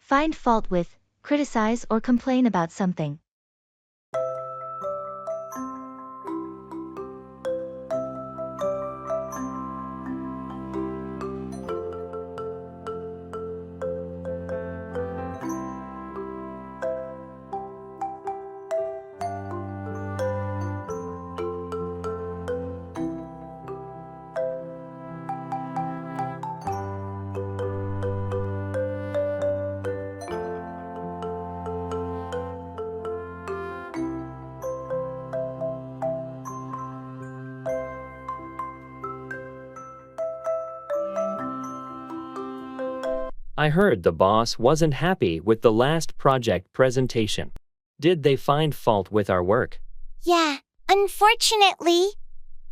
Find fault with, criticize or complain about something. I heard the boss wasn't happy with the last project presentation. Did they find fault with our work? Yeah, unfortunately,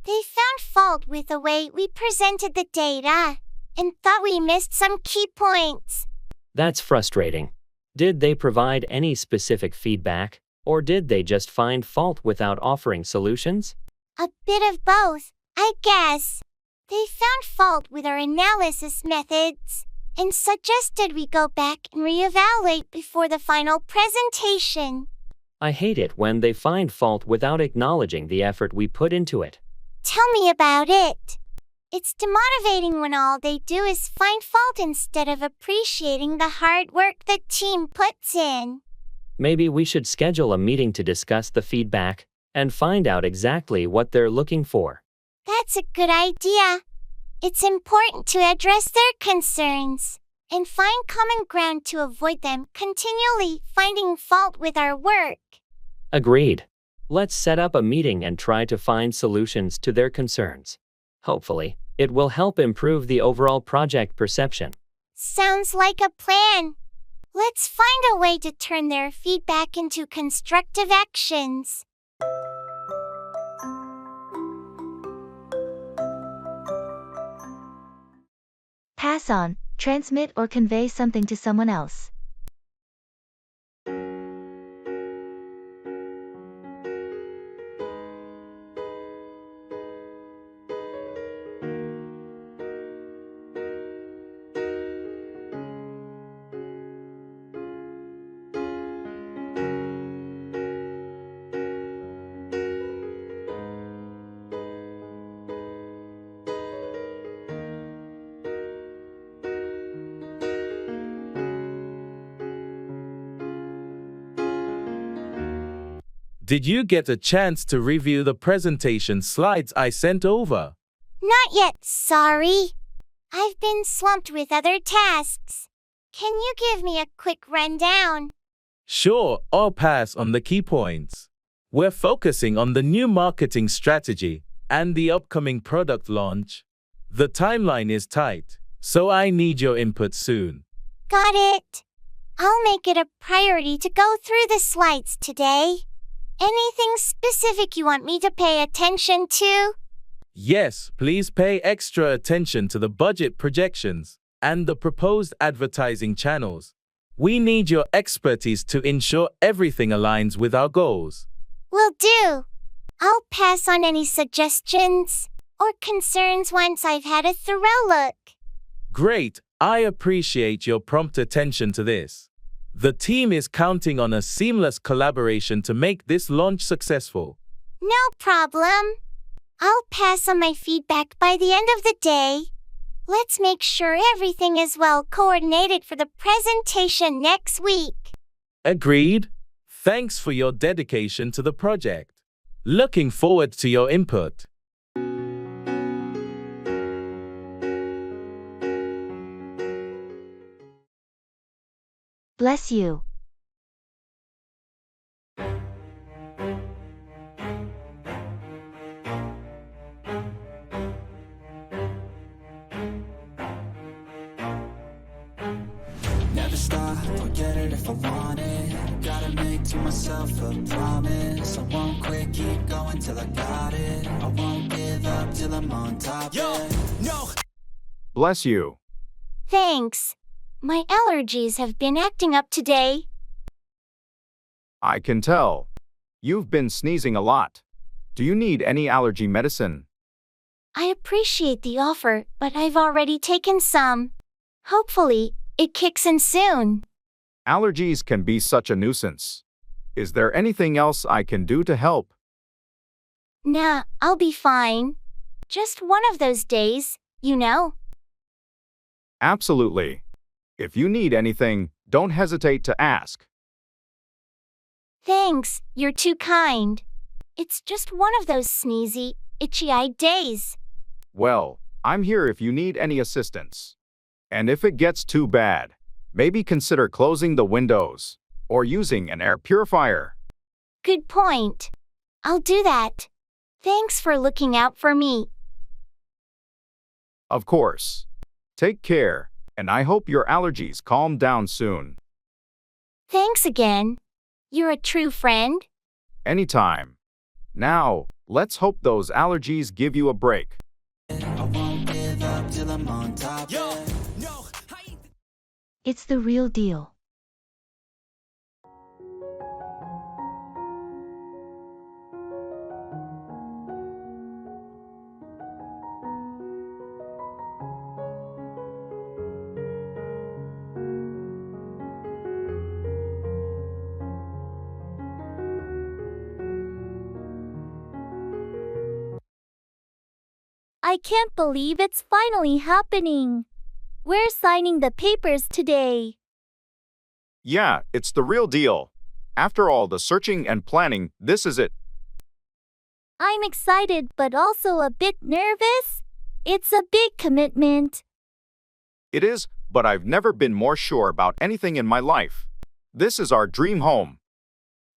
they found fault with the way we presented the data and thought we missed some key points. That's frustrating. Did they provide any specific feedback, or did they just find fault without offering solutions? A bit of both, I guess. They found fault with our analysis methods and suggested we go back and reevaluate before the final presentation. I hate it when they find fault without acknowledging the effort we put into it. Tell me about it. It's demotivating when all they do is find fault instead of appreciating the hard work the team puts in. Maybe we should schedule a meeting to discuss the feedback and find out exactly what they're looking for. That's a good idea. It's important to address their concerns and find common ground to avoid them continually finding fault with our work. Agreed. Let's set up a meeting and try to find solutions to their concerns. Hopefully, it will help improve the overall project perception. Sounds like a plan. Let's find a way to turn their feedback into constructive actions. Pass on, transmit or convey something to someone else. Did you get a chance to review the presentation slides I sent over? Not yet, sorry. I've been swamped with other tasks. Can you give me a quick rundown? Sure, I'll pass on the key points. We're focusing on the new marketing strategy and the upcoming product launch. The timeline is tight, so I need your input soon. Got it. I'll make it a priority to go through the slides today. Anything specific you want me to pay attention to? Yes, please pay extra attention to the budget projections and the proposed advertising channels. We need your expertise to ensure everything aligns with our goals. Will do. I'll pass on any suggestions or concerns once I've had a thorough look. Great, I appreciate your prompt attention to this. The team is counting on a seamless collaboration to make this launch successful. No problem. I'll pass on my feedback by the end of the day. Let's make sure everything is well coordinated for the presentation next week. Agreed. Thanks for your dedication to the project. Looking forward to your input. Bless you. Never stop, I'll get it if I want it. Gotta make to myself a promise. I won't quit, keep going till I got it. I won't give up till I'm on top. No. Bless you. Thanks. My allergies have been acting up today. I can tell. You've been sneezing a lot. Do you need any allergy medicine? I appreciate the offer, but I've already taken some. Hopefully, it kicks in soon. Allergies can be such a nuisance. Is there anything else I can do to help? Nah, I'll be fine. Just one of those days, you know. Absolutely. If you need anything, don't hesitate to ask. Thanks, you're too kind. It's just one of those sneezy, itchy-eyed days. Well, I'm here if you need any assistance. And if it gets too bad, maybe consider closing the windows or using an air purifier. Good point. I'll do that. Thanks for looking out for me. Of course. Take care, and I hope your allergies calm down soon. Thanks again. You're a true friend. Anytime. Now, let's hope those allergies give you a break. I won't give up till I'm on top. It's the real deal. I can't believe it's finally happening. We're signing the papers today. Yeah, it's the real deal. After all the searching and planning, this is it. I'm excited but also a bit nervous. It's a big commitment. It is, but I've never been more sure about anything in my life. This is our dream home.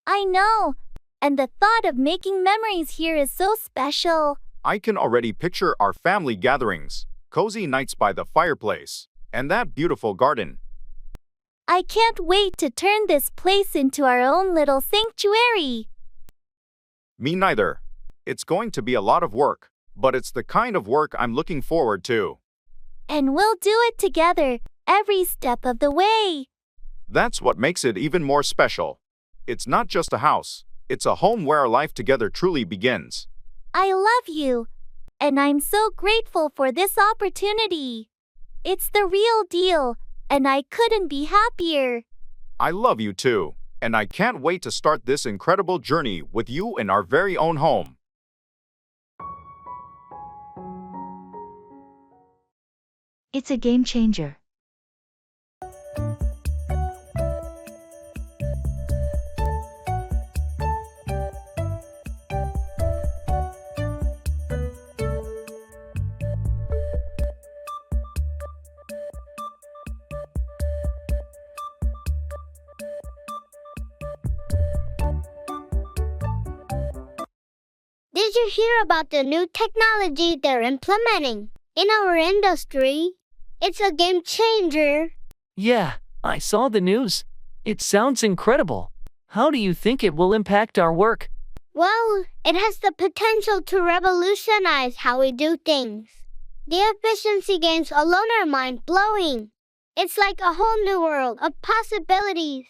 I know. And the thought of making memories here is so special. I can already picture our family gatherings, cozy nights by the fireplace, and that beautiful garden. I can't wait to turn this place into our own little sanctuary. Me neither. It's going to be a lot of work, but it's the kind of work I'm looking forward to. And we'll do it together, every step of the way. That's what makes it even more special. It's not just a house, it's a home where our life together truly begins. I love you, and I'm so grateful for this opportunity. It's the real deal, and I couldn't be happier. I love you too, and I can't wait to start this incredible journey with you in our very own home. It's a game changer. Did you hear about the new technology they're implementing in our industry? It's a game changer. Yeah, I saw the news. It sounds incredible. How do you think it will impact our work? Well, it has the potential to revolutionize how we do things. The efficiency gains alone are mind-blowing. It's like a whole new world of possibilities.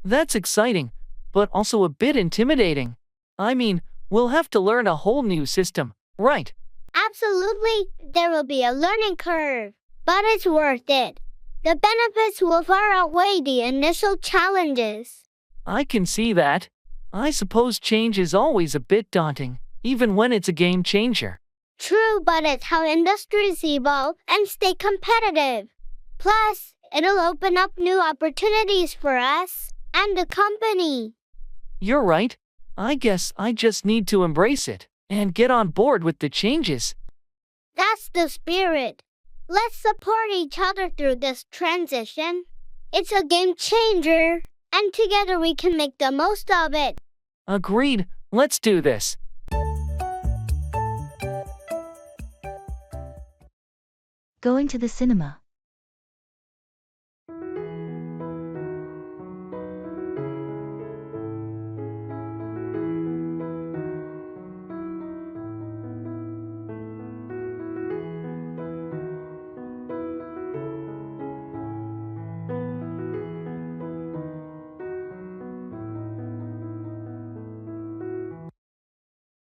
That's exciting, but also a bit intimidating. I mean, we'll have to learn a whole new system, right? Absolutely, there will be a learning curve, but it's worth it. The benefits will far outweigh the initial challenges. I can see that. I suppose change is always a bit daunting, even when it's a game changer. True, but it's how industries evolve and stay competitive. Plus, it'll open up new opportunities for us and the company. You're right. I guess I just need to embrace it and get on board with the changes. That's the spirit. Let's support each other through this transition. It's a game changer, and together we can make the most of it. Agreed. Let's do this. Going to the cinema.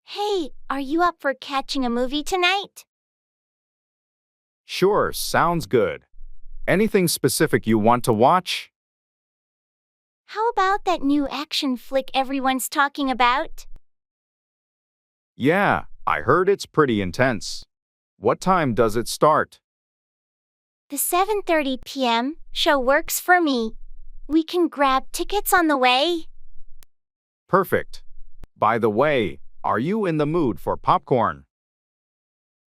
Hey, are you up for catching a movie tonight? Sure, sounds good. Anything specific you want to watch? How about that new action flick everyone's talking about? Yeah, I heard it's pretty intense. What time does it start? The 7:30 p.m. show works for me. We can grab tickets on the way. Perfect. By the way, are you in the mood for popcorn?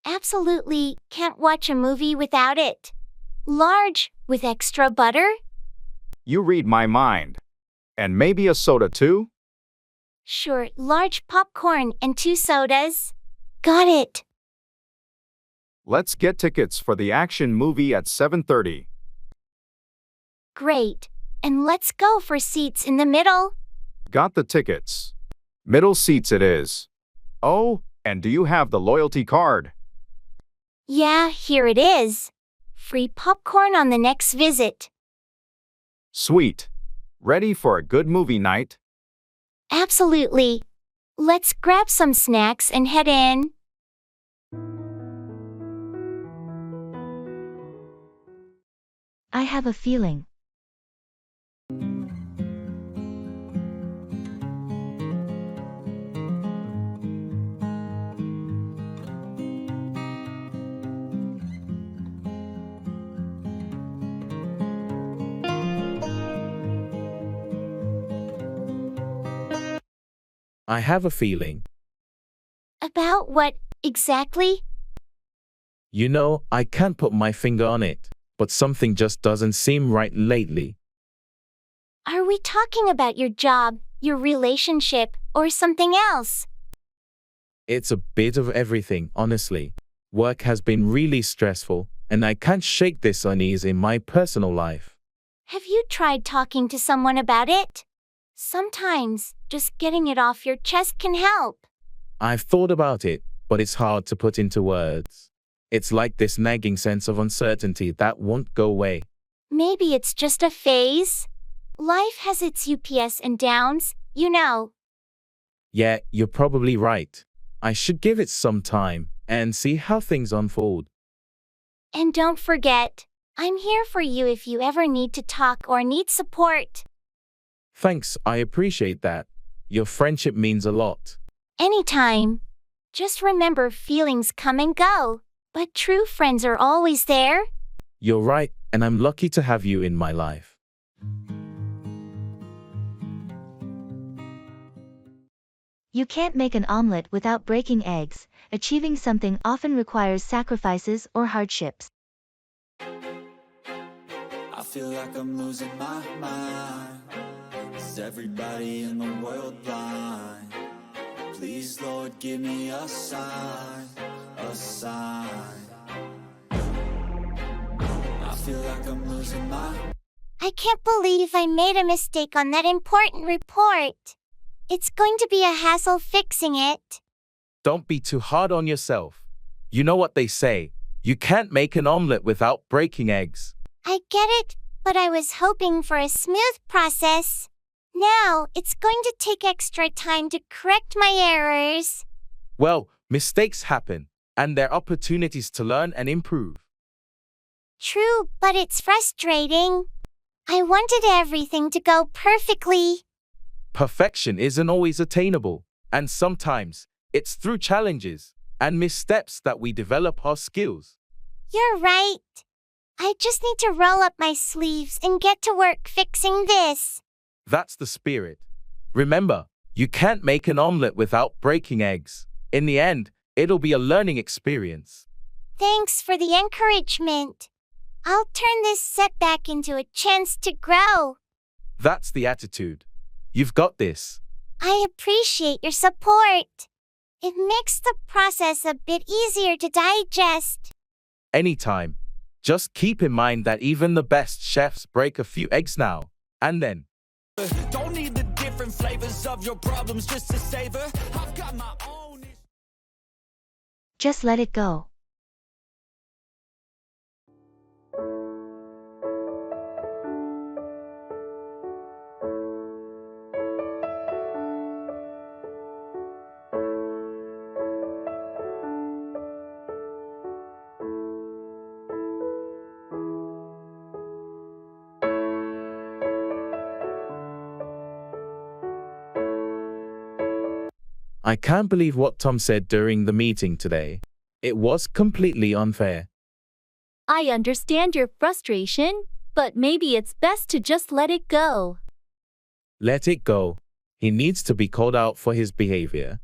Absolutely can't watch a movie without it. Large, with extra butter? You read my mind. And maybe a soda too? Sure, large popcorn and 2 sodas. Got it. Let's get tickets for the action movie at 7:30. Great. And let's go for seats in the middle. Got the tickets. Middle seats it is. Oh, and do you have the loyalty card? Yeah, here it is. Free popcorn on the next visit. Sweet. Ready for a good movie night? Absolutely. Let's grab some snacks and head in. I have a feeling. I have a feeling. About what, exactly? You know, I can't put my finger on it, but something just doesn't seem right lately. Are we talking about your job, your relationship, or something else? It's a bit of everything, honestly. Work has been really stressful, and I can't shake this unease in my personal life. Have you tried talking to someone about it? Sometimes, just getting it off your chest can help. I've thought about it, but it's hard to put into words. It's like this nagging sense of uncertainty that won't go away. Maybe it's just a phase. Life has its ups and downs, you know. Yeah, you're probably right. I should give it some time and see how things unfold. And don't forget, I'm here for you if you ever need to talk or need support. Thanks, I appreciate that. Your friendship means a lot. Anytime. Just remember feelings come and go, but true friends are always there. You're right, and I'm lucky to have you in my life. You can't make an omelet without breaking eggs. Achieving something often requires sacrifices or hardships. I feel like I'm losing my mind. Is everybody in the world blind? Please, Lord, give me a sign, a sign. I feel like I'm losing my... I can't believe I made a mistake on that important report. It's going to be a hassle fixing it. Don't be too hard on yourself. You know what they say, you can't make an omelet without breaking eggs. I get it, but I was hoping for a smooth process. Now, it's going to take extra time to correct my errors. Well, mistakes happen, and they're opportunities to learn and improve. True, but it's frustrating. I wanted everything to go perfectly. Perfection isn't always attainable, and sometimes it's through challenges and missteps that we develop our skills. You're right. I just need to roll up my sleeves and get to work fixing this. That's the spirit. Remember, you can't make an omelet without breaking eggs. In the end, it'll be a learning experience. Thanks for the encouragement. I'll turn this setback into a chance to grow. That's the attitude. You've got this. I appreciate your support. It makes the process a bit easier to digest. Anytime. Just keep in mind that even the best chefs break a few eggs now and then. Don't need the different flavors of your problems just to savor. I've got my own. Just let it go. I can't believe what Tom said during the meeting today. It was completely unfair. I understand your frustration, but maybe it's best to just let it go. Let it go. He needs to be called out for his behavior.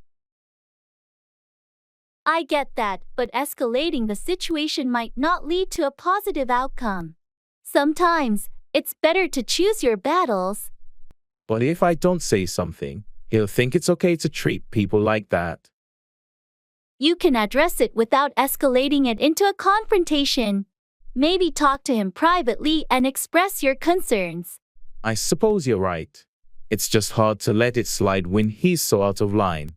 I get that, but escalating the situation might not lead to a positive outcome. Sometimes, it's better to choose your battles. But if I don't say something, he'll think it's okay to treat people like that. You can address it without escalating it into a confrontation. Maybe talk to him privately and express your concerns. I suppose you're right. It's just hard to let it slide when he's so out of line.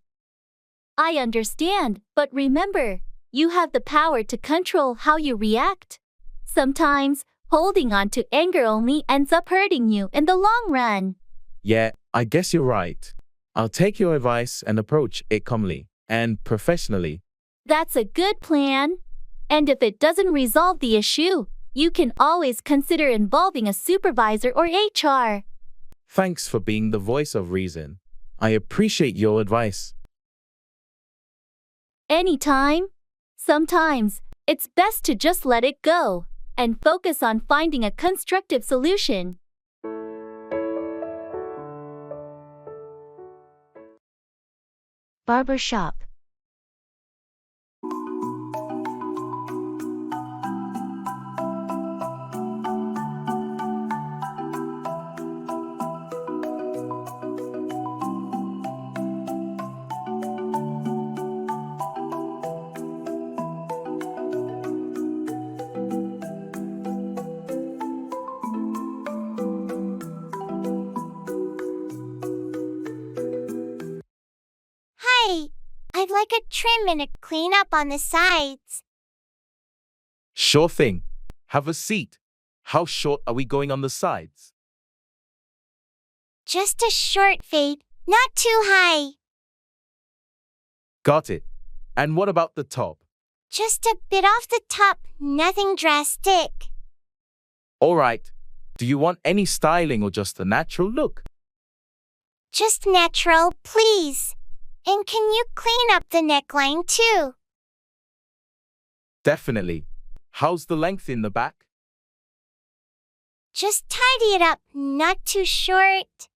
I understand, but remember, you have the power to control how you react. Sometimes, holding on to anger only ends up hurting you in the long run. Yeah, I guess you're right. I'll take your advice and approach it calmly and professionally. That's a good plan. And if it doesn't resolve the issue, you can always consider involving a supervisor or HR. Thanks for being the voice of reason. I appreciate your advice. Anytime. Sometimes, it's best to just let it go and focus on finding a constructive solution. Barber shop. Hi, I'd like a trim and a cleanup on the sides. Sure thing. Have a seat. How short are we going on the sides? Just a short fade, not too high. Got it. And what about the top? Just a bit off the top, nothing drastic. All right. Do you want any styling or just a natural look? Just natural, please. And can you clean up the neckline too? Definitely. How's the length in the back? Just tidy it up, not too short.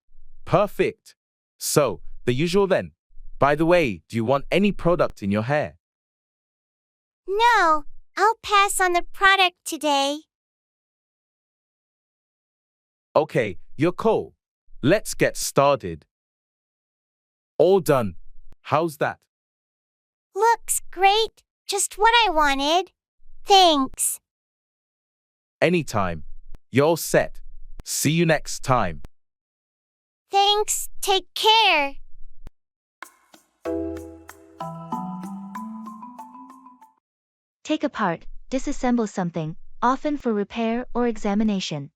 Perfect. So, the usual then. By the way, do you want any product in your hair? No, I'll pass on the product today. Okay, you're cool. Let's get started. All done. How's that? Looks great, just what I wanted. Thanks. Anytime. You're all set. See you next time. Thanks, take care. Take apart, disassemble something, often for repair or examination.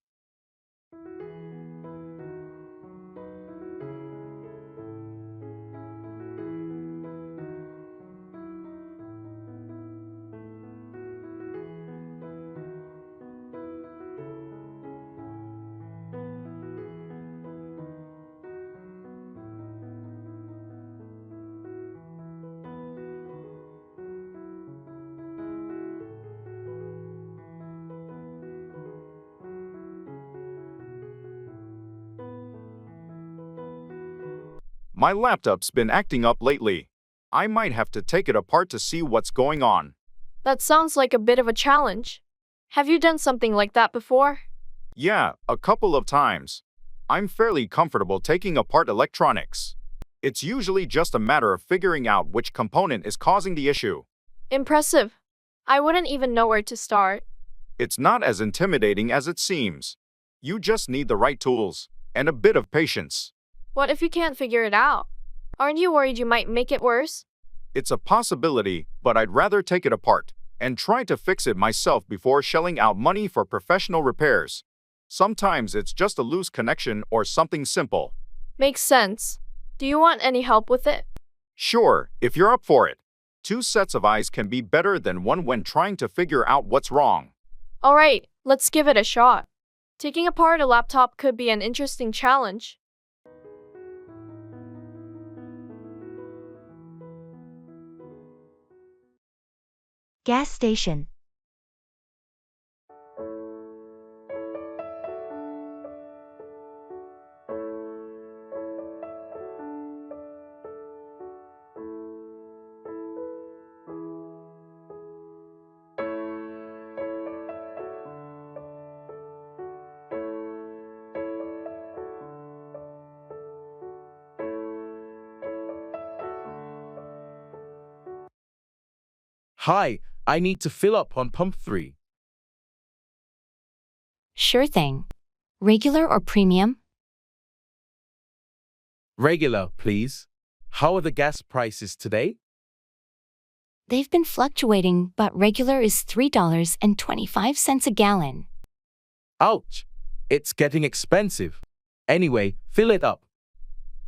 My laptop's been acting up lately. I might have to take it apart to see what's going on. That sounds like a bit of a challenge. Have you done something like that before? Yeah, a couple of times. I'm fairly comfortable taking apart electronics. It's usually just a matter of figuring out which component is causing the issue. Impressive. I wouldn't even know where to start. It's not as intimidating as it seems. You just need the right tools and a bit of patience. What if you can't figure it out? Aren't you worried you might make it worse? It's a possibility, but I'd rather take it apart and try to fix it myself before shelling out money for professional repairs. Sometimes it's just a loose connection or something simple. Makes sense. Do you want any help with it? Sure, if you're up for it. 2 sets of eyes can be better than one when trying to figure out what's wrong. All right, let's give it a shot. Taking apart a laptop could be an interesting challenge. Gas station. Hi, I need to fill up on pump 3. Sure thing. Regular or premium? Regular, please. How are the gas prices today? They've been fluctuating, but regular is $3.25 a gallon. Ouch! It's getting expensive. Anyway, fill it up.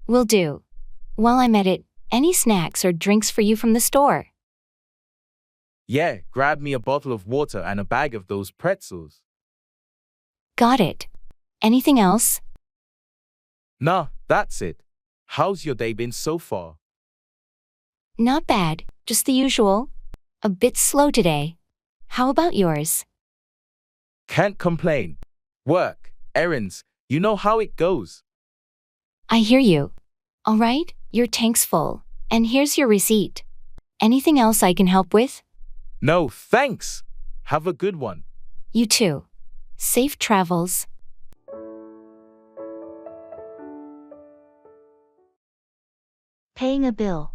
Will do. While I'm at it, any snacks or drinks for you from the store? Yeah, grab me a bottle of water and a bag of those pretzels. Got it. Anything else? Nah, that's it. How's your day been so far? Not bad, just the usual. A bit slow today. How about yours? Can't complain. Work, errands, you know how it goes. I hear you. All right, your tank's full. And here's your receipt. Anything else I can help with? No, thanks. Have a good one. You too. Safe travels. Paying a bill.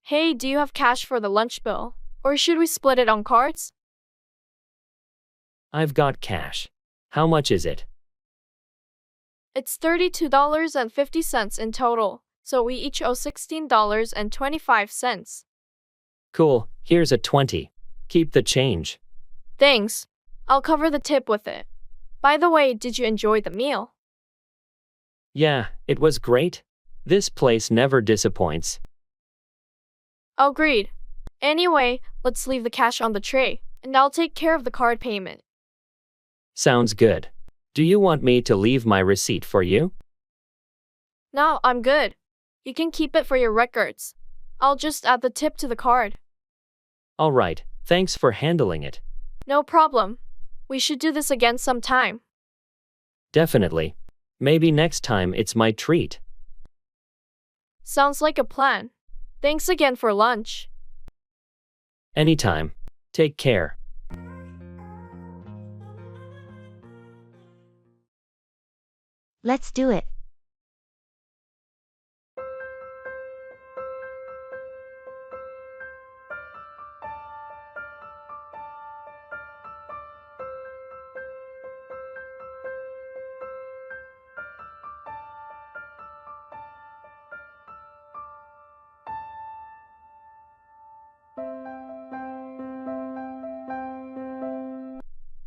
Hey, do you have cash for the lunch bill? Or should we split it on cards? I've got cash. How much is it? It's $32.50 in total, so we each owe $16.25. Cool, here's a 20. Keep the change. Thanks. I'll cover the tip with it. By the way, did you enjoy the meal? Yeah, it was great. This place never disappoints. Agreed. Anyway, let's leave the cash on the tray, and I'll take care of the card payment. Sounds good. Do you want me to leave my receipt for you? No, I'm good. You can keep it for your records. I'll just add the tip to the card. All right, thanks for handling it. No problem. We should do this again sometime. Definitely. Maybe next time it's my treat. Sounds like a plan. Thanks again for lunch. Anytime. Take care. Let's do it.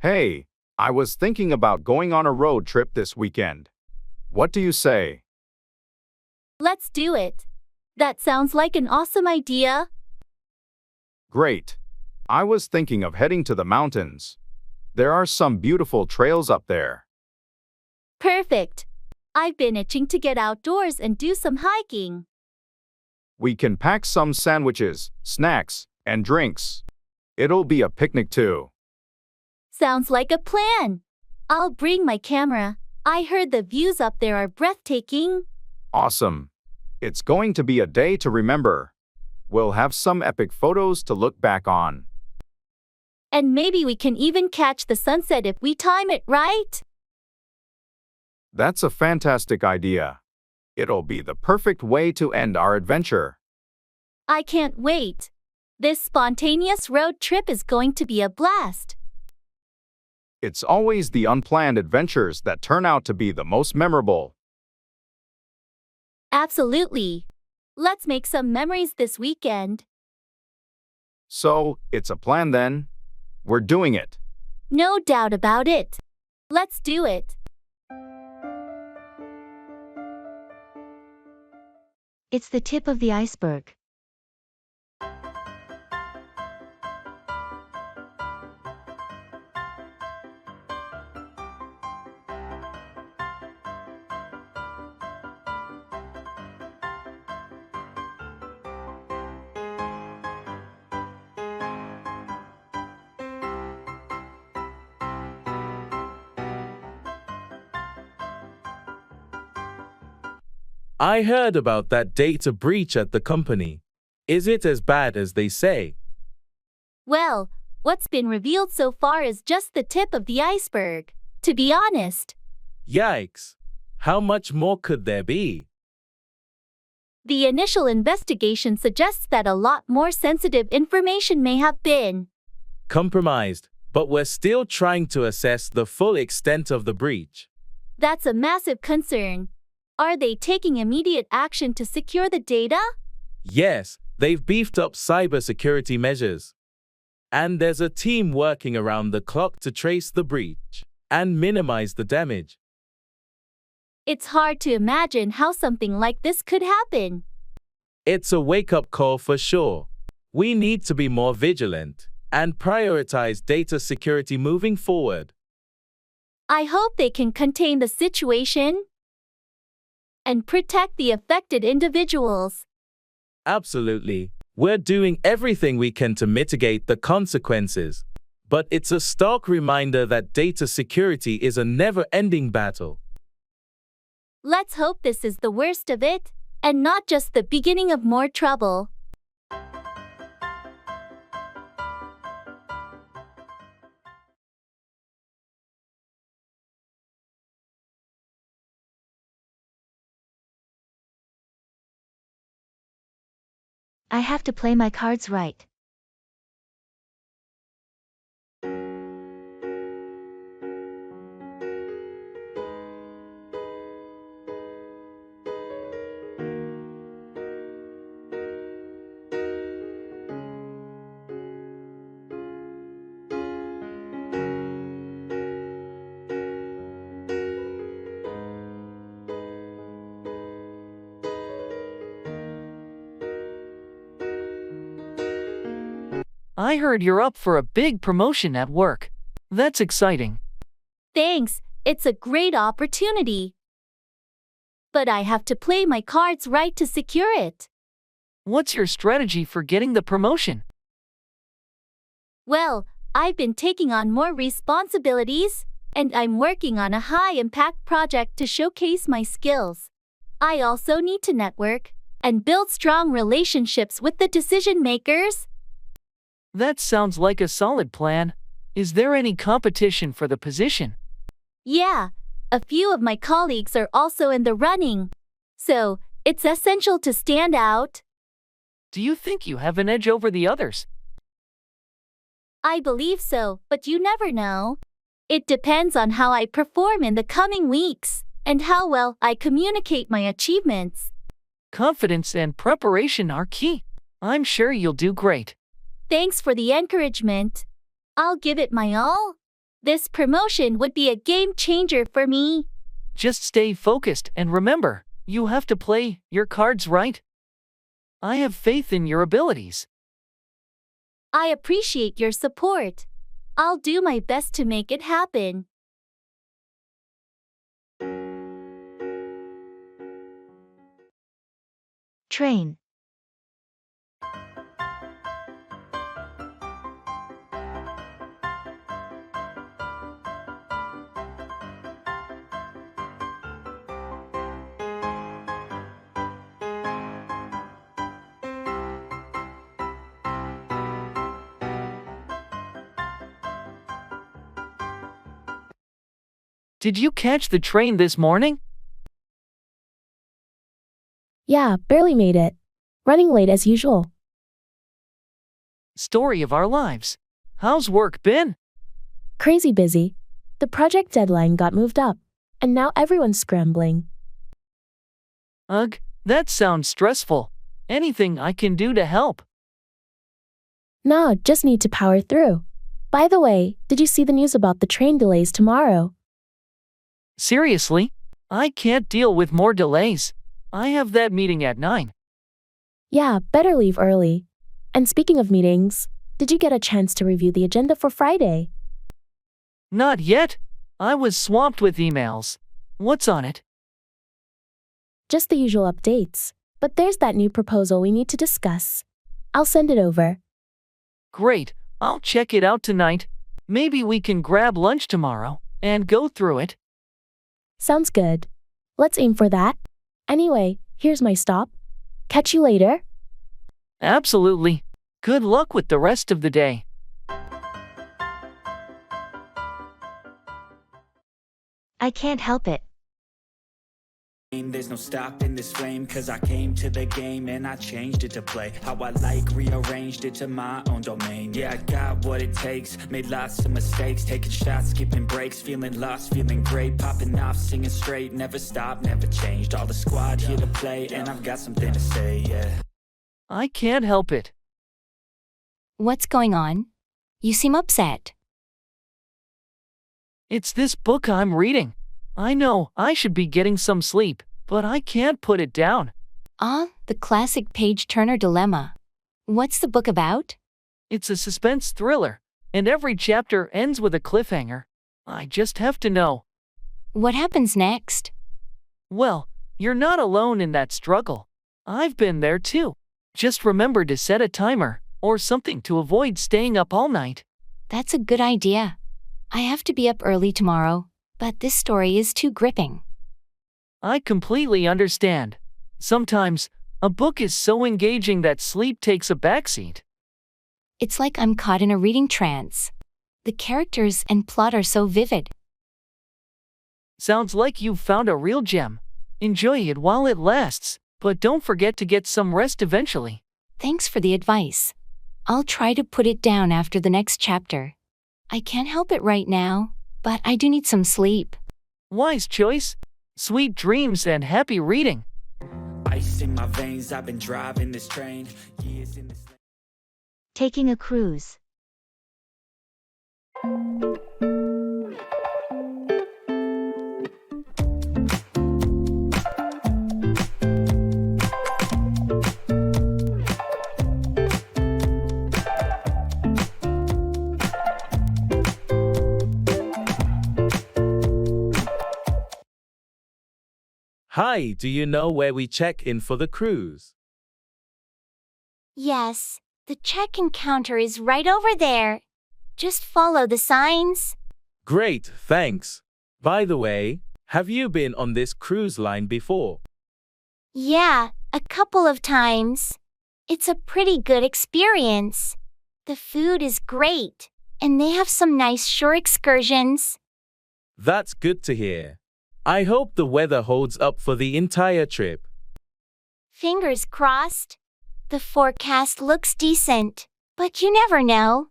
Hey, I was thinking about going on a road trip this weekend. What do you say? Let's do it. That sounds like an awesome idea. Great. I was thinking of heading to the mountains. There are some beautiful trails up there. Perfect. I've been itching to get outdoors and do some hiking. We can pack some sandwiches, snacks, and drinks. It'll be a picnic too. Sounds like a plan. I'll bring my camera. I heard the views up there are breathtaking. Awesome. It's going to be a day to remember. We'll have some epic photos to look back on. And maybe we can even catch the sunset if we time it right. That's a fantastic idea. It'll be the perfect way to end our adventure. I can't wait. This spontaneous road trip is going to be a blast. It's always the unplanned adventures that turn out to be the most memorable. Absolutely. Let's make some memories this weekend. So, it's a plan then? We're doing it. No doubt about it. Let's do it. It's the tip of the iceberg. I heard about that data breach at the company. Is it as bad as they say? Well, what's been revealed so far is just the tip of the iceberg, to be honest. Yikes! How much more could there be? The initial investigation suggests that a lot more sensitive information may have been Compromised, but we're still trying to assess the full extent of the breach. That's a massive concern. Are they taking immediate action to secure the data? Yes, they've beefed up cybersecurity measures. And there's a team working around the clock to trace the breach and minimize the damage. It's hard to imagine how something like this could happen. It's a wake-up call for sure. We need to be more vigilant and prioritize data security moving forward. I hope they can contain the situation and protect the affected individuals. Absolutely. We're doing everything we can to mitigate the consequences. But it's a stark reminder that data security is a never-ending battle. Let's hope this is the worst of it, and not just the beginning of more trouble. I have to play my cards right. I heard you're up for a big promotion at work. That's exciting. Thanks, it's a great opportunity. But I have to play my cards right to secure it. What's your strategy for getting the promotion? Well, I've been taking on more responsibilities, and I'm working on a high-impact project to showcase my skills. I also need to network and build strong relationships with the decision makers. That sounds like a solid plan. Is there any competition for the position? Yeah, a few of my colleagues are also in the running. So, it's essential to stand out. Do you think you have an edge over the others? I believe so, but you never know. It depends on how I perform in the coming weeks, and how well I communicate my achievements. Confidence and preparation are key. I'm sure you'll do great. Thanks for the encouragement. I'll give it my all. This promotion would be a game changer for me. Just stay focused and remember, you have to play your cards right. I have faith in your abilities. I appreciate your support. I'll do my best to make it happen. Train. Did you catch the train this morning? Yeah, barely made it. Running late as usual. Story of our lives. How's work been? Crazy busy. The project deadline got moved up, and now everyone's scrambling. Ugh, that sounds stressful. Anything I can do to help? Nah, just need to power through. By the way, did you see the news about the train delays tomorrow? Seriously? I can't deal with more delays. I have that meeting at 9. Yeah, better leave early. And speaking of meetings, did you get a chance to review the agenda for Friday? Not yet. I was swamped with emails. What's on it? Just the usual updates. But there's that new proposal we need to discuss. I'll send it over. Great. I'll check it out tonight. Maybe we can grab lunch tomorrow and go through it. Sounds good. Let's aim for that. Anyway, here's my stop. Catch you later. Absolutely. Good luck with the rest of the day. I can't help it. There's no stopping this flame, cause I came to the game and I changed it to play how I like, rearranged it to my own domain. Yeah, I got what it takes, made lots of mistakes, taking shots, skipping breaks, feeling lost, feeling great, popping off, singing straight, never stopped, never changed. All the squad here to play and I've got something to say, yeah. I can't help it. What's going on? You seem upset. It's this book I'm reading. I know I should be getting some sleep, but I can't put it down. The classic page-turner dilemma. What's the book about? It's a suspense thriller, and every chapter ends with a cliffhanger. I just have to know. What happens next? Well, you're not alone in that struggle. I've been there too. Just remember to set a timer or something to avoid staying up all night. That's a good idea. I have to be up early tomorrow, but this story is too gripping. I completely understand. Sometimes, a book is so engaging that sleep takes a backseat. It's like I'm caught in a reading trance. The characters and plot are so vivid. Sounds like you've found a real gem. Enjoy it while it lasts, but don't forget to get some rest eventually. Thanks for the advice. I'll try to put it down after the next chapter. I can't help it right now, but I do need some sleep. Wise choice. Sweet dreams and happy reading. Ice in my veins, I've been driving this train. Years in this. Taking a cruise. Hi, do you know where we check in for the cruise? Yes, the check-in counter is right over there. Just follow the signs. Great, thanks. By the way, have you been on this cruise line before? Yeah, a couple of times. It's a pretty good experience. The food is great, and they have some nice shore excursions. That's good to hear. I hope the weather holds up for the entire trip. Fingers crossed. The forecast looks decent, but you never know.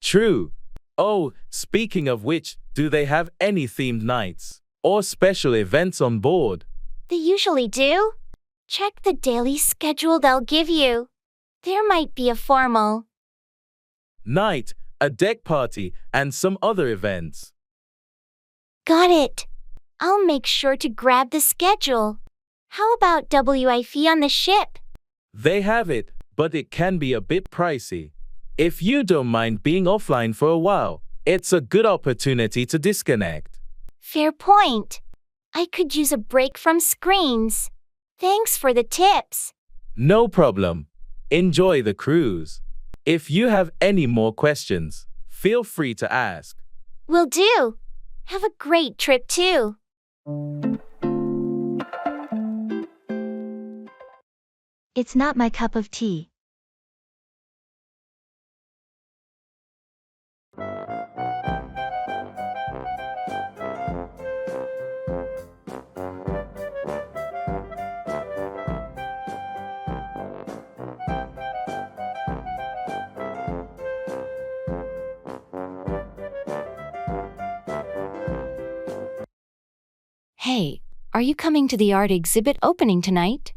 True. Oh, speaking of which, do they have any themed nights or special events on board? They usually do. Check the daily schedule they'll give you. There might be a formal night, a deck party, and some other events. Got it. I'll make sure to grab the schedule. How about WIFE on the ship? They have it, but it can be a bit pricey. If you don't mind being offline for a while, it's a good opportunity to disconnect. Fair point. I could use a break from screens. Thanks for the tips. No problem. Enjoy the cruise. If you have any more questions, feel free to ask. Will do. Have a great trip too. It's not my cup of tea. Hey, are you coming to the art exhibit opening tonight?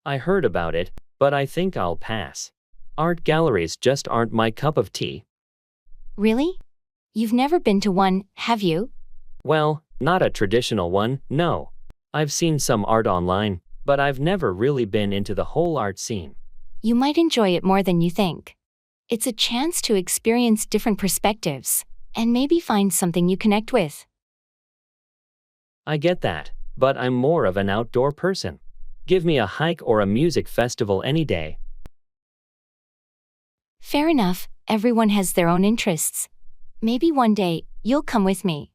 I heard about it, but I think I'll pass. Art galleries just aren't my cup of tea. Really? You've never been to one, have you? Well, not a traditional one, no. I've seen some art online, but I've never really been into the whole art scene. You might enjoy it more than you think. It's a chance to experience different perspectives and maybe find something you connect with. I get that, but I'm more of an outdoor person. Give me a hike or a music festival any day. Fair enough, everyone has their own interests. Maybe one day, you'll come with me.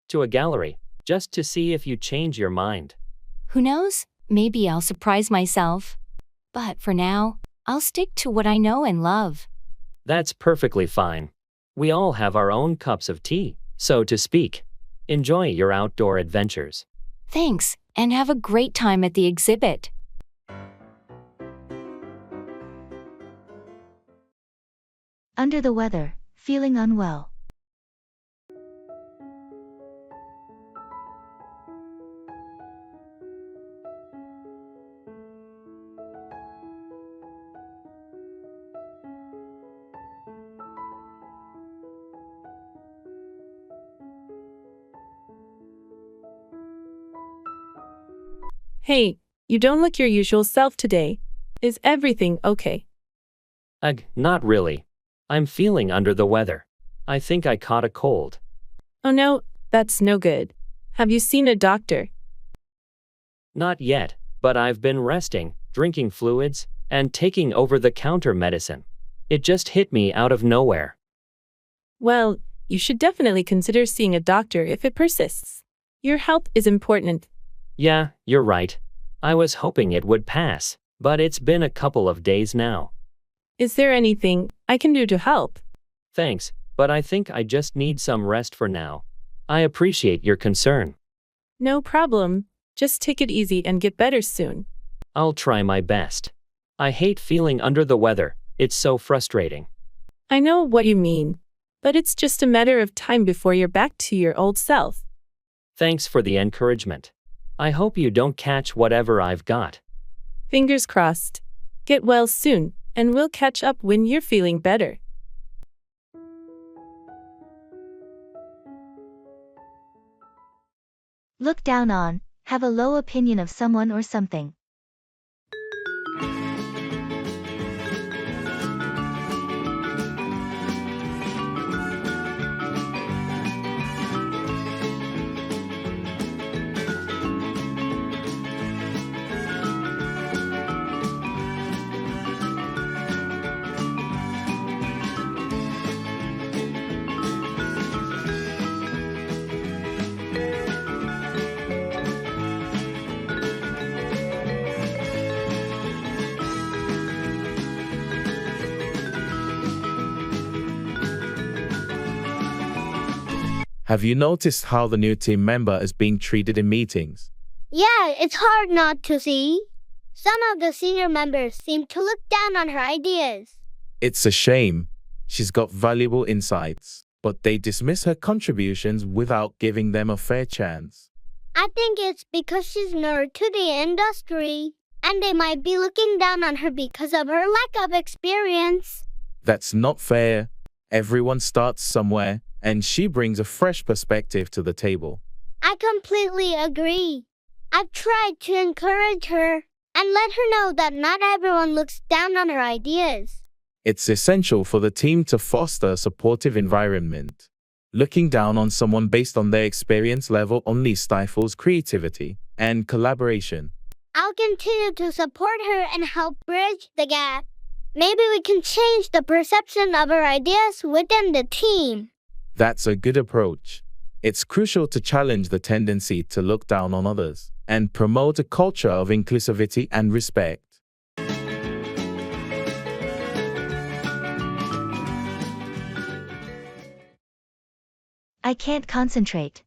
To a gallery, just to see if you change your mind. Who knows? Maybe I'll surprise myself. But for now, I'll stick to what I know and love. That's perfectly fine. We all have our own cups of tea, so to speak. Enjoy your outdoor adventures. Thanks, and have a great time at the exhibit. Under the weather, feeling unwell. Hey, you don't look your usual self today. Is everything okay? Ugh, not really. I'm feeling under the weather. I think I caught a cold. Oh no, that's no good. Have you seen a doctor? Not yet, but I've been resting, drinking fluids, and taking over-the-counter medicine. It just hit me out of nowhere. Well, you should definitely consider seeing a doctor if it persists. Your health is important. Yeah, you're right. I was hoping it would pass, but it's been a couple of days now. Is there anything I can do to help? Thanks, but I think I just need some rest for now. I appreciate your concern. No problem. Just take it easy and get better soon. I'll try my best. I hate feeling under the weather. It's so frustrating. I know what you mean, but it's just a matter of time before you're back to your old self. Thanks for the encouragement. I hope you don't catch whatever I've got. Fingers crossed. Get well soon, and we'll catch up when you're feeling better. Look down on, have a low opinion of someone or something. Have you noticed how the new team member is being treated in meetings? Yeah, it's hard not to see. Some of the senior members seem to look down on her ideas. It's a shame. She's got valuable insights, but they dismiss her contributions without giving them a fair chance. I think it's because she's new to the industry, and they might be looking down on her because of her lack of experience. That's not fair. Everyone starts somewhere, and she brings a fresh perspective to the table. I completely agree. I've tried to encourage her and let her know that not everyone looks down on her ideas. It's essential for the team to foster a supportive environment. Looking down on someone based on their experience level only stifles creativity and collaboration. I'll continue to support her and help bridge the gap. Maybe we can change the perception of her ideas within the team. That's a good approach. It's crucial to challenge the tendency to look down on others and promote a culture of inclusivity and respect. I can't concentrate.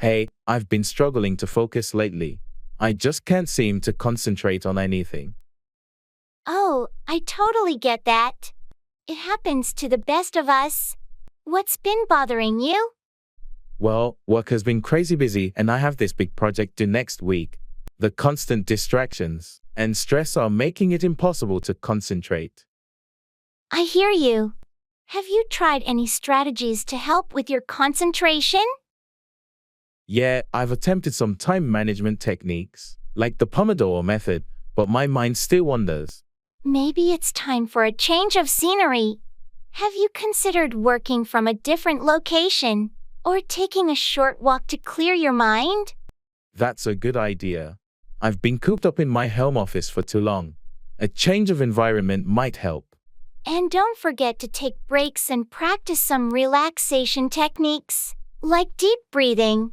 Hey, I've been struggling to focus lately. I just can't seem to concentrate on anything. Oh, I totally get that. It happens to the best of us. What's been bothering you? Well, work has been crazy busy and I have this big project due next week. The constant distractions and stress are making it impossible to concentrate. I hear you. Have you tried any strategies to help with your concentration? Yeah, I've attempted some time management techniques, like the Pomodoro method, but my mind still wanders. Maybe it's time for a change of scenery. Have you considered working from a different location, or taking a short walk to clear your mind? That's a good idea. I've been cooped up in my home office for too long. A change of environment might help. And don't forget to take breaks and practice some relaxation techniques, like deep breathing.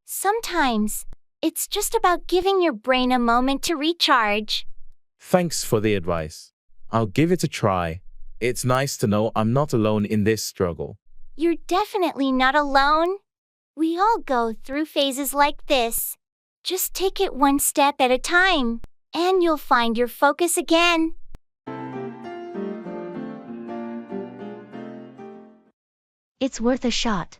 Sometimes, it's just about giving your brain a moment to recharge. Thanks for the advice. I'll give it a try. It's nice to know I'm not alone in this struggle. You're definitely not alone. We all go through phases like this. Just take it one step at a time, and you'll find your focus again. It's worth a shot.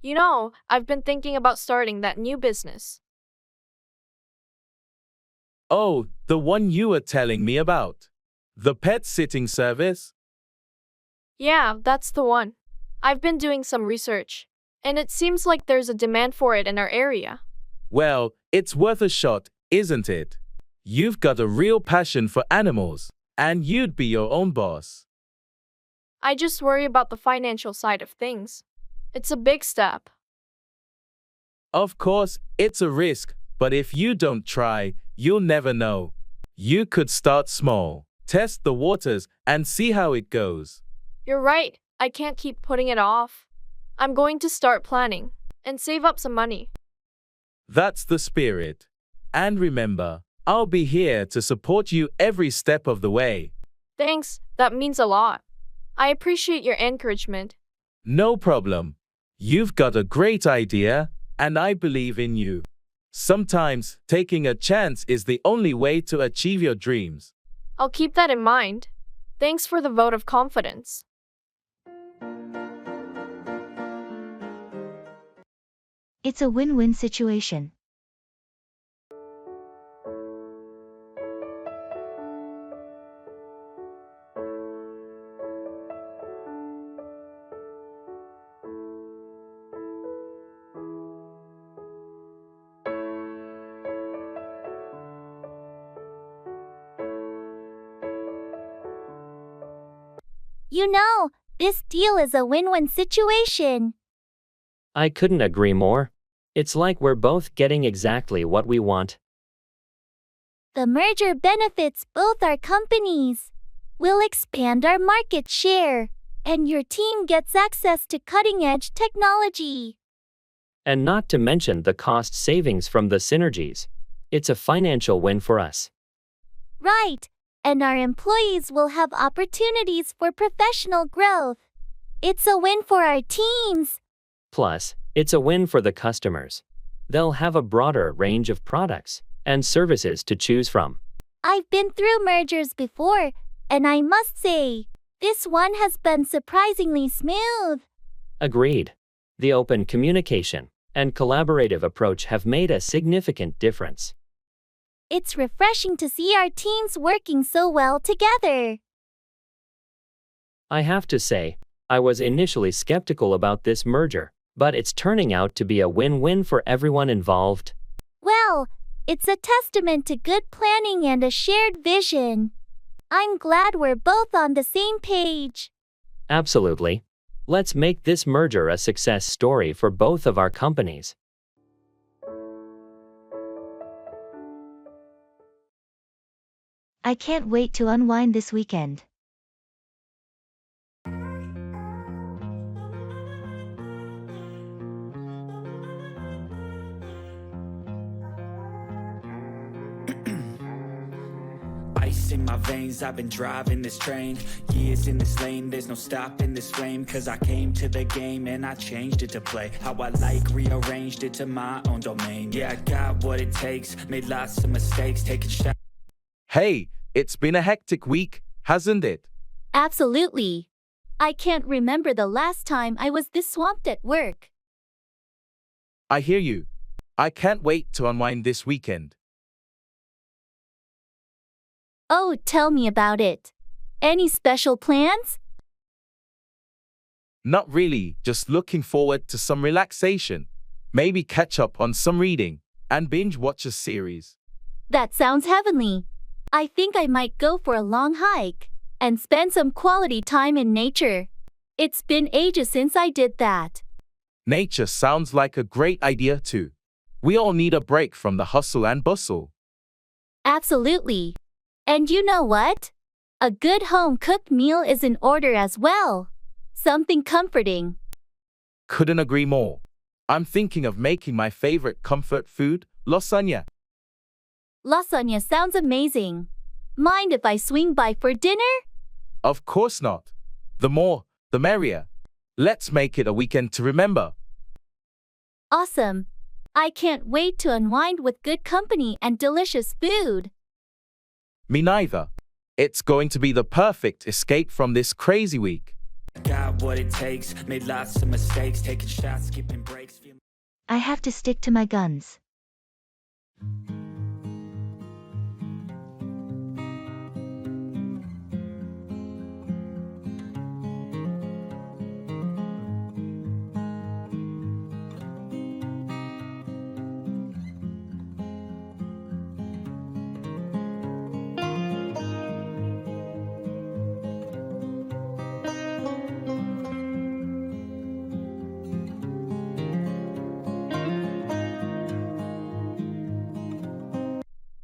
You know, I've been thinking about starting that new business. Oh, the one you were telling me about. The pet sitting service? Yeah, that's the one. I've been doing some research, and it seems like there's a demand for it in our area. Well, it's worth a shot, isn't it? You've got a real passion for animals, and you'd be your own boss. I just worry about the financial side of things. It's a big step. Of course, it's a risk, but if you don't try, you'll never know. You could start small, test the waters, and see how it goes. You're right, I can't keep putting it off. I'm going to start planning and save up some money. That's the spirit. And remember, I'll be here to support you every step of the way. Thanks, that means a lot. I appreciate your encouragement. No problem. You've got a great idea, and I believe in you. Sometimes, taking a chance is the only way to achieve your dreams. I'll keep that in mind. Thanks for the vote of confidence. It's a win-win situation. You know, this deal is a win-win situation. I couldn't agree more. It's like we're both getting exactly what we want. The merger benefits both our companies. We'll expand our market share, and your team gets access to cutting-edge technology. And not to mention the cost savings from the synergies. It's a financial win for us. Right, and our employees will have opportunities for professional growth. It's a win for our teams. Plus, it's a win for the customers. They'll have a broader range of products and services to choose from. I've been through mergers before, and I must say, this one has been surprisingly smooth. Agreed. The open communication and collaborative approach have made a significant difference. It's refreshing to see our teams working so well together. I have to say, I was initially skeptical about this merger, but it's turning out to be a win-win for everyone involved. Well, it's a testament to good planning and a shared vision. I'm glad we're both on the same page. Absolutely. Let's make this merger a success story for both of our companies. I can't wait to unwind this weekend. my veins, I've been driving this train. Years in this lane, there's no stopping this flame. Cause I came to the game and I changed it to play how I like, rearranged it to my own domain. Yeah, I got what it takes, made lots of mistakes, taking shots. Hey, it's been a hectic week, hasn't it? Absolutely. I can't remember the last time I was this swamped at work. I hear you. I can't wait to unwind this weekend. Oh, tell me about it. Any special plans? Not really, just looking forward to some relaxation. Maybe catch up on some reading and binge watch a series. That sounds heavenly. I think I might go for a long hike and spend some quality time in nature. It's been ages since I did that. Nature sounds like a great idea too. We all need a break from the hustle and bustle. Absolutely. And you know what? A good home-cooked meal is in order as well. Something comforting. Couldn't agree more. I'm thinking of making my favorite comfort food, lasagna. Lasagna sounds amazing. Mind if I swing by for dinner? Of course not. The more, the merrier. Let's make it a weekend to remember. Awesome. I can't wait to unwind with good company and delicious food. Me neither. It's going to be the perfect escape from this crazy week. Got what it takes, made lots of mistakes, taking shots, skipping breaks. I have to stick to my guns.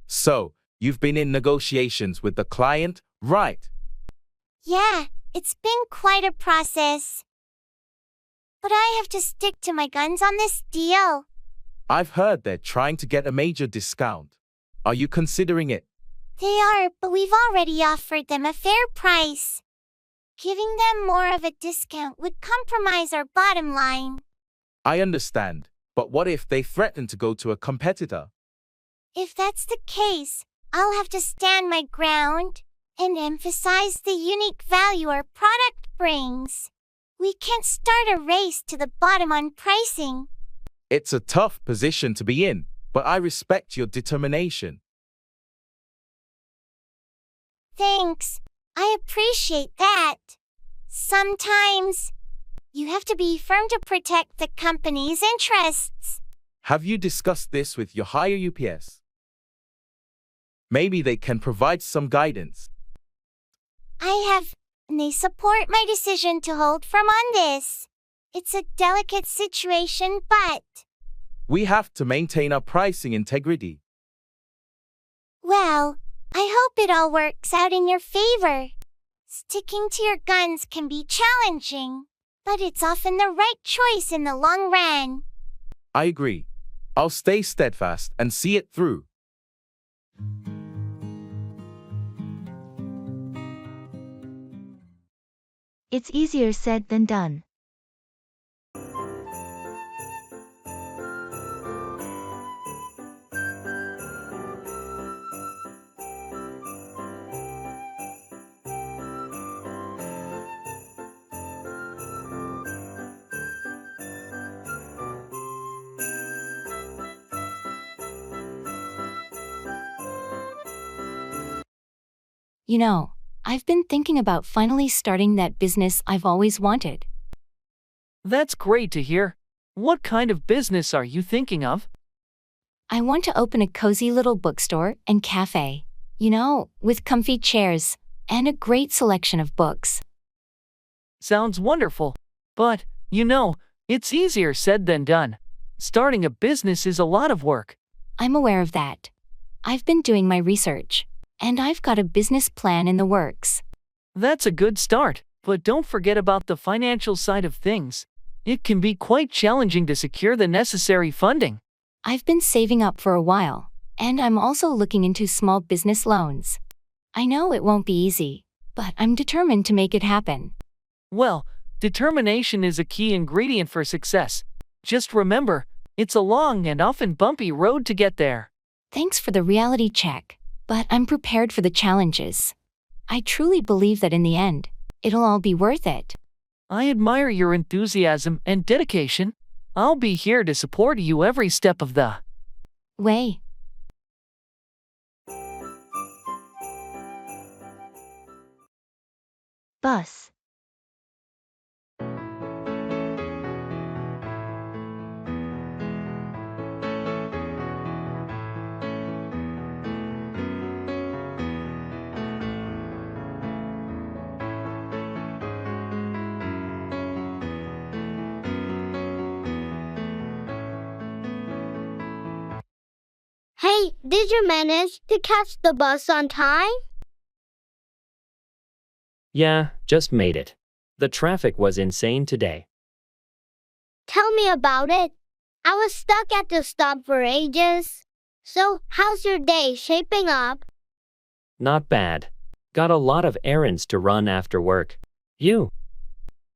So, you've been in negotiations with the client, right? Yeah, it's been quite a process. But I have to stick to my guns on this deal. I've heard they're trying to get a major discount. Are you considering it? They are, but we've already offered them a fair price. Giving them more of a discount would compromise our bottom line. I understand, but what if they threaten to go to a competitor? If that's the case, I'll have to stand my ground and emphasize the unique value our product brings. We can't start a race to the bottom on pricing. It's a tough position to be in, but I respect your determination. Thanks. I appreciate that. Sometimes, you have to be firm to protect the company's interests. Have you discussed this with your higher UPS? Maybe they can provide some guidance. I have, and they support my decision to hold firm on this. It's a delicate situation, but... We have to maintain our pricing integrity. Well, I hope it all works out in your favor. Sticking to your guns can be challenging, but it's often the right choice in the long run. I agree. I'll stay steadfast and see it through. It's easier said than done. You know, I've been thinking about finally starting that business I've always wanted. That's great to hear. What kind of business are you thinking of? I want to open a cozy little bookstore and cafe, with comfy chairs and a great selection of books. Sounds wonderful. But, it's easier said than done. Starting a business is a lot of work. I'm aware of that. I've been doing my research, and I've got a business plan in the works. That's a good start, but don't forget about the financial side of things. It can be quite challenging to secure the necessary funding. I've been saving up for a while, and I'm also looking into small business loans. I know it won't be easy, but I'm determined to make it happen. Well, determination is a key ingredient for success. Just remember, it's a long and often bumpy road to get there. Thanks for the reality check, but I'm prepared for the challenges. I truly believe that in the end, it'll all be worth it. I admire your enthusiasm and dedication. I'll be here to support you every step of the way. Bus. Hey, did you manage to catch the bus on time? Yeah, just made it. The traffic was insane today. Tell me about it. I was stuck at the stop for ages. So, how's your day shaping up? Not bad. Got a lot of errands to run after work. You?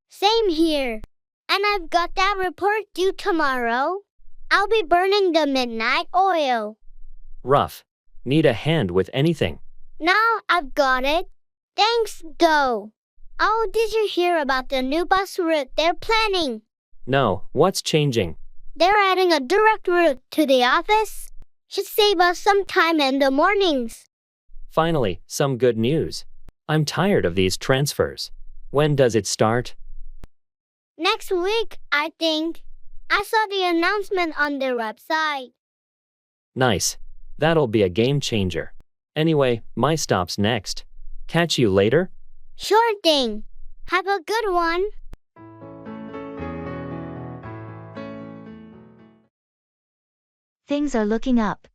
Same here. And I've got that report due tomorrow. I'll be burning the midnight oil. Rough. Need a hand with anything? Now I've got it. Thanks, though. Oh, did you hear about the new bus route they're planning? No, what's changing? They're adding a direct route to the office. Should save us some time in the mornings. Finally, some good news. I'm tired of these transfers. When does it start? Next week, I think. I saw the announcement on their website. Nice. That'll be a game changer. Anyway, my stop's next. Catch you later? Sure thing. Have a good one. Things are looking up.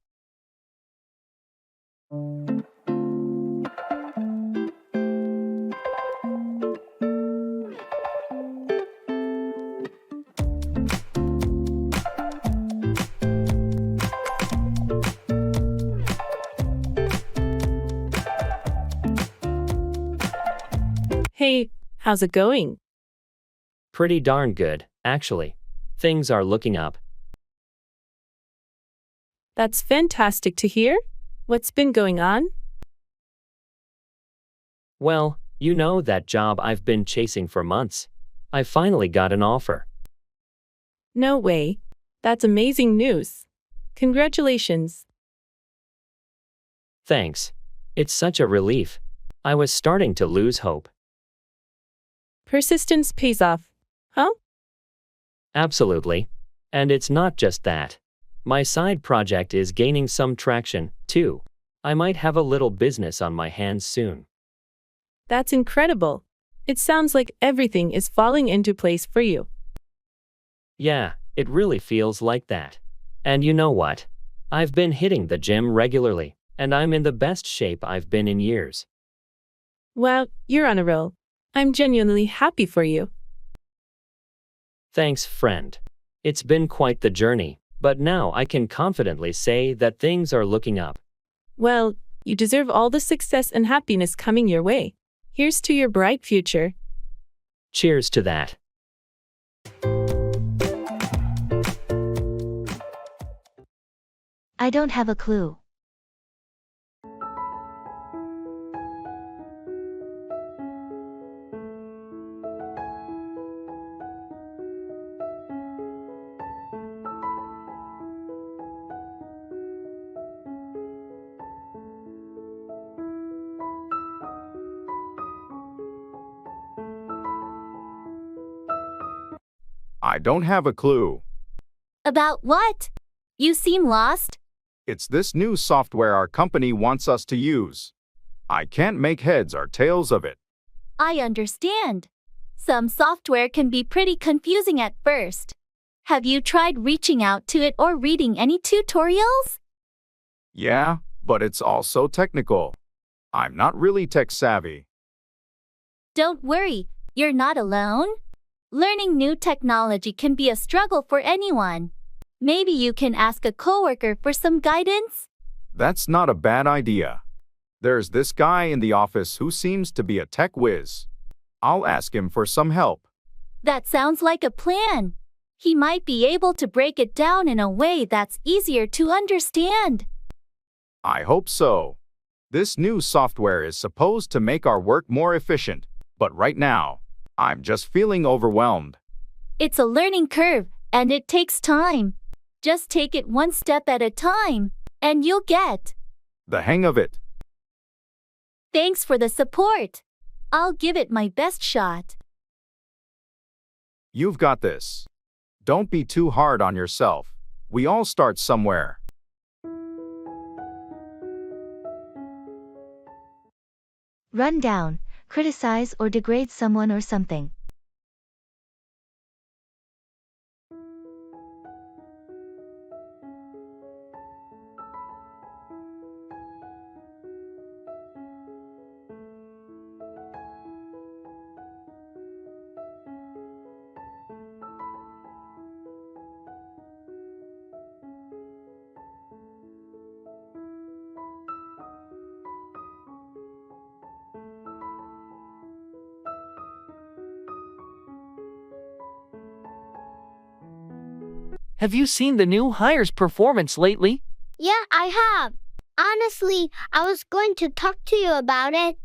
Hey, how's it going? Pretty darn good, actually. Things are looking up. That's fantastic to hear. What's been going on? Well, you know that job I've been chasing for months. I finally got an offer. No way. That's amazing news. Congratulations. Thanks. It's such a relief. I was starting to lose hope. Persistence pays off, huh? Absolutely. And it's not just that. My side project is gaining some traction, too. I might have a little business on my hands soon. That's incredible. It sounds like everything is falling into place for you. Yeah, it really feels like that. And you know what? I've been hitting the gym regularly, and I'm in the best shape I've been in years. Wow, you're on a roll. I'm genuinely happy for you. Thanks, friend. It's been quite the journey, but now I can confidently say that things are looking up. Well, you deserve all the success and happiness coming your way. Here's to your bright future. Cheers to that. I don't have a clue. I don't have a clue. About what? You seem lost. It's this new software our company wants us to use. I can't make heads or tails of it. I understand. Some software can be pretty confusing at first. Have you tried reaching out to it or reading any tutorials? Yeah, but it's all so technical. I'm not really tech savvy. Don't worry, you're not alone. Learning new technology can be a struggle for anyone. Maybe you can ask a coworker for some guidance? That's not a bad idea. There's this guy in the office who seems to be a tech whiz. I'll ask him for some help. That sounds like a plan. He might be able to break it down in a way that's easier to understand. I hope so. This new software is supposed to make our work more efficient, but right now, I'm just feeling overwhelmed. It's a learning curve, and it takes time. Just take it one step at a time, and you'll get the hang of it. Thanks for the support. I'll give it my best shot. You've got this. Don't be too hard on yourself. We all start somewhere. Run down, criticize or degrade someone or something. Have you seen the new hire's performance lately? Yeah, I have. Honestly, I was going to talk to you about it.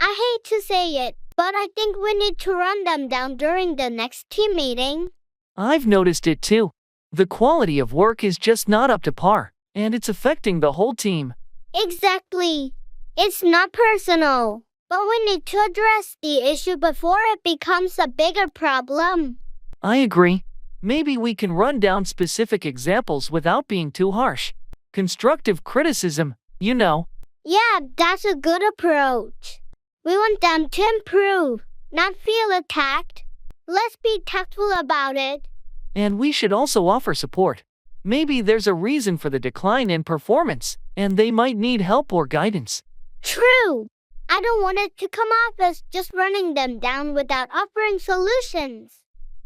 I hate to say it, but I think we need to run them down during the next team meeting. I've noticed it too. The quality of work is just not up to par, and it's affecting the whole team. Exactly. It's not personal, but we need to address the issue before it becomes a bigger problem. I agree. Maybe we can run down specific examples without being too harsh. Constructive criticism, you know. Yeah, that's a good approach. We want them to improve, not feel attacked. Let's be tactful about it. And we should also offer support. Maybe there's a reason for the decline in performance, and they might need help or guidance. True. I don't want it to come off as just running them down without offering solutions.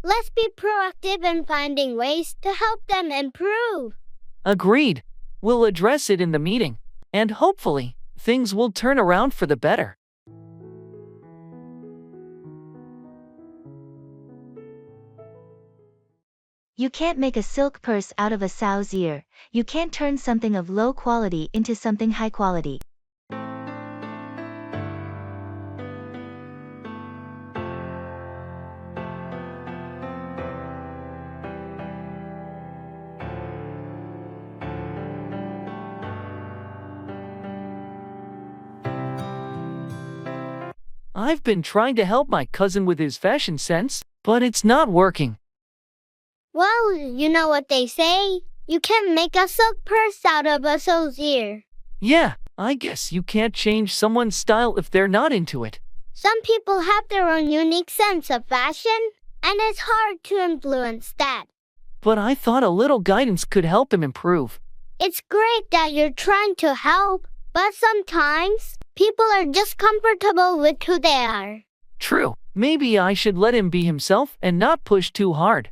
Let's be proactive in finding ways to help them improve. Agreed. We'll address it in the meeting, and hopefully, things will turn around for the better. You can't make a silk purse out of a sow's ear. You can't turn something of low quality into something high quality. I've been trying to help my cousin with his fashion sense, but it's not working. Well, you know what they say. You can't make a silk purse out of a sow's ear. Yeah, I guess you can't change someone's style if they're not into it. Some people have their own unique sense of fashion, and it's hard to influence that. But I thought a little guidance could help him improve. It's great that you're trying to help, but sometimes people are just comfortable with who they are. True. Maybe I should let him be himself and not push too hard.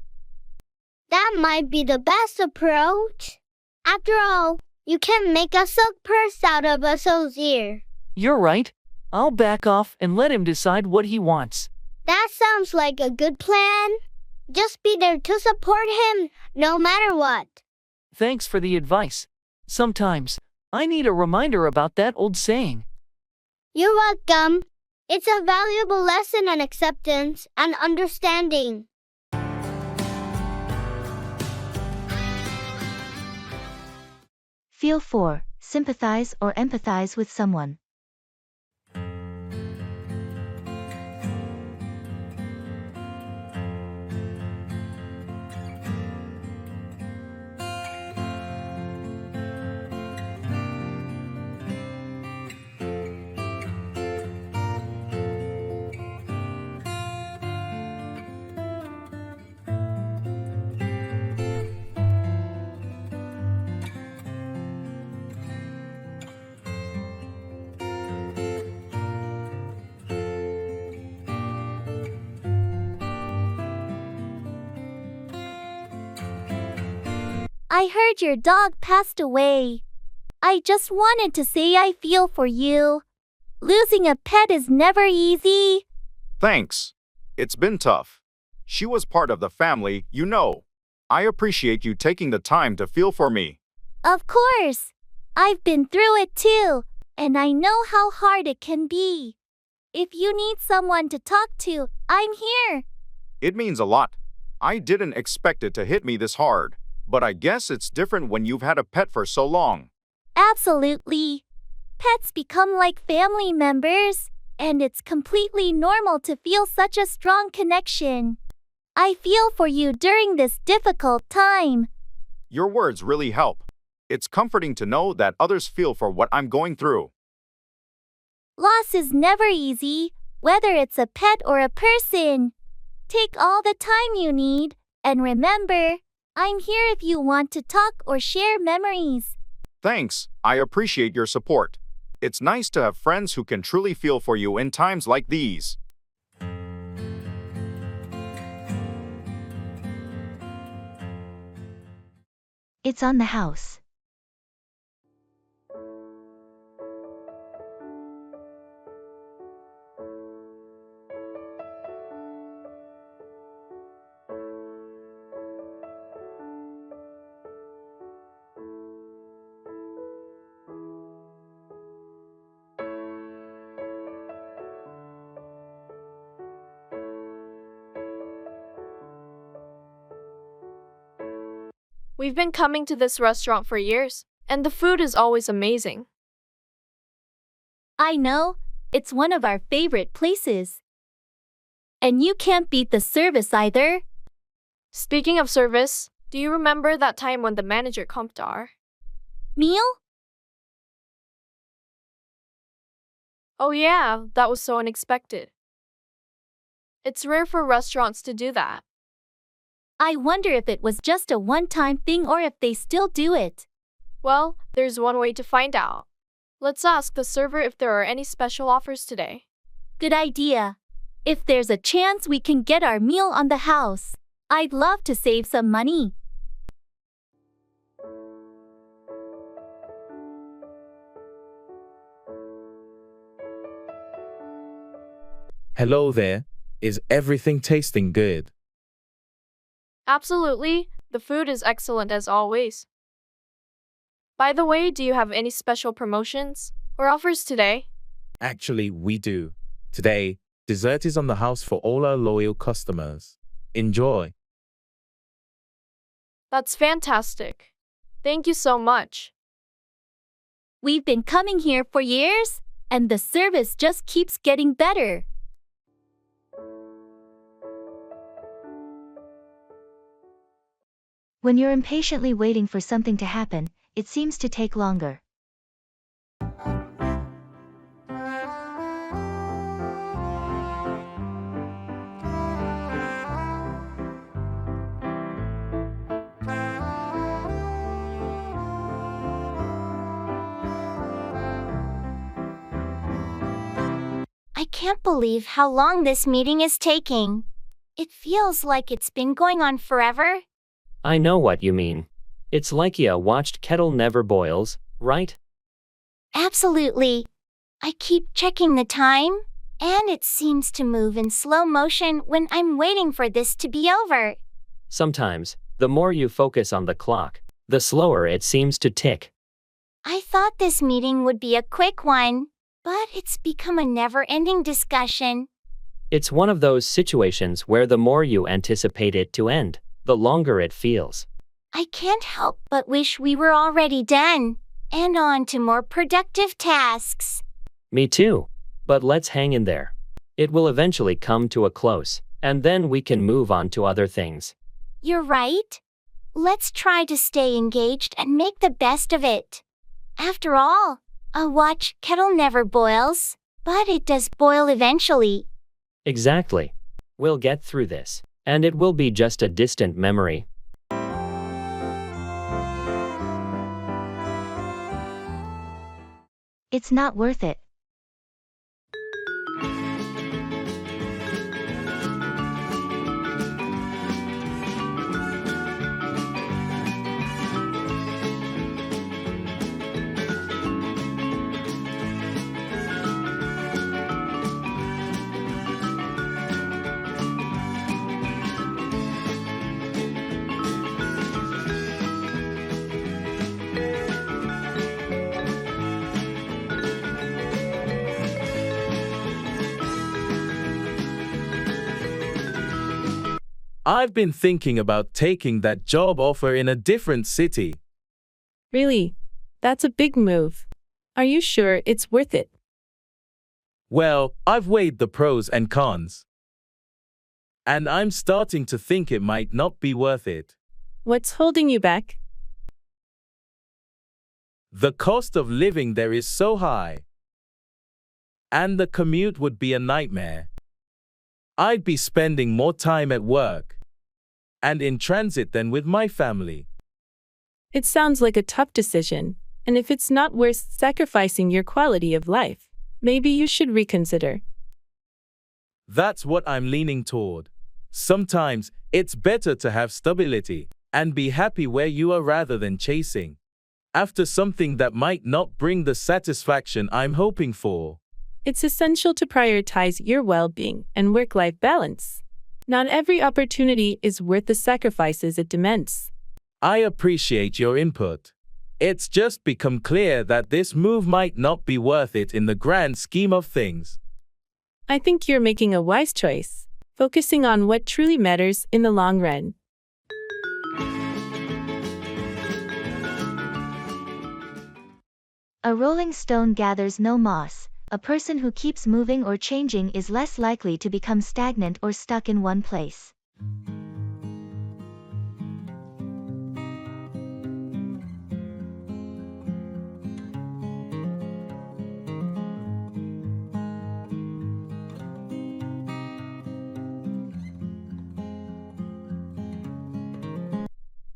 That might be the best approach. After all, you can't make a silk purse out of a sow's ear. You're right. I'll back off and let him decide what he wants. That sounds like a good plan. Just be there to support him, no matter what. Thanks for the advice. Sometimes, I need a reminder about that old saying. You're welcome. It's a valuable lesson in acceptance and understanding. Feel for, sympathize or empathize with someone. I heard your dog passed away. I just wanted to say I feel for you. Losing a pet is never easy. Thanks. It's been tough. She was part of the family, you know. I appreciate you taking the time to feel for me. Of course. I've been through it too, and I know how hard it can be. If you need someone to talk to, I'm here. It means a lot. I didn't expect it to hit me this hard, but I guess it's different when you've had a pet for so long. Absolutely. Pets become like family members, and it's completely normal to feel such a strong connection. I feel for you during this difficult time. Your words really help. It's comforting to know that others feel for what I'm going through. Loss is never easy, whether it's a pet or a person. Take all the time you need, and remember, I'm here if you want to talk or share memories. Thanks, I appreciate your support. It's nice to have friends who can truly feel for you in times like these. It's on the house. We've been coming to this restaurant for years, and the food is always amazing. I know, it's one of our favorite places. And you can't beat the service either. Speaking of service, do you remember that time when the manager comped our meal? Oh yeah, that was so unexpected. It's rare for restaurants to do that. I wonder if it was just a one-time thing or if they still do it. Well, there's one way to find out. Let's ask the server if there are any special offers today. Good idea. If there's a chance we can get our meal on the house, I'd love to save some money. Hello there. Is everything tasting good? Absolutely, the food is excellent as always. By the way, do you have any special promotions or offers today? Actually, we do. Today, dessert is on the house for all our loyal customers. Enjoy. That's fantastic. Thank you so much. We've been coming here for years, and the service just keeps getting better. When you're impatiently waiting for something to happen, it seems to take longer. I can't believe how long this meeting is taking. It feels like it's been going on forever. I know what you mean. It's like ya watched Kettle Never Boils, right? Absolutely. I keep checking the time, and it seems to move in slow motion when I'm waiting for this to be over. Sometimes, the more you focus on the clock, the slower it seems to tick. I thought this meeting would be a quick one, but it's become a never-ending discussion. It's one of those situations where the more you anticipate it to end, the longer it feels. I can't help but wish we were already done, and on to more productive tasks. Me too. But let's hang in there. It will eventually come to a close, and then we can move on to other things. You're right. Let's try to stay engaged and make the best of it. After all, a watch kettle never boils, but it does boil eventually. Exactly. We'll get through this, and it will be just a distant memory. It's not worth it. I've been thinking about taking that job offer in a different city. Really? That's a big move. Are you sure it's worth it? Well, I've weighed the pros and cons. And I'm starting to think it might not be worth it. What's holding you back? The cost of living there is so high. And the commute would be a nightmare. I'd be spending more time at work and in transit than with my family. It sounds like a tough decision, and if it's not worth sacrificing your quality of life, maybe you should reconsider. That's what I'm leaning toward. Sometimes it's better to have stability and be happy where you are rather than chasing after something that might not bring the satisfaction I'm hoping for. It's essential to prioritize your well-being and work-life balance. Not every opportunity is worth the sacrifices it demands. I appreciate your input. It's just become clear that this move might not be worth it in the grand scheme of things. I think you're making a wise choice, focusing on what truly matters in the long run. A rolling stone gathers no moss. A person who keeps moving or changing is less likely to become stagnant or stuck in one place.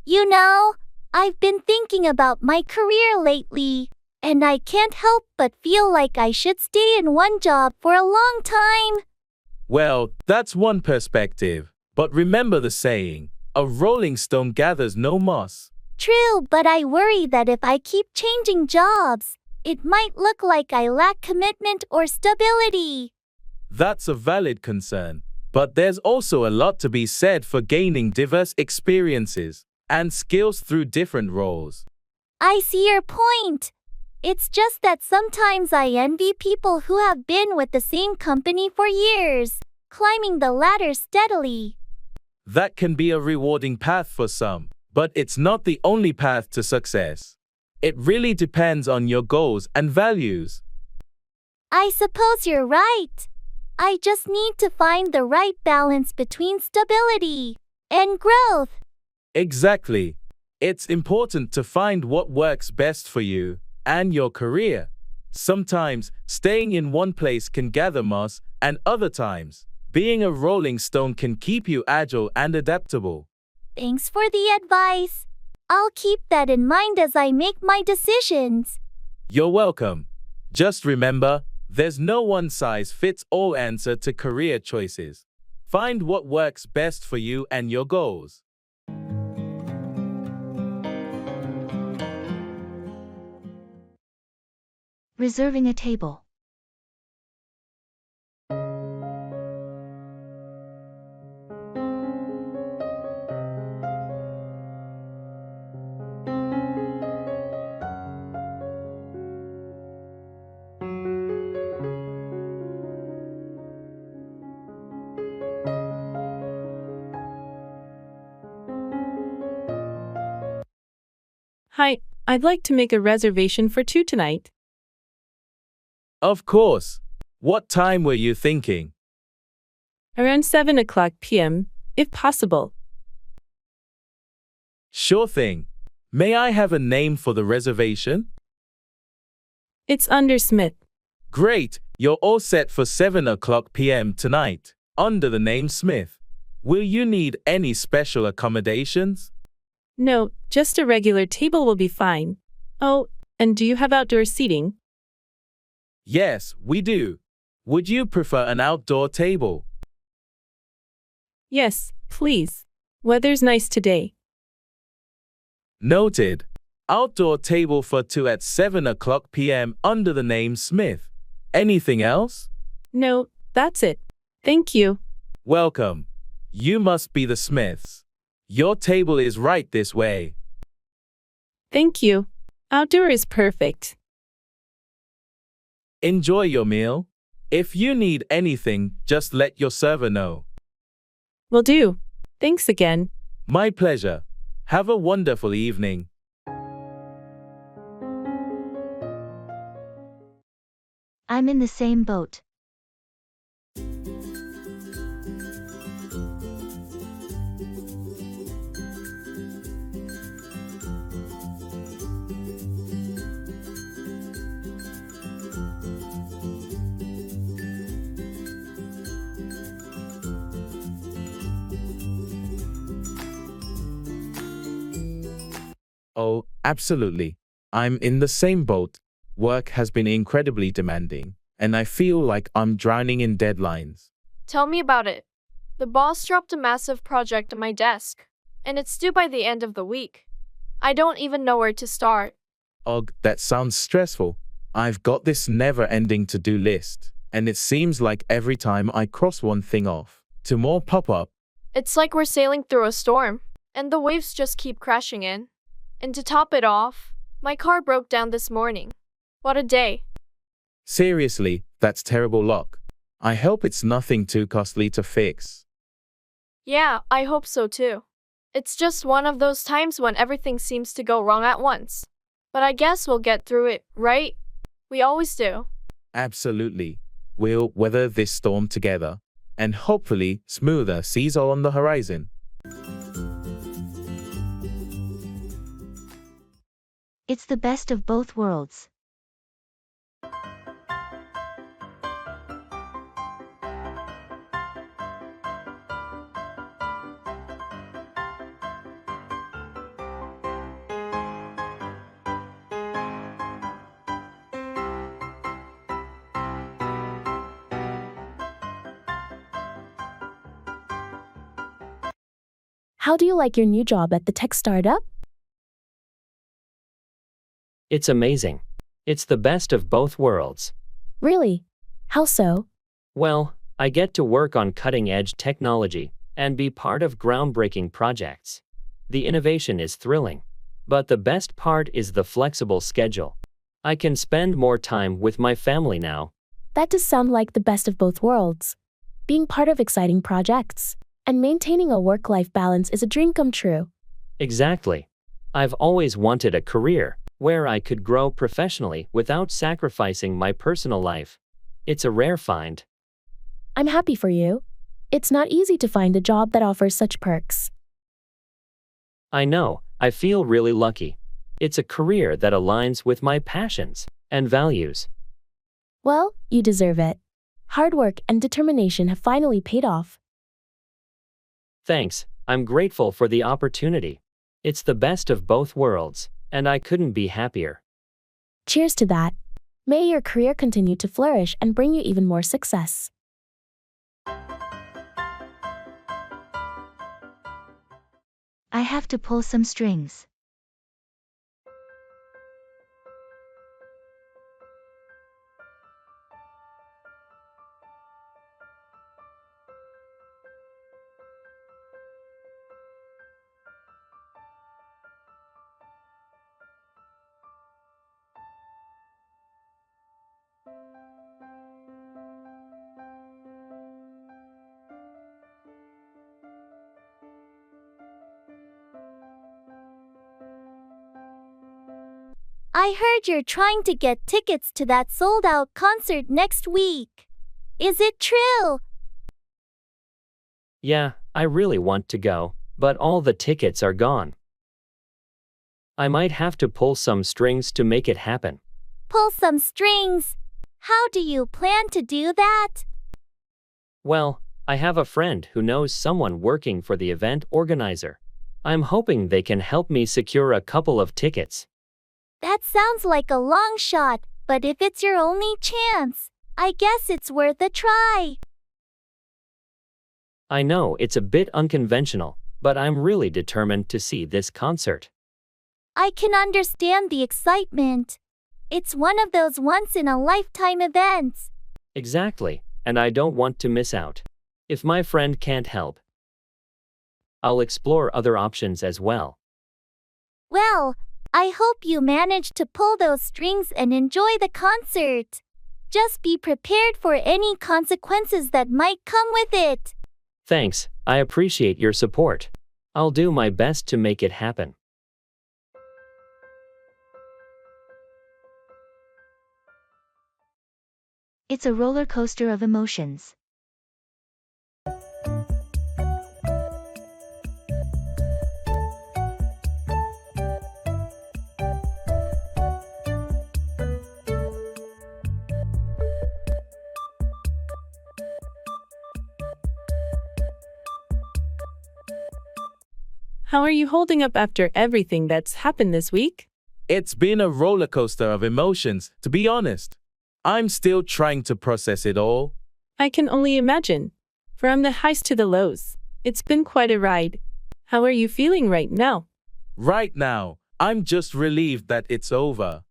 You know, I've been thinking about my career lately, and I can't help but feel like I should stay in one job for a long time. Well, that's one perspective. But remember the saying, a rolling stone gathers no moss. True, but I worry that if I keep changing jobs, it might look like I lack commitment or stability. That's a valid concern. But there's also a lot to be said for gaining diverse experiences and skills through different roles. I see your point. It's just that sometimes I envy people who have been with the same company for years, climbing the ladder steadily. That can be a rewarding path for some, but it's not the only path to success. It really depends on your goals and values. I suppose you're right. I just need to find the right balance between stability and growth. Exactly. It's important to find what works best for you and your career. Sometimes, staying in one place can gather moss, and other times, being a rolling stone can keep you agile and adaptable. Thanks for the advice. I'll keep that in mind as I make my decisions. You're welcome. Just remember, there's no one-size-fits-all answer to career choices. Find what works best for you and your goals. Reserving a table. Hi, I'd like to make a reservation for 2 tonight. Of course. What time were you thinking? Around 7 o'clock p.m., if possible. Sure thing. May I have a name for the reservation? It's under Smith. Great, you're all set for 7 o'clock p.m. tonight, under the name Smith. Will you need any special accommodations? No, just a regular table will be fine. Oh, and do you have outdoor seating? Yes, we do. Would you prefer an outdoor table? Yes, please. Weather's nice today. Noted. Outdoor table for 2 at 7 o'clock p.m. under the name Smith. Anything else? No, that's it. Thank you. Welcome. You must be the Smiths. Your table is right this way. Thank you. Outdoor is perfect. Enjoy your meal. If you need anything, just let your server know. Will do. Thanks again. My pleasure. Have a wonderful evening. I'm in the same boat. Oh, absolutely. I'm in the same boat. Work has been incredibly demanding, and I feel like I'm drowning in deadlines. Tell me about it. The boss dropped a massive project on my desk, and it's due by the end of the week. I don't even know where to start. Ugh, that sounds stressful. I've got this never-ending to-do list, and it seems like every time I cross one thing off, two more pop up. It's like we're sailing through a storm, and the waves just keep crashing in. And to top it off, my car broke down this morning. What a day. Seriously, that's terrible luck. I hope it's nothing too costly to fix. Yeah, I hope so too. It's just one of those times when everything seems to go wrong at once. But I guess we'll get through it, right? We always do. Absolutely. We'll weather this storm together, and hopefully smoother seas are on the horizon. It's the best of both worlds. How do you like your new job at the tech startup? It's amazing. It's the best of both worlds. Really? How so? Well, I get to work on cutting-edge technology and be part of groundbreaking projects. The innovation is thrilling. But the best part is the flexible schedule. I can spend more time with my family now. That does sound like the best of both worlds. Being part of exciting projects and maintaining a work-life balance is a dream come true. Exactly. I've always wanted a career where I could grow professionally without sacrificing my personal life. It's a rare find. I'm happy for you. It's not easy to find a job that offers such perks. I know, I feel really lucky. It's a career that aligns with my passions and values. Well, you deserve it. Hard work and determination have finally paid off. Thanks, I'm grateful for the opportunity. It's the best of both worlds, and I couldn't be happier. Cheers to that. May your career continue to flourish and bring you even more success. I have to pull some strings. I heard you're trying to get tickets to that sold-out concert next week. Is it true? Yeah, I really want to go, but all the tickets are gone. I might have to pull some strings to make it happen. Pull some strings. How do you plan to do that? Well, I have a friend who knows someone working for the event organizer. I'm hoping they can help me secure a couple of tickets. That sounds like a long shot, but if it's your only chance, I guess it's worth a try. I know it's a bit unconventional, but I'm really determined to see this concert. I can understand the excitement. It's one of those once-in-a-lifetime events. Exactly, and I don't want to miss out. If my friend can't help, I'll explore other options as well. Well, I hope you manage to pull those strings and enjoy the concert. Just be prepared for any consequences that might come with it. Thanks, I appreciate your support. I'll do my best to make it happen. It's a roller coaster of emotions. How are you holding up after everything that's happened this week? It's been a roller coaster of emotions, to be honest. I'm still trying to process it all. I can only imagine. From the highs to the lows, it's been quite a ride. How are you feeling right now? Right now, I'm just relieved that it's over.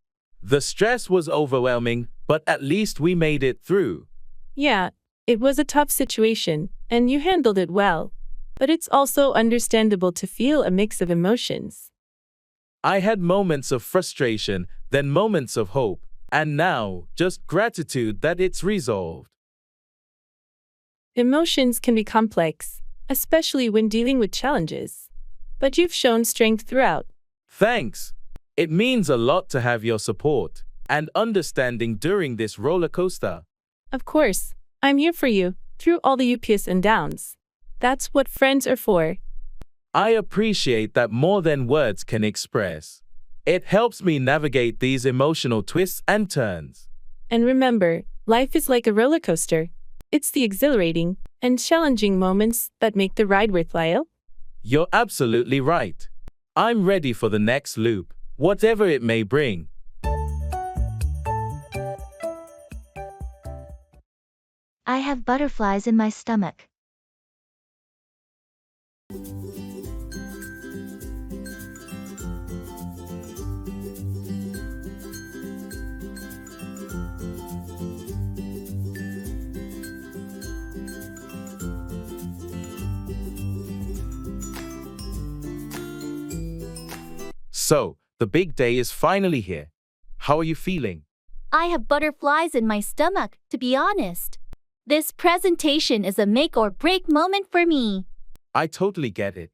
The stress was overwhelming, but at least we made it through. Yeah, it was a tough situation, and you handled it well. But it's also understandable to feel a mix of emotions. I had moments of frustration, then moments of hope, and now just gratitude that it's resolved. Emotions can be complex, especially when dealing with challenges. But you've shown strength throughout. Thanks. It means a lot to have your support and understanding during this roller coaster. Of course, I'm here for you, through all the ups and downs. That's what friends are for. I appreciate that more than words can express. It helps me navigate these emotional twists and turns. And remember, life is like a roller coaster. It's the exhilarating and challenging moments that make the ride worthwhile. You're absolutely right. I'm ready for the next loop, whatever it may bring. I have butterflies in my stomach. So, the big day is finally here. How are you feeling? I have butterflies in my stomach, to be honest. This presentation is a make or break moment for me. I totally get it.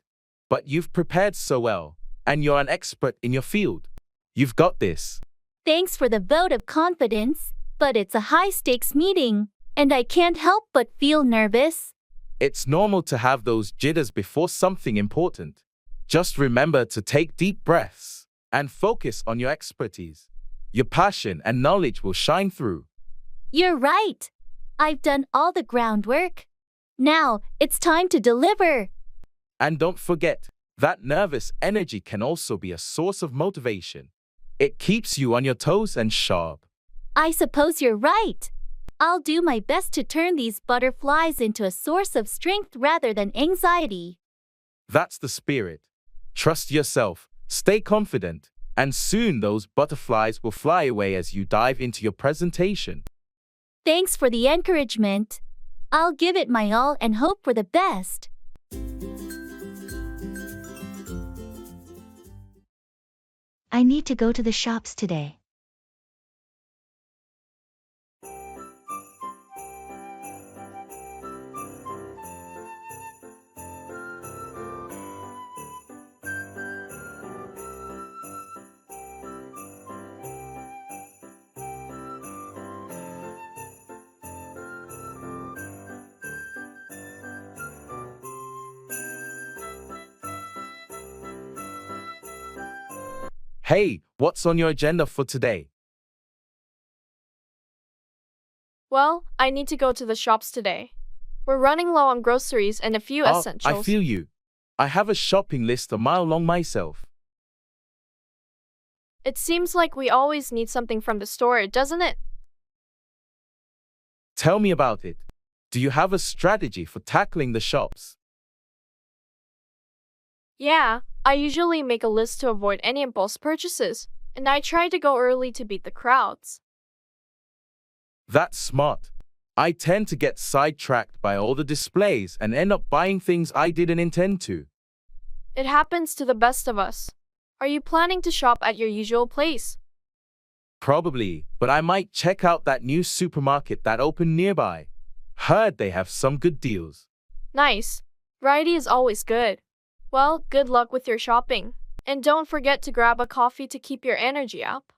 But you've prepared so well, and you're an expert in your field. You've got this. Thanks for the vote of confidence, but it's a high-stakes meeting, and I can't help but feel nervous. It's normal to have those jitters before something important. Just remember to take deep breaths and focus on your expertise. Your passion and knowledge will shine through. You're right. I've done all the groundwork. Now, it's time to deliver. And don't forget, that nervous energy can also be a source of motivation. It keeps you on your toes and sharp. I suppose you're right. I'll do my best to turn these butterflies into a source of strength rather than anxiety. That's the spirit. Trust yourself, stay confident, and soon those butterflies will fly away as you dive into your presentation. Thanks for the encouragement. I'll give it my all and hope for the best. I need to go to the shops today. Hey, what's on your agenda for today? Well, I need to go to the shops today. We're running low on groceries and a few essentials. I feel you. I have a shopping list a mile long myself. It seems like we always need something from the store, doesn't it? Tell me about it. Do you have a strategy for tackling the shops? Yeah, I usually make a list to avoid any impulse purchases, and I try to go early to beat the crowds. That's smart. I tend to get sidetracked by all the displays and end up buying things I didn't intend to. It happens to the best of us. Are you planning to shop at your usual place? Probably, but I might check out that new supermarket that opened nearby. Heard they have some good deals. Nice. Variety is always good. Well, good luck with your shopping. And don't forget to grab a coffee to keep your energy up.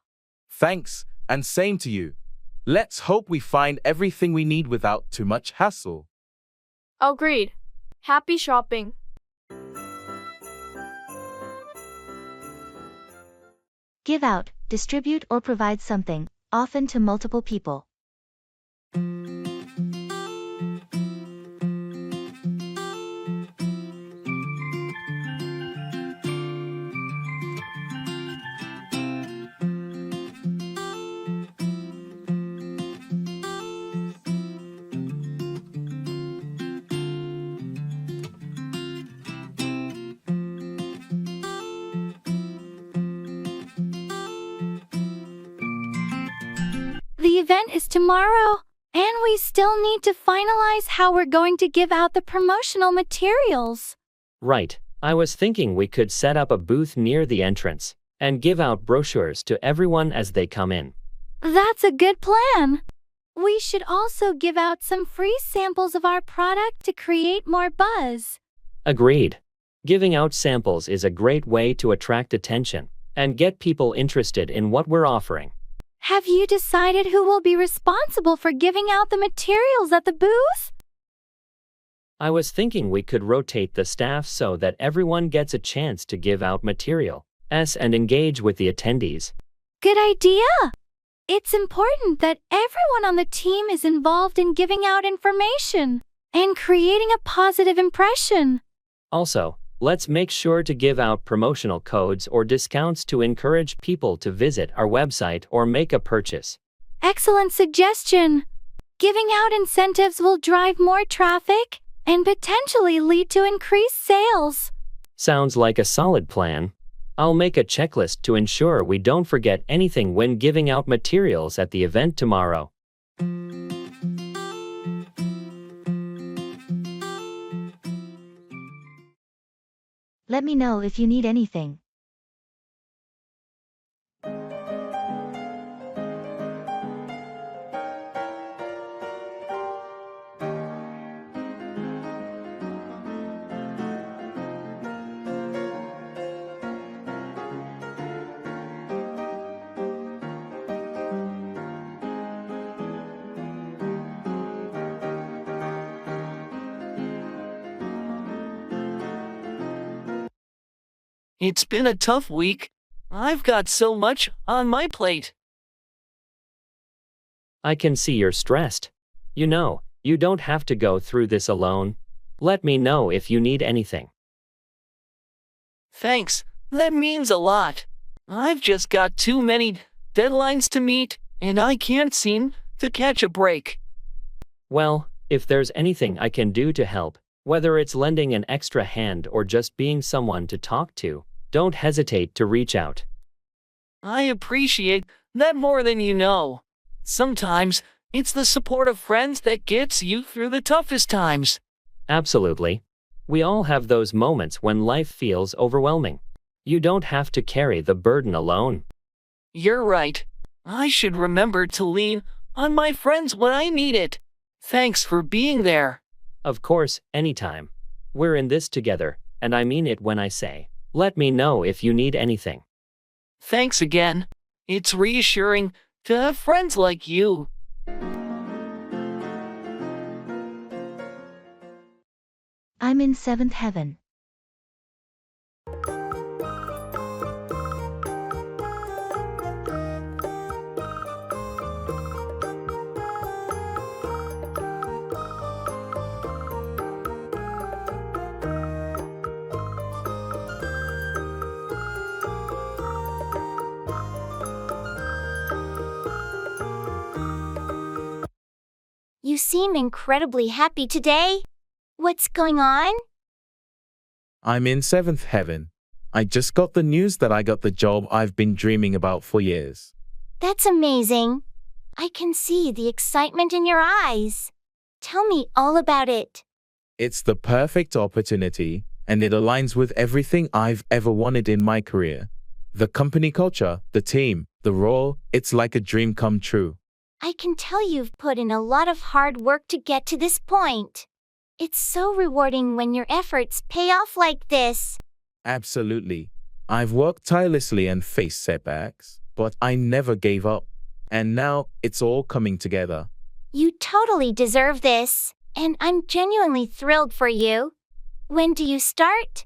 Thanks, and same to you. Let's hope we find everything we need without too much hassle. Agreed. Happy shopping. Give out, distribute or provide something, often to multiple people. The event is tomorrow, and we still need to finalize how we're going to give out the promotional materials. Right, I was thinking we could set up a booth near the entrance and give out brochures to everyone as they come in. That's a good plan. We should also give out some free samples of our product to create more buzz. Agreed. Giving out samples is a great way to attract attention and get people interested in what we're offering. Have you decided who will be responsible for giving out the materials at the booth? I was thinking we could rotate the staff so that everyone gets a chance to give out material and engage with the attendees. Good idea! It's important that everyone on the team is involved in giving out information and creating a positive impression. Also, let's make sure to give out promotional codes or discounts to encourage people to visit our website or make a purchase. Excellent suggestion! Giving out incentives will drive more traffic and potentially lead to increased sales. Sounds like a solid plan. I'll make a checklist to ensure we don't forget anything when giving out materials at the event tomorrow. Let me know if you need anything. It's been a tough week. I've got so much on my plate. I can see you're stressed. You know, you don't have to go through this alone. Let me know if you need anything. Thanks, that means a lot. I've just got too many deadlines to meet, and I can't seem to catch a break. Well, if there's anything I can do to help, whether it's lending an extra hand or just being someone to talk to, don't hesitate to reach out. I appreciate that more than you know. Sometimes, it's the support of friends that gets you through the toughest times. Absolutely. We all have those moments when life feels overwhelming. You don't have to carry the burden alone. You're right. I should remember to lean on my friends when I need it. Thanks for being there. Of course, anytime. We're in this together, and I mean it when I say, let me know if you need anything. Thanks again. It's reassuring to have friends like you. I'm in seventh heaven. You seem incredibly happy today. What's going on? I'm in seventh heaven. I just got the news that I got the job I've been dreaming about for years. That's amazing. I can see the excitement in your eyes. Tell me all about it. It's the perfect opportunity, and it aligns with everything I've ever wanted in my career. The company culture, the team, the role, it's like a dream come true. I can tell you've put in a lot of hard work to get to this point. It's so rewarding when your efforts pay off like this. Absolutely. I've worked tirelessly and faced setbacks, but I never gave up. And now it's all coming together. You totally deserve this, and I'm genuinely thrilled for you. When do you start?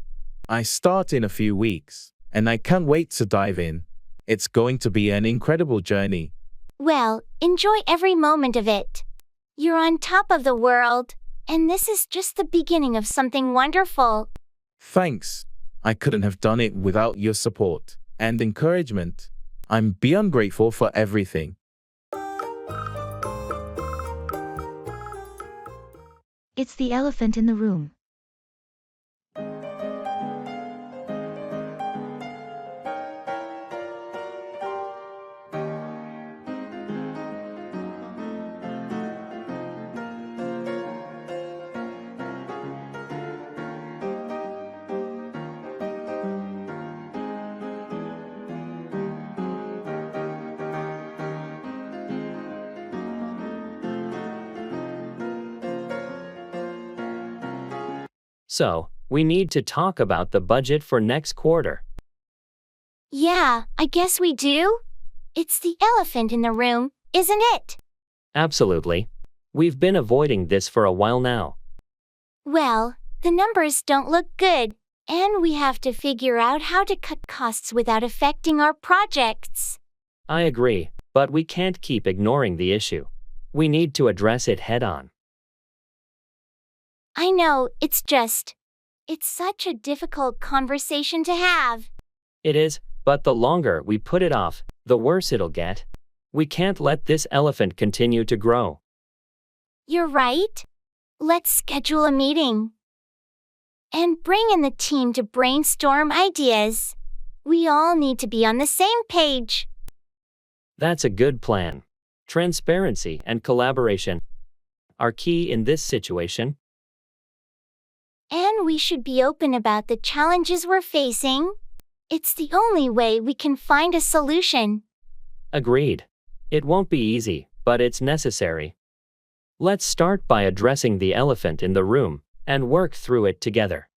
I start in a few weeks, and I can't wait to dive in. It's going to be an incredible journey. Well, enjoy every moment of it. You're on top of the world, and this is just the beginning of something wonderful. Thanks. I couldn't have done it without your support and encouragement. I'm beyond grateful for everything. It's the elephant in the room. So, we need to talk about the budget for next quarter. Yeah, I guess we do. It's the elephant in the room, isn't it? Absolutely. We've been avoiding this for a while now. Well, the numbers don't look good, and we have to figure out how to cut costs without affecting our projects. I agree, but we can't keep ignoring the issue. We need to address it head on. I know, it's such a difficult conversation to have. It is, but the longer we put it off, the worse it'll get. We can't let this elephant continue to grow. You're right. Let's schedule a meeting. And bring in the team to brainstorm ideas. We all need to be on the same page. That's a good plan. Transparency and collaboration are key in this situation. And we should be open about the challenges we're facing. It's the only way we can find a solution. Agreed. It won't be easy, but it's necessary. Let's start by addressing the elephant in the room and work through it together.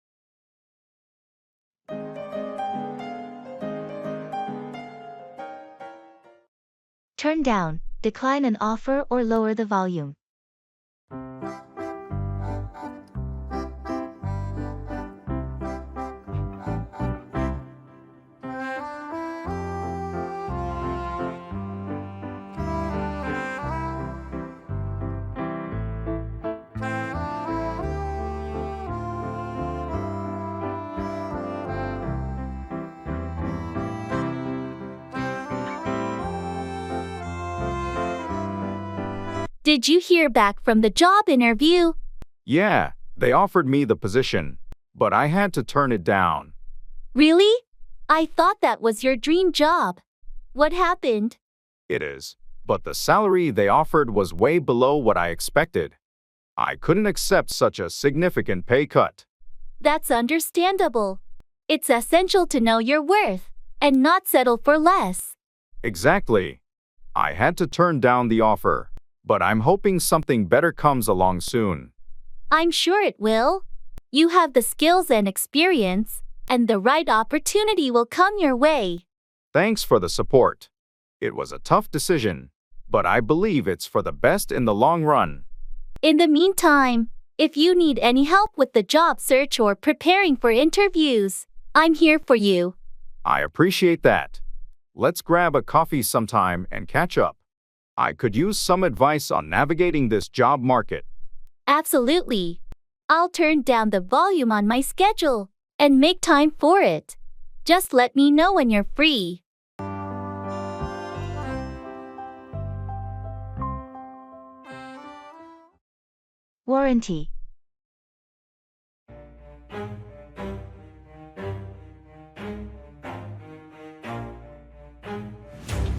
Turn down, decline an offer or lower the volume. Did you hear back from the job interview? Yeah, they offered me the position, but I had to turn it down. Really? I thought that was your dream job. What happened? It is, but the salary they offered was way below what I expected. I couldn't accept such a significant pay cut. That's understandable. It's essential to know your worth and not settle for less. Exactly. I had to turn down the offer, but I'm hoping something better comes along soon. I'm sure it will. You have the skills and experience, and the right opportunity will come your way. Thanks for the support. It was a tough decision, but I believe it's for the best in the long run. In the meantime, if you need any help with the job search or preparing for interviews, I'm here for you. I appreciate that. Let's grab a coffee sometime and catch up. I could use some advice on navigating this job market. Absolutely. I'll turn down the volume on my schedule and make time for it. Just let me know when you're free. Warranty.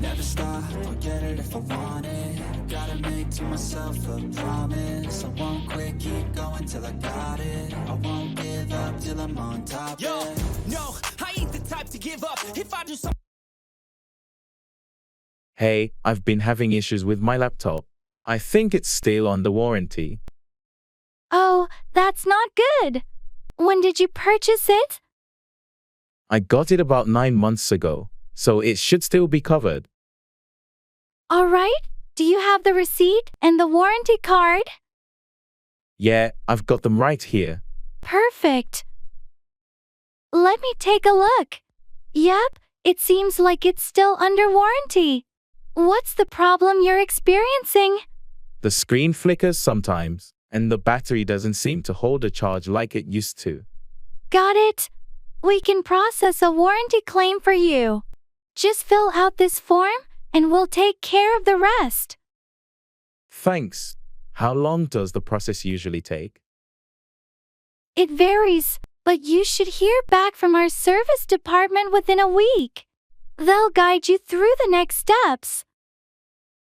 Never stop, I'll get it if I want it. Gotta make to myself a promise. I won't quit, keep going till I got it. I won't give up till I'm on top. Yo, no, I ain't the type to give up. If I do something. Hey, I've been having issues with my laptop. I think it's still under warranty. Oh, that's not good. When did you purchase it? I got it about 9 months ago, so it should still be covered. All right. Do you have the receipt and the warranty card? Yeah, I've got them right here. Perfect. Let me take a look. Yep, it seems like it's still under warranty. What's the problem you're experiencing? The screen flickers sometimes, and the battery doesn't seem to hold a charge like it used to. Got it. We can process a warranty claim for you. Just fill out this form, and we'll take care of the rest. Thanks. How long does the process usually take? It varies, but you should hear back from our service department within a week. They'll guide you through the next steps.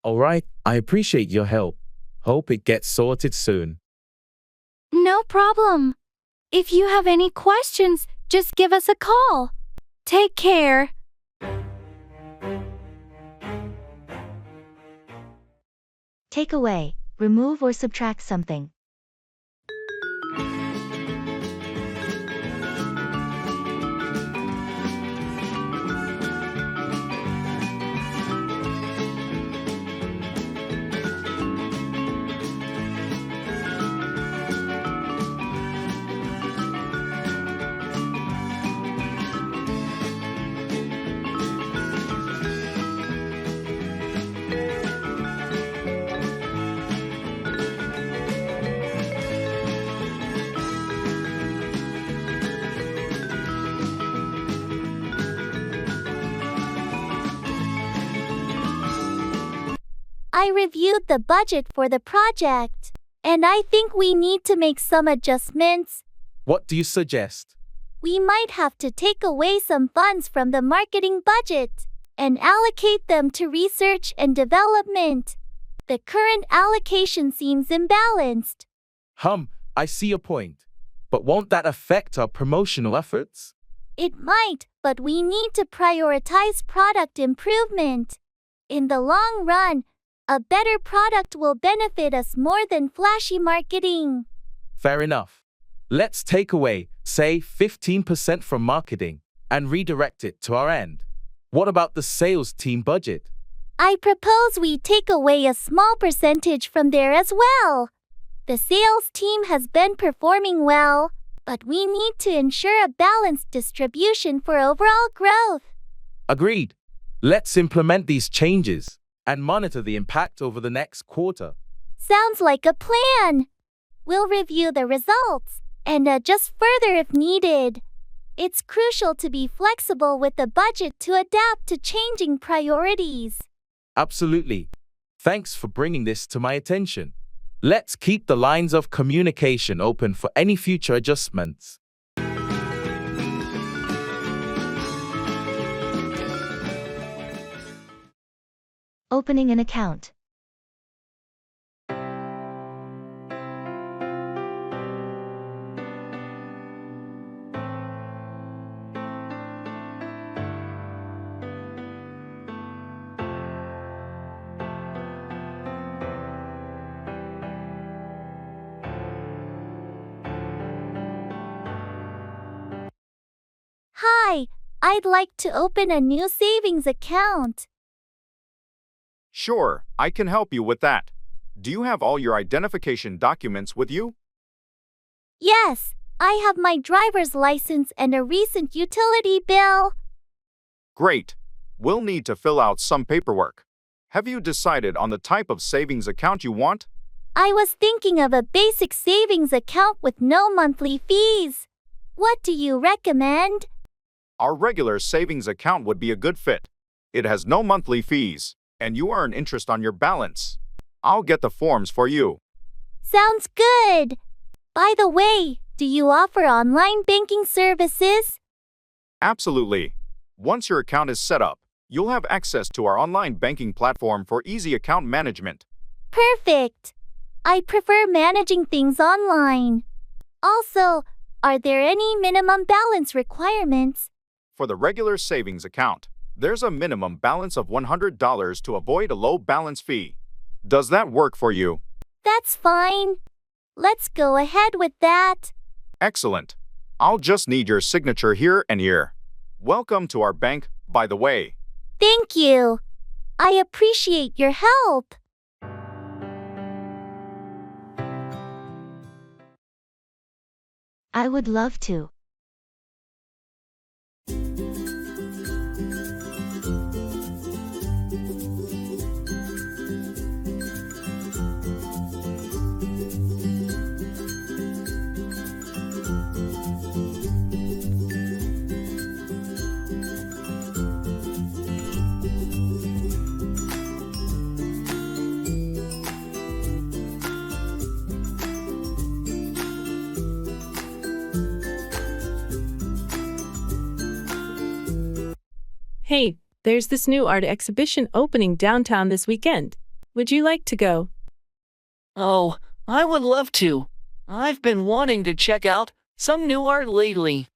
All right, I appreciate your help. Hope it gets sorted soon. No problem. If you have any questions, just give us a call. Take care. Take away, remove or subtract something. I reviewed the budget for the project, and I think we need to make some adjustments. What do you suggest? We might have to take away some funds from the marketing budget and allocate them to research and development. The current allocation seems imbalanced. I see your point. But won't that affect our promotional efforts? It might, but we need to prioritize product improvement. In the long run, a better product will benefit us more than flashy marketing. Fair enough. Let's take away, say, 15% from marketing and redirect it to our end. What about the sales team budget? I propose we take away a small percentage from there as well. The sales team has been performing well, but we need to ensure a balanced distribution for overall growth. Agreed. Let's implement these changes and monitor the impact over the next quarter. Sounds like a plan. We'll review the results and adjust further if needed. It's crucial to be flexible with the budget to adapt to changing priorities. Absolutely. Thanks for bringing this to my attention. Let's keep the lines of communication open for any future adjustments. Opening an account. Hi, I'd like to open a new savings account. Sure, I can help you with that. Do you have all your identification documents with you? Yes, I have my driver's license and a recent utility bill. Great. We'll need to fill out some paperwork. Have you decided on the type of savings account you want? I was thinking of a basic savings account with no monthly fees. What do you recommend? Our regular savings account would be a good fit. It has no monthly fees, and you earn interest on your balance. I'll get the forms for you. Sounds good. By the way, do you offer online banking services? Absolutely. Once your account is set up, you'll have access to our online banking platform for easy account management. Perfect. I prefer managing things online. Also, are there any minimum balance requirements? For the regular savings account, there's a minimum balance of $100 to avoid a low balance fee. Does that work for you? That's fine. Let's go ahead with that. Excellent. I'll just need your signature here and here. Welcome to our bank, by the way. Thank you. I appreciate your help. I would love to. Hey, there's this new art exhibition opening downtown this weekend. Would you like to go? Oh, I would love to. I've been wanting to check out some new art lately.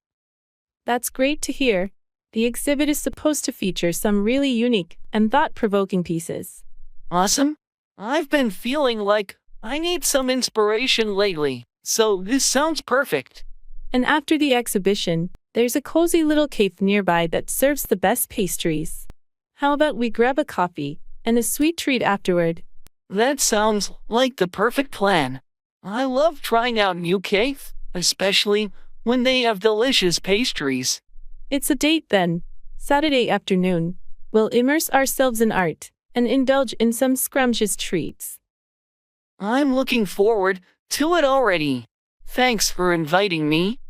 That's great to hear. The exhibit is supposed to feature some really unique and thought-provoking pieces. Awesome. I've been feeling like I need some inspiration lately, so this sounds perfect. And after the exhibition, there's a cozy little cave nearby that serves the best pastries. How about we grab a coffee and a sweet treat afterward? That sounds like the perfect plan. I love trying out new cakes, especially when they have delicious pastries. It's a date then. Saturday afternoon, we'll immerse ourselves in art and indulge in some scrumptious treats. I'm looking forward to it already. Thanks for inviting me.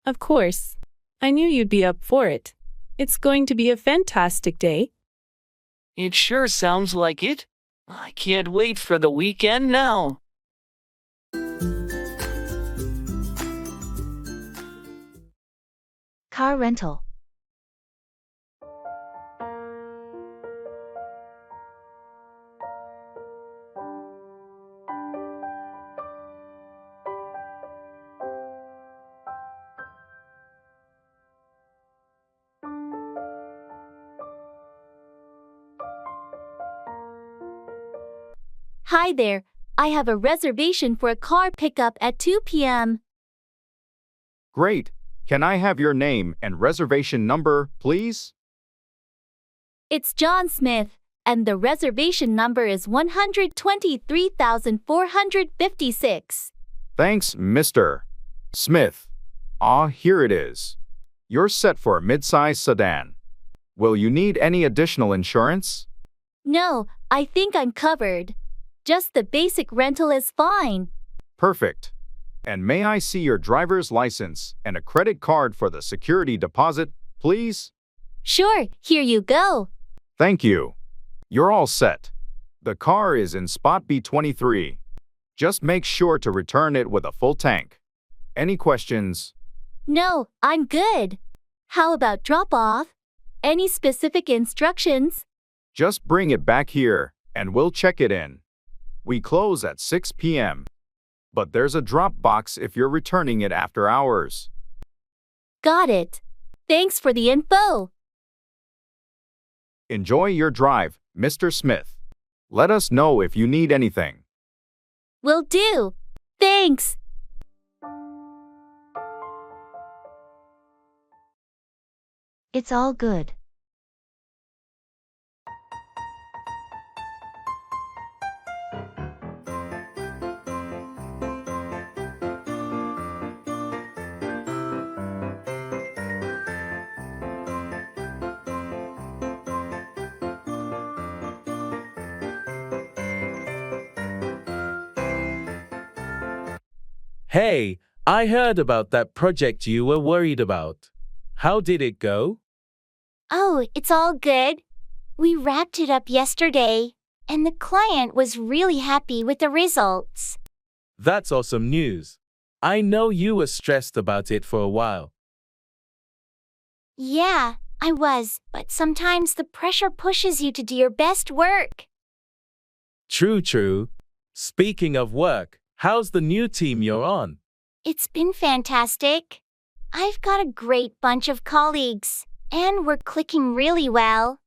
Of course. I knew you'd be up for it. It's going to be a fantastic day. It sure sounds like it. I can't wait for the weekend now. Car rental. Hi there. I have a reservation for a car pickup at 2 p.m. Great. Can I have your name and reservation number, please? It's John Smith, and the reservation number is 123,456. Thanks, Mr. Smith. Here it is. You're set for a mid-size sedan. Will you need any additional insurance? No, I think I'm covered. Just the basic rental is fine. Perfect. And may I see your driver's license and a credit card for the security deposit, please? Sure, here you go. Thank you. You're all set. The car is in spot B23. Just make sure to return it with a full tank. Any questions? No, I'm good. How about drop-off? Any specific instructions? Just bring it back here, and we'll check it in. We close at 6 p.m. But there's a drop box if you're returning it after hours. Got it. Thanks for the info. Enjoy your drive, Mr. Smith. Let us know if you need anything. Will do. Thanks. It's all good. Hey, I heard about that project you were worried about. How did it go? Oh, it's all good. We wrapped it up yesterday, and the client was really happy with the results. That's awesome news. I know you were stressed about it for a while. Yeah, I was, but sometimes the pressure pushes you to do your best work. True. Speaking of work, how's the new team you're on? It's been fantastic. I've got a great bunch of colleagues, and we're clicking really well.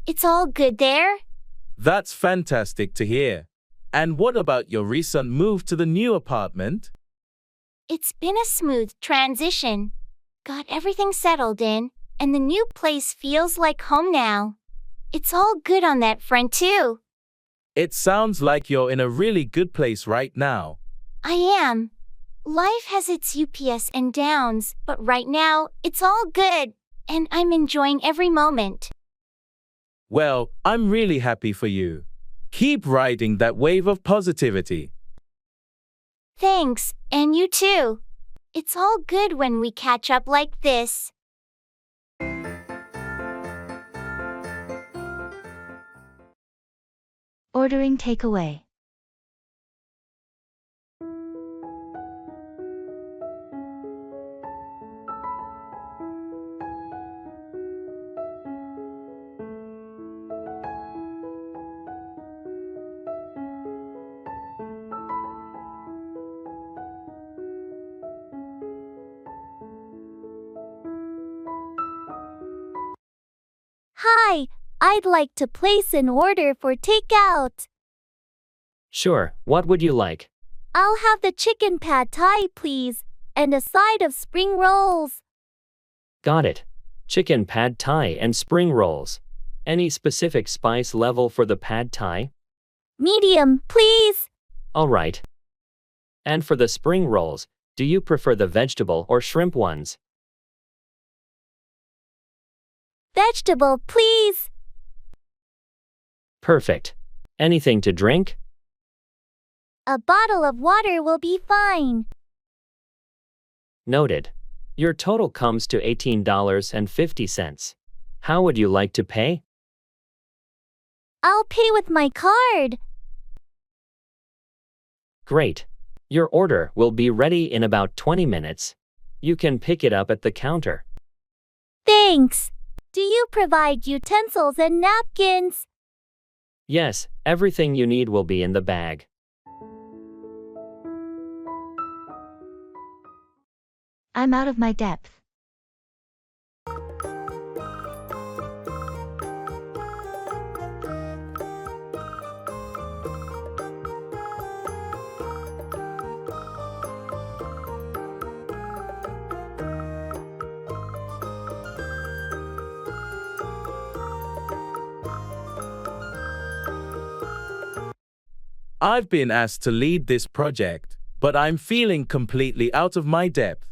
It's all good there? That's fantastic to hear. And what about your recent move to the new apartment? It's been a smooth transition. Got everything settled in, and the new place feels like home now. It's all good on that front too. It sounds like you're in a really good place right now. I am. Life has its ups and downs, but right now, it's all good, and I'm enjoying every moment. Well, I'm really happy for you. Keep riding that wave of positivity. Thanks, and you too. It's all good when we catch up like this. Ordering takeaway. Hi, I'd like to place an order for takeout. Sure, what would you like? I'll have the chicken pad thai, please, and a side of spring rolls. Got it. Chicken pad thai and spring rolls. Any specific spice level for the pad thai? Medium, please. All right. And for the spring rolls, do you prefer the vegetable or shrimp ones? Vegetable, please. Perfect. Anything to drink? A bottle of water will be fine. Noted. Your total comes to $18.50. How would you like to pay? I'll pay with my card. Great. Your order will be ready in about 20 minutes. You can pick it up at the counter. Thanks. Do you provide utensils and napkins? Yes, everything you need will be in the bag. I'm out of my depth. I've been asked to lead this project, but I'm feeling completely out of my depth.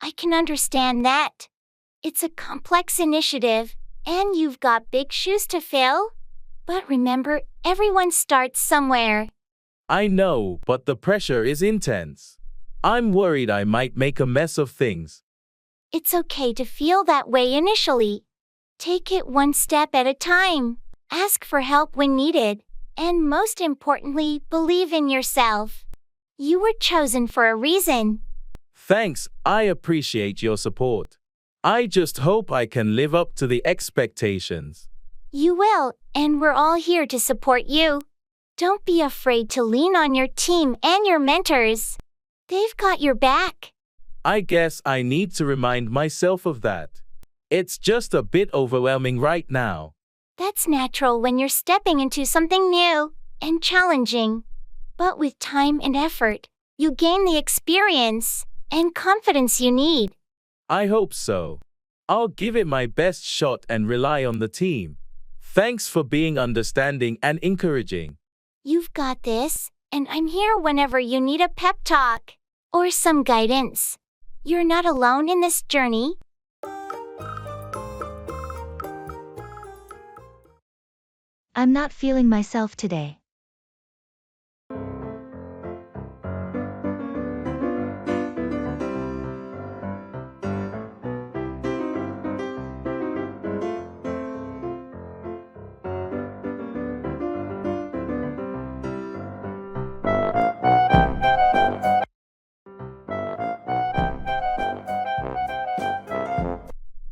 I can understand that. It's a complex initiative, and you've got big shoes to fill. But remember, everyone starts somewhere. I know, but the pressure is intense. I'm worried I might make a mess of things. It's okay to feel that way initially. Take it one step at a time. Ask for help when needed. And most importantly, believe in yourself. You were chosen for a reason. Thanks, I appreciate your support. I just hope I can live up to the expectations. You will, and we're all here to support you. Don't be afraid to lean on your team and your mentors. They've got your back. I guess I need to remind myself of that. It's just a bit overwhelming right now. That's natural when you're stepping into something new and challenging. But with time and effort, you gain the experience and confidence you need. I hope so. I'll give it my best shot and rely on the team. Thanks for being understanding and encouraging. You've got this, and I'm here whenever you need a pep talk or some guidance. You're not alone in this journey. I'm not feeling myself today.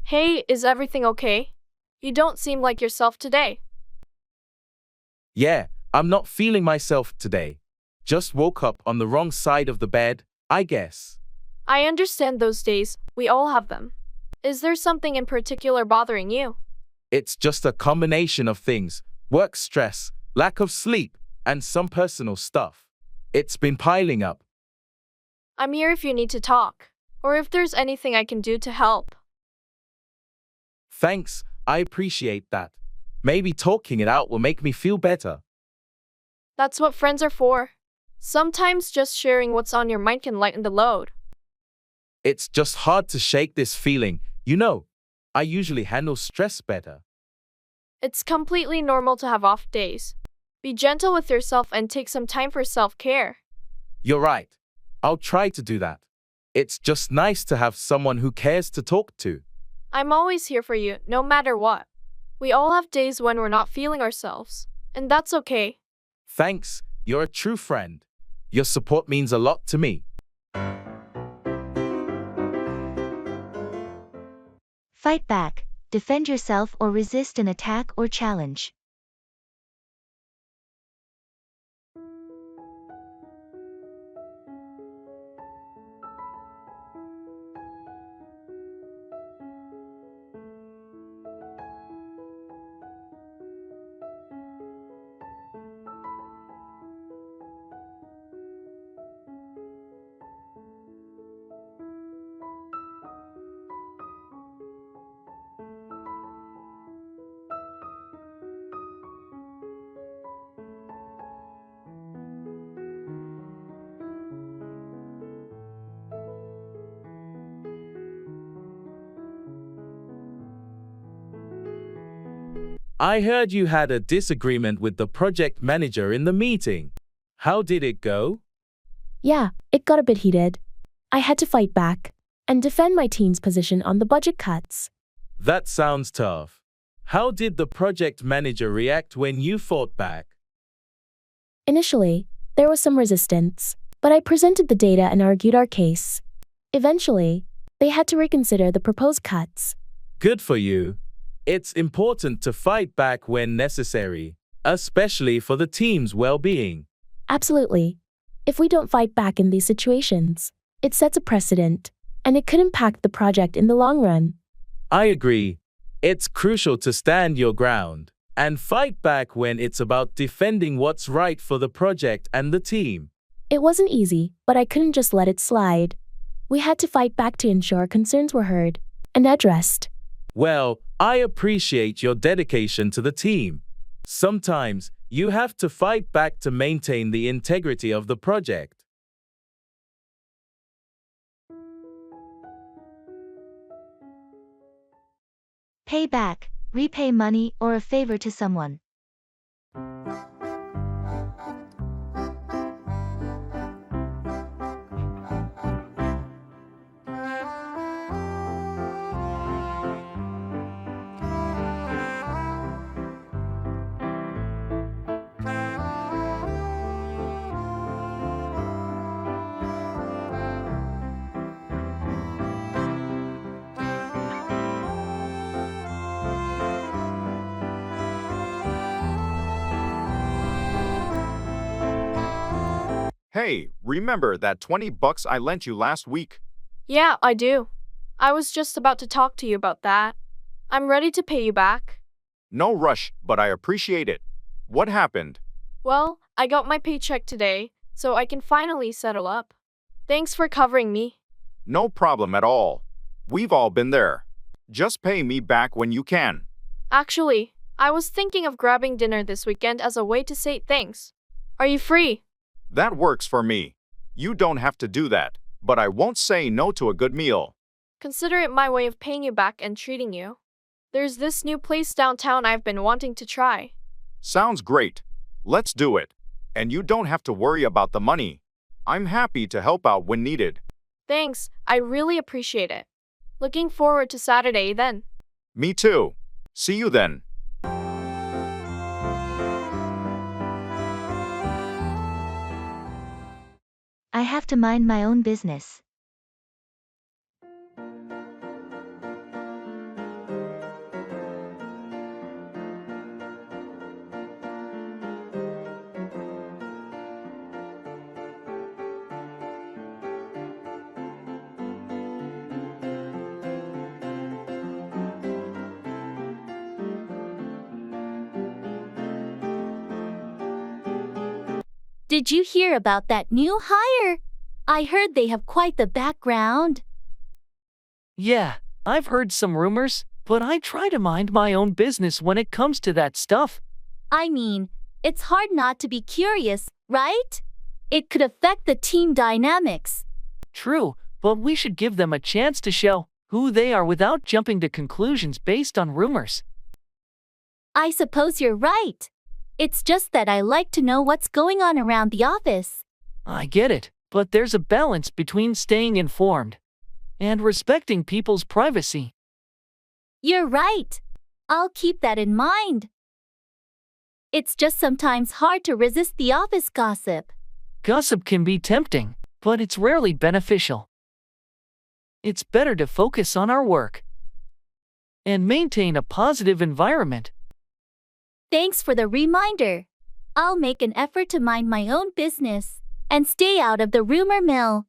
Hey, is everything okay? You don't seem like yourself today. Yeah, I'm not feeling myself today. Just woke up on the wrong side of the bed, I guess. I understand those days. We all have them. Is there something in particular bothering you? It's just a combination of things: work stress, lack of sleep, and some personal stuff. It's been piling up. I'm here if you need to talk, or if there's anything I can do to help. Thanks, I appreciate that. Maybe talking it out will make me feel better. That's what friends are for. Sometimes just sharing what's on your mind can lighten the load. It's just hard to shake this feeling. You know, I usually handle stress better. It's completely normal to have off days. Be gentle with yourself and take some time for self-care. You're right. I'll try to do that. It's just nice to have someone who cares to talk to. I'm always here for you, no matter what. We all have days when we're not feeling ourselves, and that's okay. Thanks, you're a true friend. Your support means a lot to me. Fight back, defend yourself or resist an attack or challenge. I heard you had a disagreement with the project manager in the meeting. How did it go? Yeah, it got a bit heated. I had to fight back and defend my team's position on the budget cuts. That sounds tough. How did the project manager react when you fought back? Initially, there was some resistance, but I presented the data and argued our case. Eventually, they had to reconsider the proposed cuts. Good for you. It's important to fight back when necessary, especially for the team's well-being. Absolutely. If we don't fight back in these situations, it sets a precedent, and it could impact the project in the long run. I agree. It's crucial to stand your ground and fight back when it's about defending what's right for the project and the team. It wasn't easy, but I couldn't just let it slide. We had to fight back to ensure concerns were heard and addressed. Well, I appreciate your dedication to the team. Sometimes, you have to fight back to maintain the integrity of the project. Pay back, repay money or a favor to someone. Hey, remember that $20 I lent you last week? Yeah, I do. I was just about to talk to you about that. I'm ready to pay you back. No rush, but I appreciate it. What happened? Well, I got my paycheck today, so I can finally settle up. Thanks for covering me. No problem at all. We've all been there. Just pay me back when you can. Actually, I was thinking of grabbing dinner this weekend as a way to say thanks. Are you free? That works for me. You don't have to do that, but I won't say no to a good meal. Consider it my way of paying you back and treating you. There's this new place downtown I've been wanting to try. Sounds great. Let's do it. And you don't have to worry about the money. I'm happy to help out when needed. Thanks, I really appreciate it. Looking forward to Saturday then. Me too. See you then. I have to mind my own business. Did you hear about that new hire? I heard they have quite the background. Yeah, I've heard some rumors, but I try to mind my own business when it comes to that stuff. I mean, it's hard not to be curious, right? It could affect the team dynamics. True, but we should give them a chance to show who they are without jumping to conclusions based on rumors. I suppose you're right. It's just that I like to know what's going on around the office. I get it, but there's a balance between staying informed and respecting people's privacy. You're right. I'll keep that in mind. It's just sometimes hard to resist the office gossip. Gossip can be tempting, but it's rarely beneficial. It's better to focus on our work and maintain a positive environment. Thanks for the reminder. I'll make an effort to mind my own business and stay out of the rumor mill.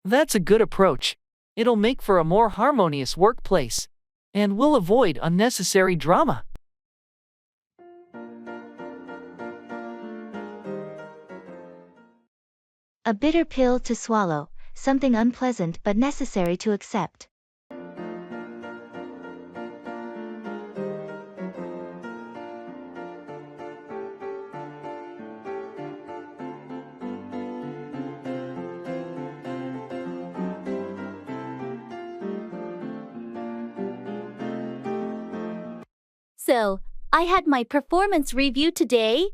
That's a good approach. It'll make for a more harmonious workplace, and we'll avoid unnecessary drama. A bitter pill to swallow, something unpleasant but necessary to accept. So, I had my performance review today.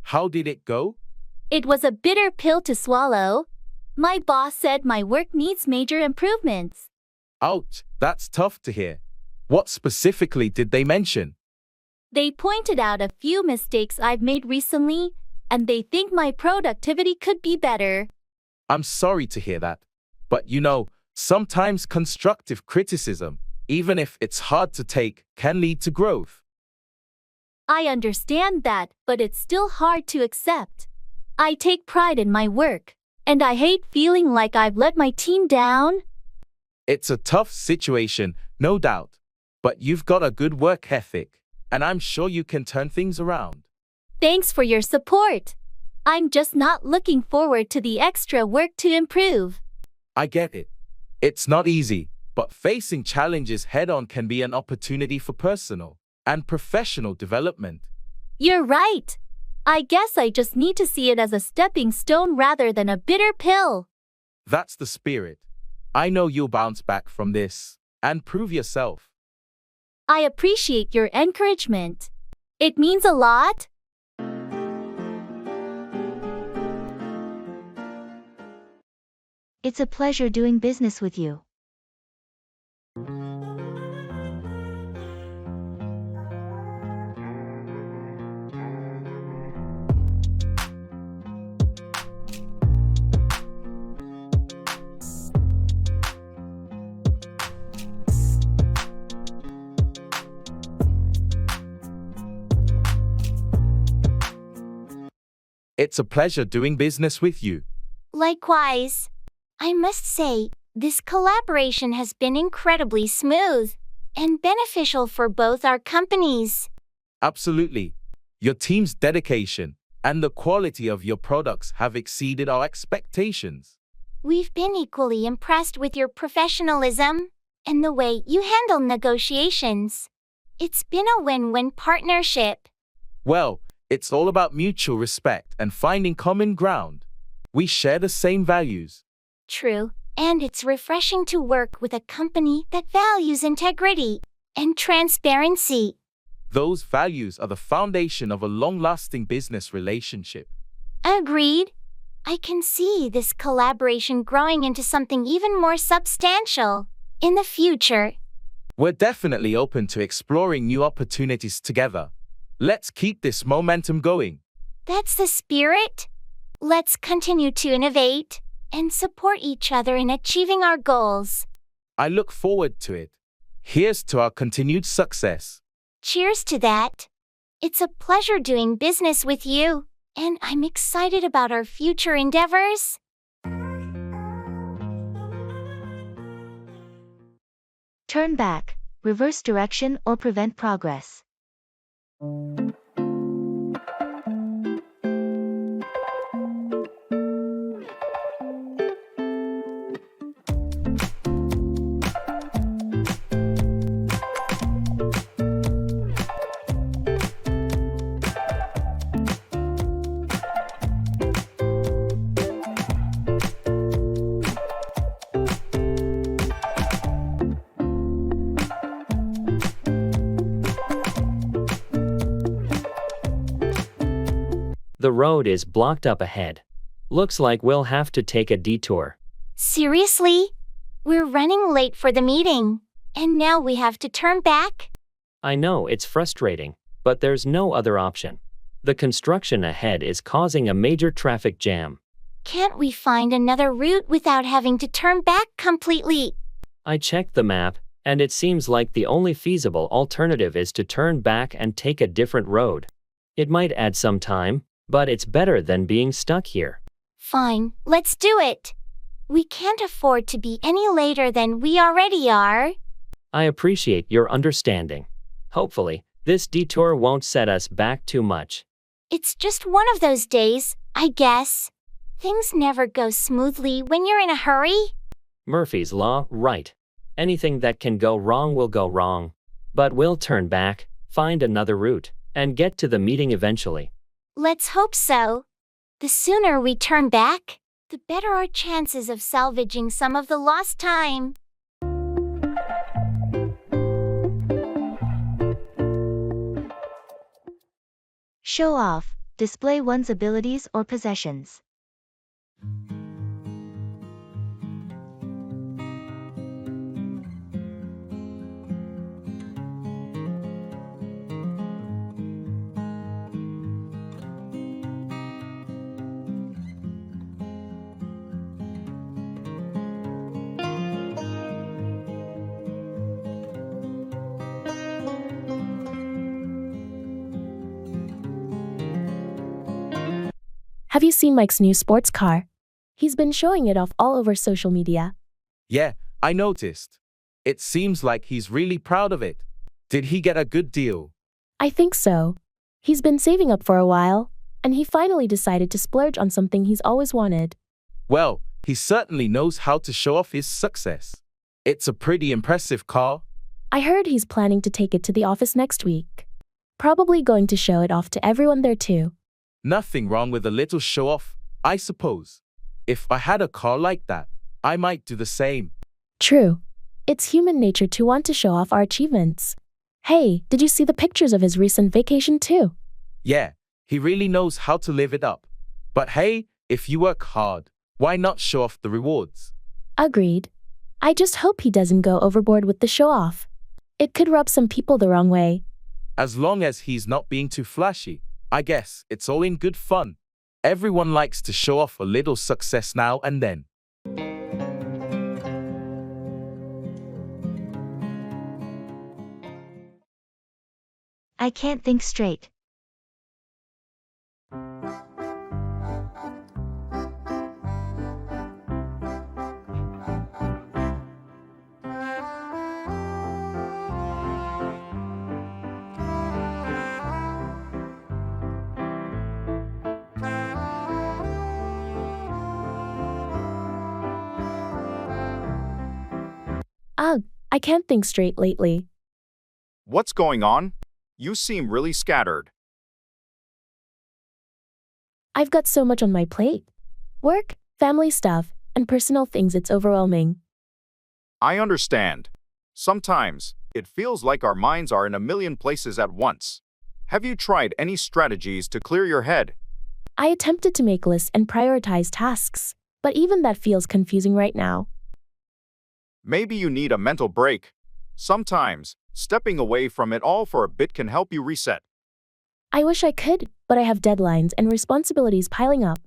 How did it go? It was a bitter pill to swallow. My boss said my work needs major improvements. Ouch, that's tough to hear. What specifically did they mention? They pointed out a few mistakes I've made recently, and they think my productivity could be better. I'm sorry to hear that. But you know, sometimes constructive criticism, even if it's hard to take, can lead to growth. I understand that, but it's still hard to accept. I take pride in my work, and I hate feeling like I've let my team down. It's a tough situation, no doubt. But you've got a good work ethic, and I'm sure you can turn things around. Thanks for your support. I'm just not looking forward to the extra work to improve. I get it. It's not easy, but facing challenges head-on can be an opportunity for personal and professional development. You're right. I guess I just need to see it as a stepping stone rather than a bitter pill. That's the spirit. I know you'll bounce back from this and prove yourself. I appreciate your encouragement. It means a lot. It's a pleasure doing business with you. It's a pleasure doing business with you. Likewise. I must say, this collaboration has been incredibly smooth and beneficial for both our companies. Absolutely. Your team's dedication and the quality of your products have exceeded our expectations. We've been equally impressed with your professionalism and the way you handle negotiations. It's been a win-win partnership. Well, it's all about mutual respect and finding common ground. We share the same values. True, and it's refreshing to work with a company that values integrity and transparency. Those values are the foundation of a long-lasting business relationship. Agreed. I can see this collaboration growing into something even more substantial in the future. We're definitely open to exploring new opportunities together. Let's keep this momentum going. That's the spirit. Let's continue to innovate and support each other in achieving our goals. I look forward to it. Here's to our continued success. Cheers to that. It's a pleasure doing business with you, and I'm excited about our future endeavors. Turn back, reverse direction, or prevent progress. The road is blocked up ahead. Looks like we'll have to take a detour. Seriously? We're running late for the meeting, and now we have to turn back? I know it's frustrating, but there's no other option. The construction ahead is causing a major traffic jam. Can't we find another route without having to turn back completely? I checked the map, and it seems like the only feasible alternative is to turn back and take a different road. It might add some time, but it's better than being stuck here. Fine, let's do it. We can't afford to be any later than we already are. I appreciate your understanding. Hopefully, this detour won't set us back too much. It's just one of those days, I guess. Things never go smoothly when you're in a hurry. Murphy's Law, right. Anything that can go wrong will go wrong. But we'll turn back, find another route, and get to the meeting eventually. Let's hope so. The sooner we turn back, the better our chances of salvaging some of the lost time. Show off. Display one's abilities or possessions. Have you seen Mike's new sports car? He's been showing it off all over social media. Yeah, I noticed. It seems like he's really proud of it. Did he get a good deal? I think so. He's been saving up for a while, and he finally decided to splurge on something he's always wanted. Well, he certainly knows how to show off his success. It's a pretty impressive car. I heard he's planning to take it to the office next week. Probably going to show it off to everyone there too. Nothing wrong with a little show off, I suppose. If I had a car like that, I might do the same. True. It's human nature to want to show off our achievements. Hey, did you see the pictures of his recent vacation too? Yeah, he really knows how to live it up. But hey, if you work hard, why not show off the rewards? Agreed. I just hope he doesn't go overboard with the show off. It could rub some people the wrong way. As long as he's not being too flashy, I guess it's all in good fun. Everyone likes to show off a little success now and then. I can't think straight. Ugh, I can't think straight lately. What's going on? You seem really scattered. I've got so much on my plate. Work, family stuff, and personal things, it's overwhelming. I understand. Sometimes, it feels like our minds are in a million places at once. Have you tried any strategies to clear your head? I attempted to make lists and prioritize tasks, but even that feels confusing right now. Maybe you need a mental break. Sometimes, stepping away from it all for a bit can help you reset. I wish I could, but I have deadlines and responsibilities piling up.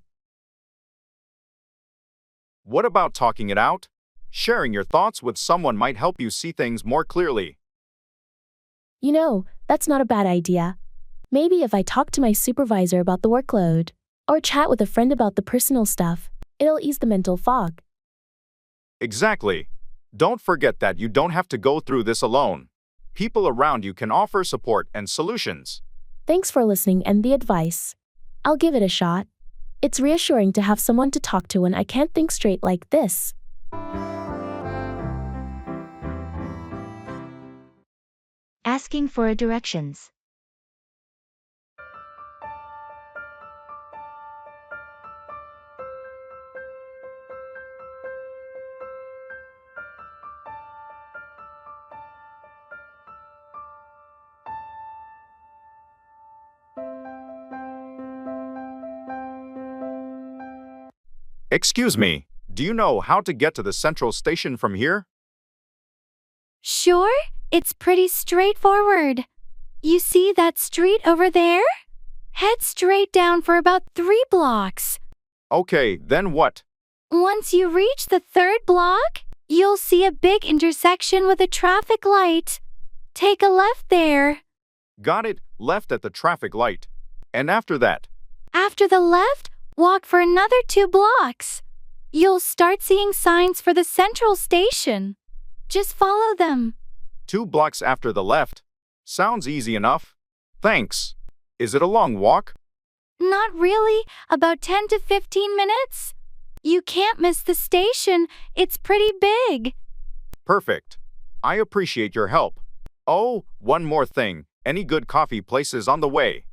What about talking it out? Sharing your thoughts with someone might help you see things more clearly. You know, that's not a bad idea. Maybe if I talk to my supervisor about the workload, or chat with a friend about the personal stuff, it'll ease the mental fog. Exactly. Don't forget that you don't have to go through this alone. People around you can offer support and solutions. Thanks for listening and the advice. I'll give it a shot. It's reassuring to have someone to talk to when I can't think straight like this. Asking for directions. Excuse me, do you know how to get to the central station from here? Sure, it's pretty straightforward. You see that street over there? Head straight down for about 3 blocks. Okay, then what? Once you reach the 3rd block, you'll see a big intersection with a traffic light. Take a left there. Got it, left at the traffic light. And after that? After the left, walk for another 2 blocks. You'll start seeing signs for the central station. Just follow them. 2 blocks after the left. Sounds easy enough. Thanks. Is it a long walk? Not really, about 10 to 15 minutes. You can't miss the station, it's pretty big. Perfect. I appreciate your help. Oh, one more thing. Any good coffee places on the way?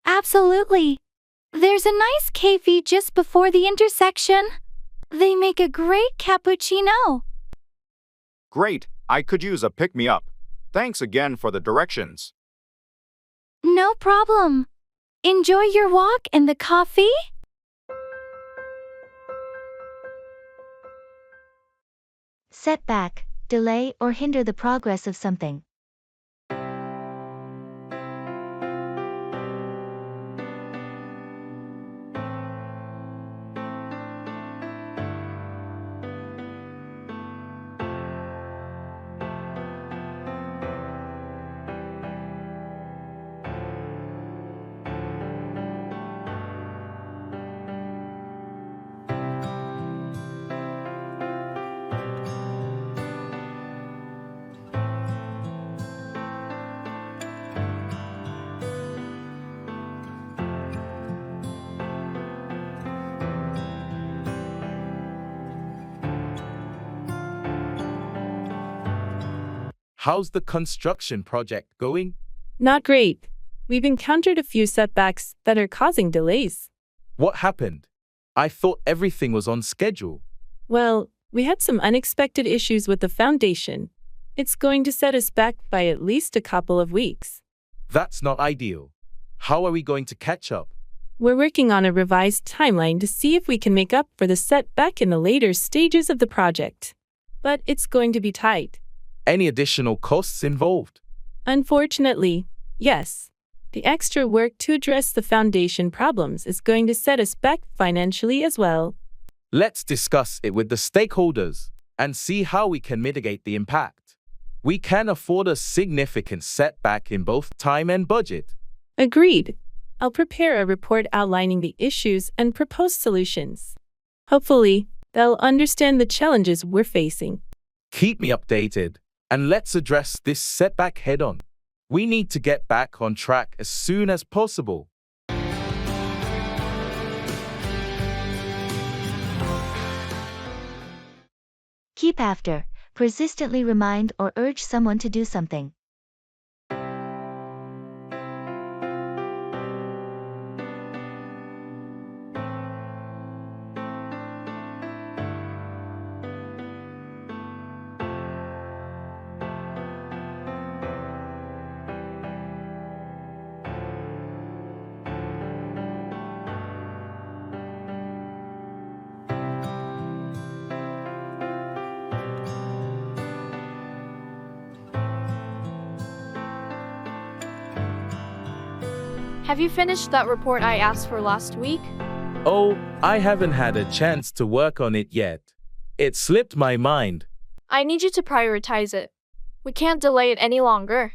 Absolutely. There's a nice cafe just before the intersection. They make a great cappuccino. Great, I could use a pick-me-up. Thanks again for the directions. No problem. Enjoy your walk and the coffee. Setback, delay or hinder the progress of something. How's the construction project going? Not great. We've encountered a few setbacks that are causing delays. What happened? I thought everything was on schedule. Well, we had some unexpected issues with the foundation. It's going to set us back by at least a couple of weeks. That's not ideal. How are we going to catch up? We're working on a revised timeline to see if we can make up for the setback in the later stages of the project. But it's going to be tight. Any additional costs involved? Unfortunately, yes. The extra work to address the foundation problems is going to set us back financially as well. Let's discuss it with the stakeholders and see how we can mitigate the impact. We can afford a significant setback in both time and budget. Agreed. I'll prepare a report outlining the issues and propose solutions. Hopefully, they'll understand the challenges we're facing. Keep me updated, and let's address this setback head-on. We need to get back on track as soon as possible. Keep after. Persistently remind or urge someone to do something. Have you finished that report I asked for last week? Oh, I haven't had a chance to work on it yet. It slipped my mind. I need you to prioritize it. We can't delay it any longer.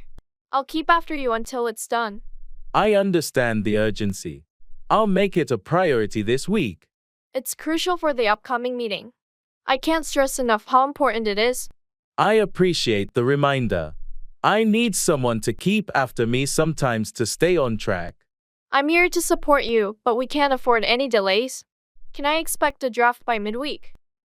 I'll keep after you until it's done. I understand the urgency. I'll make it a priority this week. It's crucial for the upcoming meeting. I can't stress enough how important it is. I appreciate the reminder. I need someone to keep after me sometimes to stay on track. I'm here to support you, but we can't afford any delays. Can I expect a draft by midweek?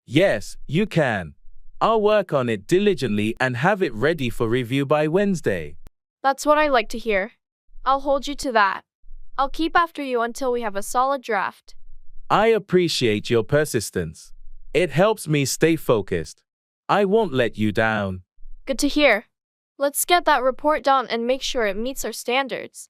Yes, you can. I'll work on it diligently and have it ready for review by Wednesday. That's what I like to hear. I'll hold you to that. I'll keep after you until we have a solid draft. I appreciate your persistence. It helps me stay focused. I won't let you down. Good to hear. Let's get that report done and make sure it meets our standards.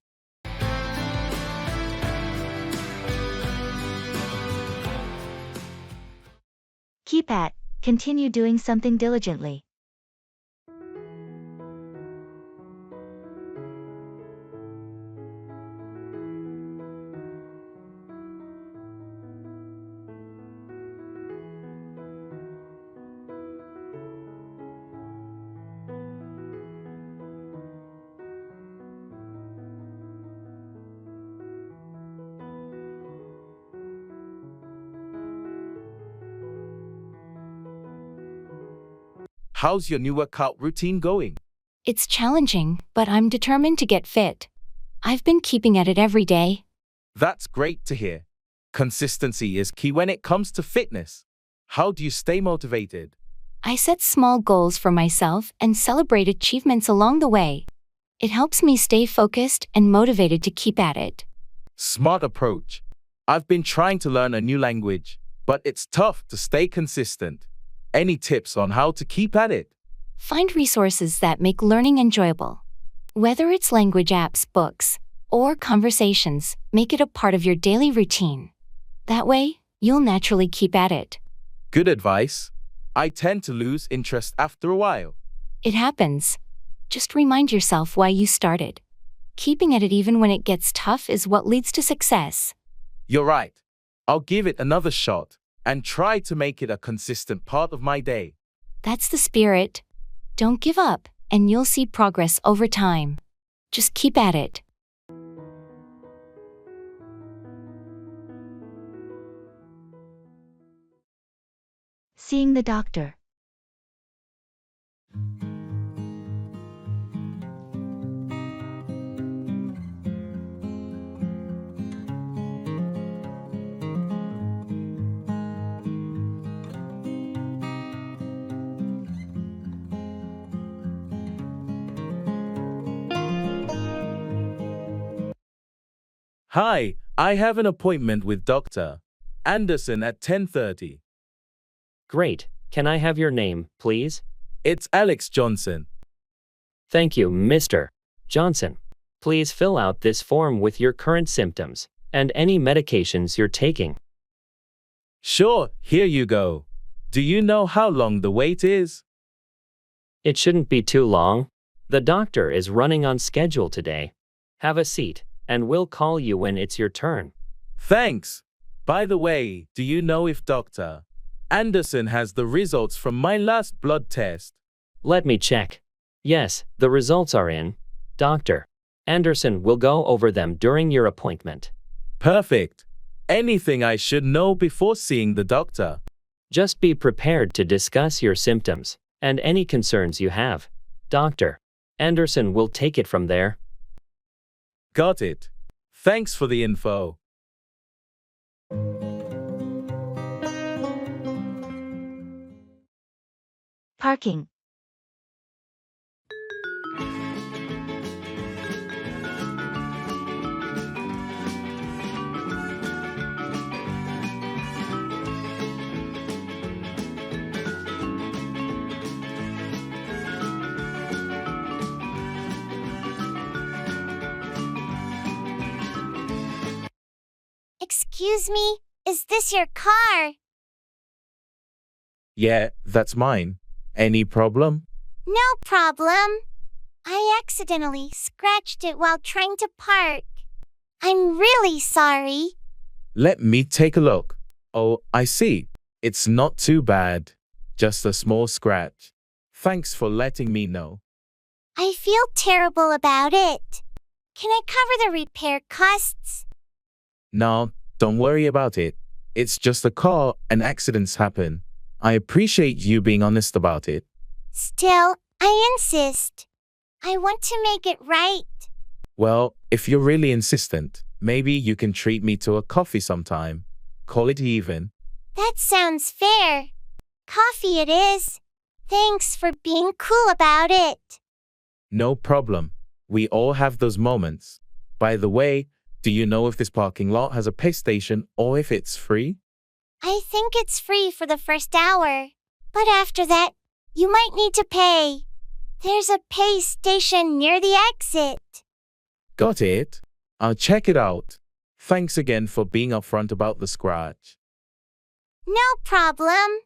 Keep at, continue doing something diligently. How's your new workout routine going? It's challenging, but I'm determined to get fit. I've been keeping at it every day. That's great to hear. Consistency is key when it comes to fitness. How do you stay motivated? I set small goals for myself and celebrate achievements along the way. It helps me stay focused and motivated to keep at it. Smart approach. I've been trying to learn a new language, but it's tough to stay consistent. Any tips on how to keep at it? Find resources that make learning enjoyable. Whether it's language apps, books, or conversations, make it a part of your daily routine. That way, you'll naturally keep at it. Good advice. I tend to lose interest after a while. It happens. Just remind yourself why you started. Keeping at it even when it gets tough is what leads to success. You're right. I'll give it another shot and try to make it a consistent part of my day. That's the spirit. Don't give up, and you'll see progress over time. Just keep at it. Seeing the doctor. Hi, I have an appointment with Dr. Anderson at 10:30. Great. Can I have your name, please? It's Alex Johnson. Thank you, Mr. Johnson. Please fill out this form with your current symptoms and any medications you're taking. Sure, here you go. Do you know how long the wait is? It shouldn't be too long. The doctor is running on schedule today. Have a seat, and we'll call you when it's your turn. Thanks. By the way, do you know if Dr. Anderson has the results from my last blood test? Let me check. Yes, the results are in. Dr. Anderson will go over them during your appointment. Perfect. Anything I should know before seeing the doctor? Just be prepared to discuss your symptoms and any concerns you have. Dr. Anderson will take it from there. Got it. Thanks for the info. Parking. Excuse me, is this your car? Yeah, that's mine. Any problem? No problem. I accidentally scratched it while trying to park. I'm really sorry. Let me take a look. Oh, I see. It's not too bad. Just a small scratch. Thanks for letting me know. I feel terrible about it. Can I cover the repair costs? No, don't worry about it. It's just a car and accidents happen. I appreciate you being honest about it. Still, I insist. I want to make it right. Well, if you're really insistent, maybe you can treat me to a coffee sometime. Call it even. That sounds fair. Coffee it is. Thanks for being cool about it. No problem. We all have those moments. By the way, do you know if this parking lot has a pay station or if it's free? I think it's free for the first hour. But after that, you might need to pay. There's a pay station near the exit. Got it. I'll check it out. Thanks again for being upfront about the scratch. No problem.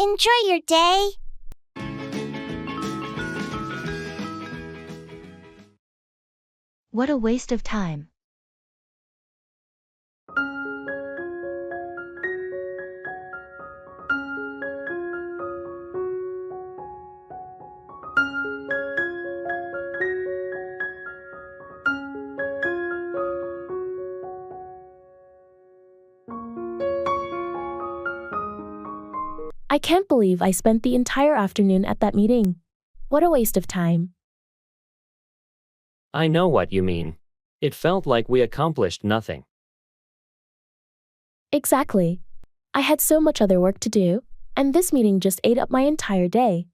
Enjoy your day. What a waste of time. I can't believe I spent the entire afternoon at that meeting. What a waste of time. I know what you mean. It felt like we accomplished nothing. Exactly. I had so much other work to do, and this meeting just ate up my entire day.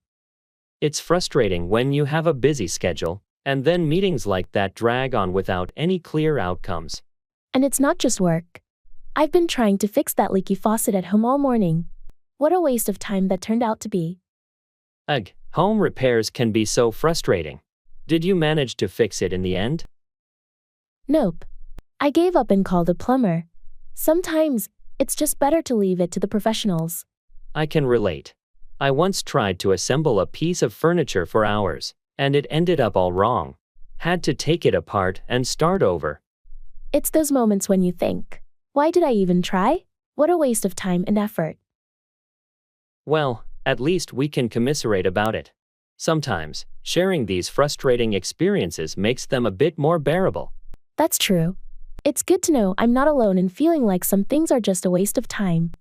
It's frustrating when you have a busy schedule, and then meetings like that drag on without any clear outcomes. And it's not just work. I've been trying to fix that leaky faucet at home all morning. What a waste of time that turned out to be. Ugh, home repairs can be so frustrating. Did you manage to fix it in the end? Nope. I gave up and called a plumber. Sometimes, it's just better to leave it to the professionals. I can relate. I once tried to assemble a piece of furniture for hours, and it ended up all wrong. Had to take it apart and start over. It's those moments when you think, why did I even try? What a waste of time and effort. Well, at least we can commiserate about it. Sometimes, sharing these frustrating experiences makes them a bit more bearable. That's true. It's good to know I'm not alone in feeling like some things are just a waste of time.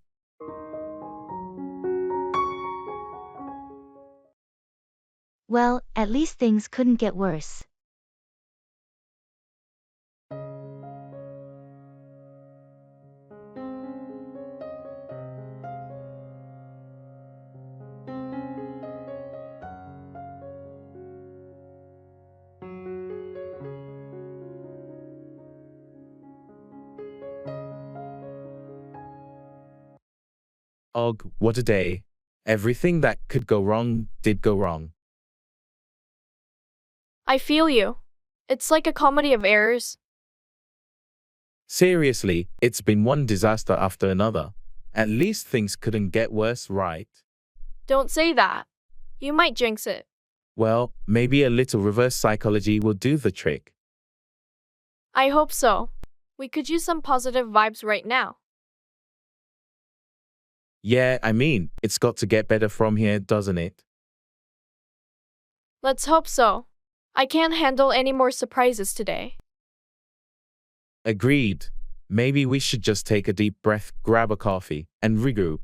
Well, at least things couldn't get worse. Og, what a day. Everything that could go wrong did go wrong. I feel you. It's like a comedy of errors. Seriously, it's been one disaster after another. At least things couldn't get worse, right? Don't say that. You might jinx it. Well, maybe a little reverse psychology will do the trick. I hope so. We could use some positive vibes right now. Yeah, I mean, it's got to get better from here, doesn't it? Let's hope so. I can't handle any more surprises today. Agreed. Maybe we should just take a deep breath, grab a coffee, and regroup.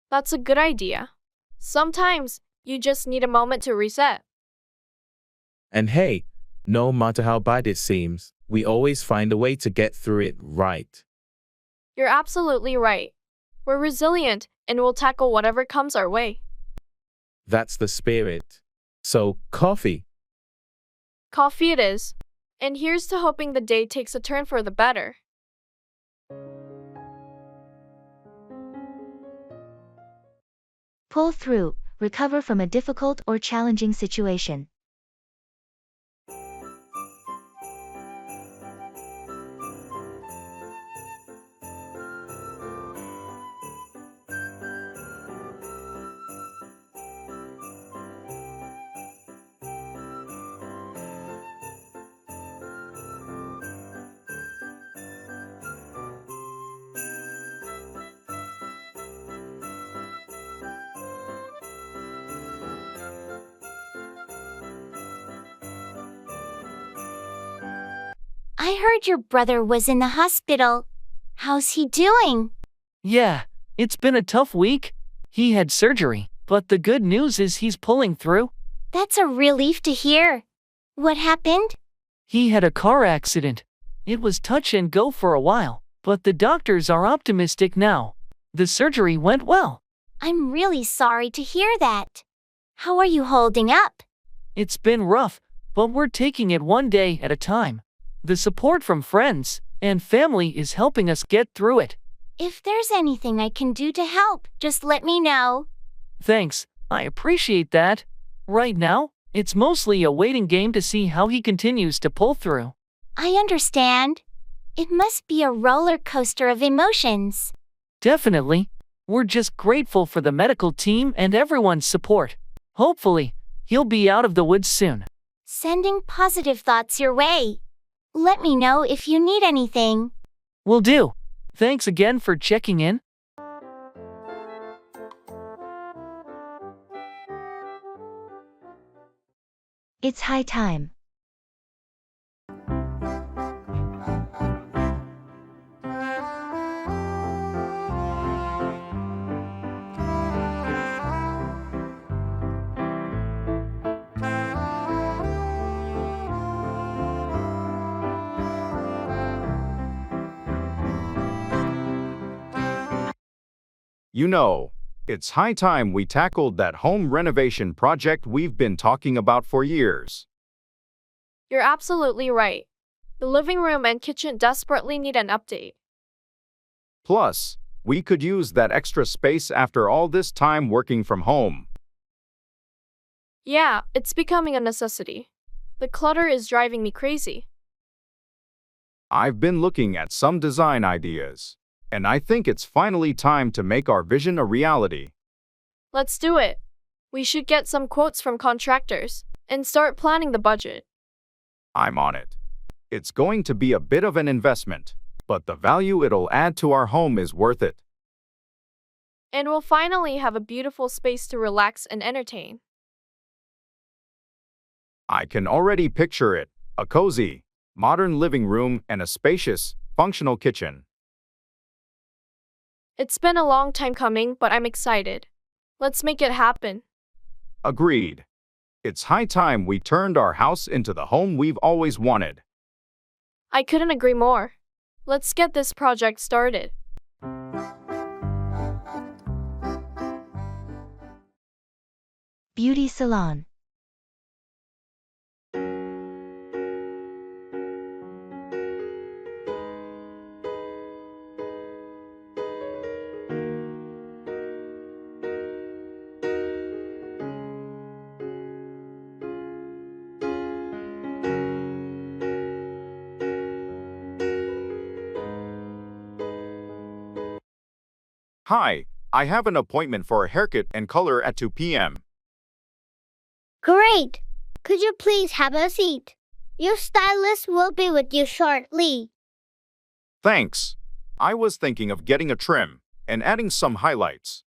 That's a good idea. Sometimes, you just need a moment to reset. And hey, no matter how bad it seems, we always find a way to get through it, right? You're absolutely right. We're resilient, and we'll tackle whatever comes our way. That's the spirit. So, coffee. Coffee it is. And here's to hoping the day takes a turn for the better. Pull through, recover from a difficult or challenging situation. I heard your brother was in the hospital. How's he doing? Yeah, it's been a tough week. He had surgery, but the good news is he's pulling through. That's a relief to hear. What happened? He had a car accident. It was touch and go for a while, but the doctors are optimistic now. The surgery went well. I'm really sorry to hear that. How are you holding up? It's been rough, but we're taking it one day at a time. The support from friends and family is helping us get through it. If there's anything I can do to help, just let me know. Thanks, I appreciate that. Right now, it's mostly a waiting game to see how he continues to pull through. I understand. It must be a roller coaster of emotions. Definitely. We're just grateful for the medical team and everyone's support. Hopefully, he'll be out of the woods soon. Sending positive thoughts your way. Let me know if you need anything. Will do. Thanks again for checking in. It's high time. You know, it's high time we tackled that home renovation project we've been talking about for years. You're absolutely right. The living room and kitchen desperately need an update. Plus, we could use that extra space after all this time working from home. Yeah, it's becoming a necessity. The clutter is driving me crazy. I've been looking at some design ideas, and I think it's finally time to make our vision a reality. Let's do it. We should get some quotes from contractors and start planning the budget. I'm on it. It's going to be a bit of an investment, but the value it'll add to our home is worth it. And we'll finally have a beautiful space to relax and entertain. I can already picture it, a cozy, modern living room and a spacious, functional kitchen. It's been a long time coming, but I'm excited. Let's make it happen. Agreed. It's high time we turned our house into the home we've always wanted. I couldn't agree more. Let's get this project started. Beauty salon. Hi, I have an appointment for a haircut and color at 2 p.m. Great! Could you please have a seat? Your stylist will be with you shortly. Thanks. I was thinking of getting a trim and adding some highlights.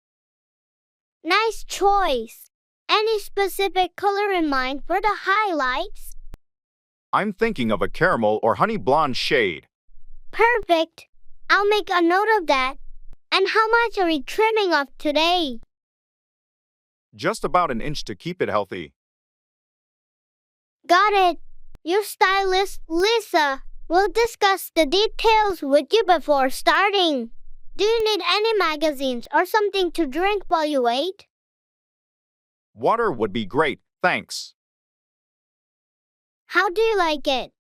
Nice choice. Any specific color in mind for the highlights? I'm thinking of a caramel or honey blonde shade. Perfect. I'll make a note of that. And how much are we trimming off today? Just about an inch to keep it healthy. Got it. Your stylist, Lisa, will discuss the details with you before starting. Do you need any magazines or something to drink while you wait? Water would be great, thanks. How do you like it?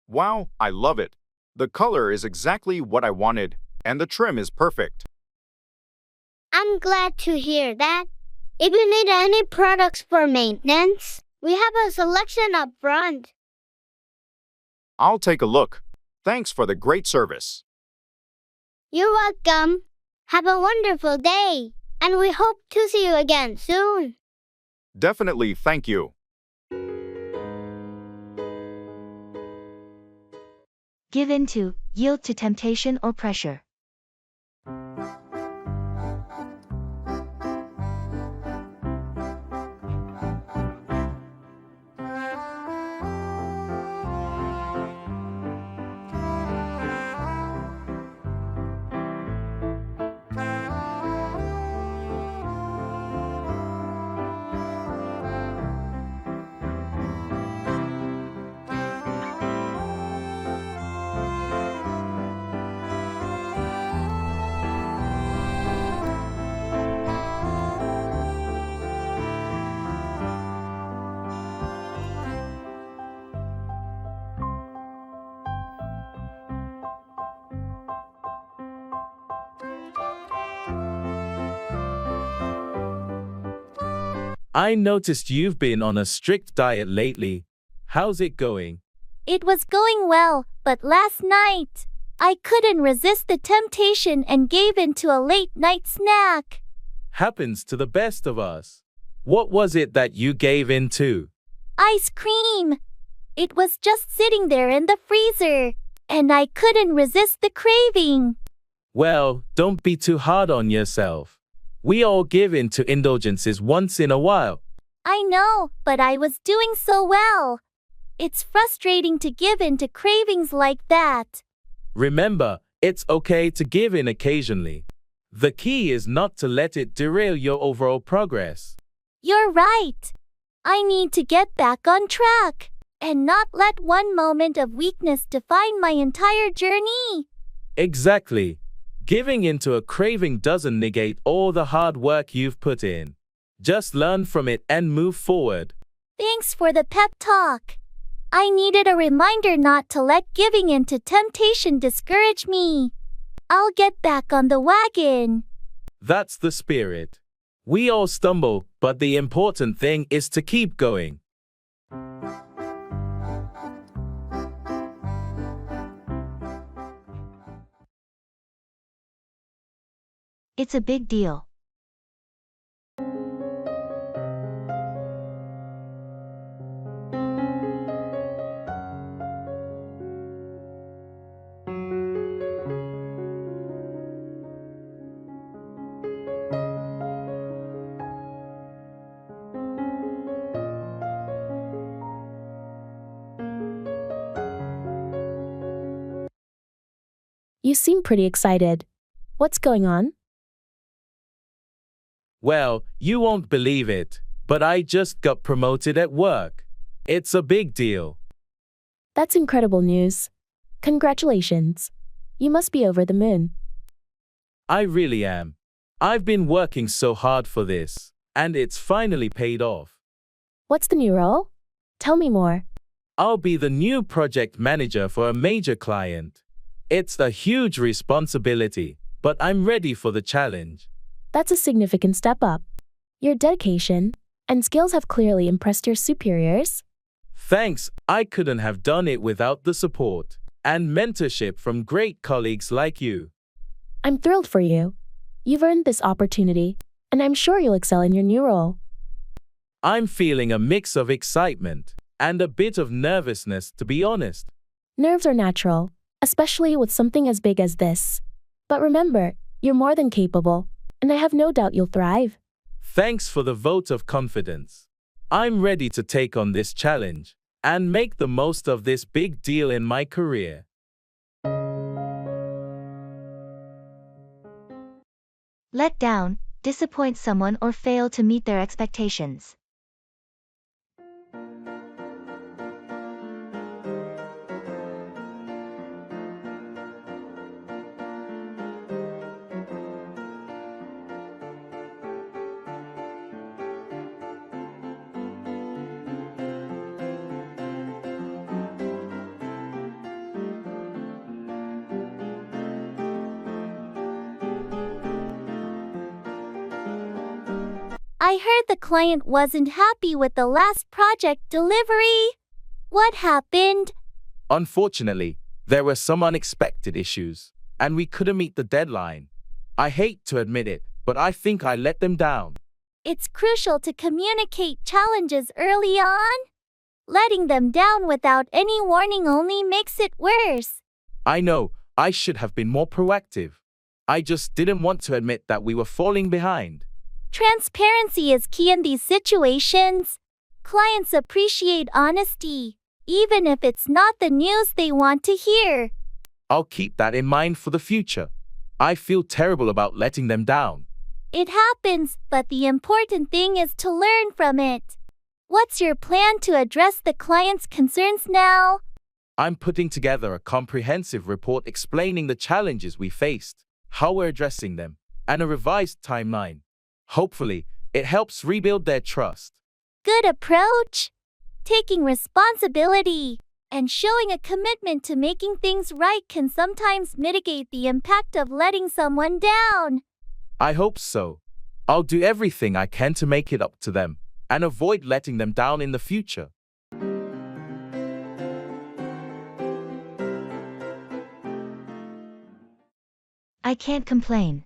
Wow, I love it. The color is exactly what I wanted, and the trim is perfect. I'm glad to hear that. If you need any products for maintenance, we have a selection up front. I'll take a look. Thanks for the great service. You're welcome. Have a wonderful day, and we hope to see you again soon. Definitely, thank you. Give in to, yield to temptation or pressure. I noticed you've been on a strict diet lately. How's it going? It was going well, but last night, I couldn't resist the temptation and gave in to a late-night snack. Happens to the best of us. What was it that you gave in to? Ice cream. It was just sitting there in the freezer, and I couldn't resist the craving. Well, don't be too hard on yourself. We all give in to indulgences once in a while. I know, but I was doing so well. It's frustrating to give in to cravings like that. Remember, it's okay to give in occasionally. The key is not to let it derail your overall progress. You're right. I need to get back on track and not let one moment of weakness define my entire journey. Exactly. Giving into a craving doesn't negate all the hard work you've put in. Just learn from it and move forward. Thanks for the pep talk. I needed a reminder not to let giving in to temptation discourage me. I'll get back on the wagon. That's the spirit. We all stumble, but the important thing is to keep going. It's a big deal. You seem pretty excited. What's going on? Well, you won't believe it, but I just got promoted at work. It's a big deal. That's incredible news. Congratulations. You must be over the moon. I really am. I've been working so hard for this, and it's finally paid off. What's the new role? Tell me more. I'll be the new project manager for a major client. It's a huge responsibility, but I'm ready for the challenge. That's a significant step up. Your dedication and skills have clearly impressed your superiors. Thanks, I couldn't have done it without the support and mentorship from great colleagues like you. I'm thrilled for you. You've earned this opportunity, and I'm sure you'll excel in your new role. I'm feeling a mix of excitement and a bit of nervousness, to be honest. Nerves are natural, especially with something as big as this. But remember, you're more than capable, and I have no doubt you'll thrive. Thanks for the vote of confidence. I'm ready to take on this challenge and make the most of this big deal in my career. Let down, disappoint someone or fail to meet their expectations. I heard the client wasn't happy with the last project delivery. What happened? Unfortunately, there were some unexpected issues, and we couldn't meet the deadline. I hate to admit it, but I think I let them down. It's crucial to communicate challenges early on. Letting them down without any warning only makes it worse. I know, I should have been more proactive. I just didn't want to admit that we were falling behind. Transparency is key in these situations. Clients appreciate honesty, even if it's not the news they want to hear. I'll keep that in mind for the future. I feel terrible about letting them down. It happens, but the important thing is to learn from it. What's your plan to address the client's concerns now? I'm putting together a comprehensive report explaining the challenges we faced, how we're addressing them, and a revised timeline. Hopefully, it helps rebuild their trust. Good approach. Taking responsibility and showing a commitment to making things right can sometimes mitigate the impact of letting someone down. I hope so. I'll do everything I can to make it up to them and avoid letting them down in the future. I can't complain.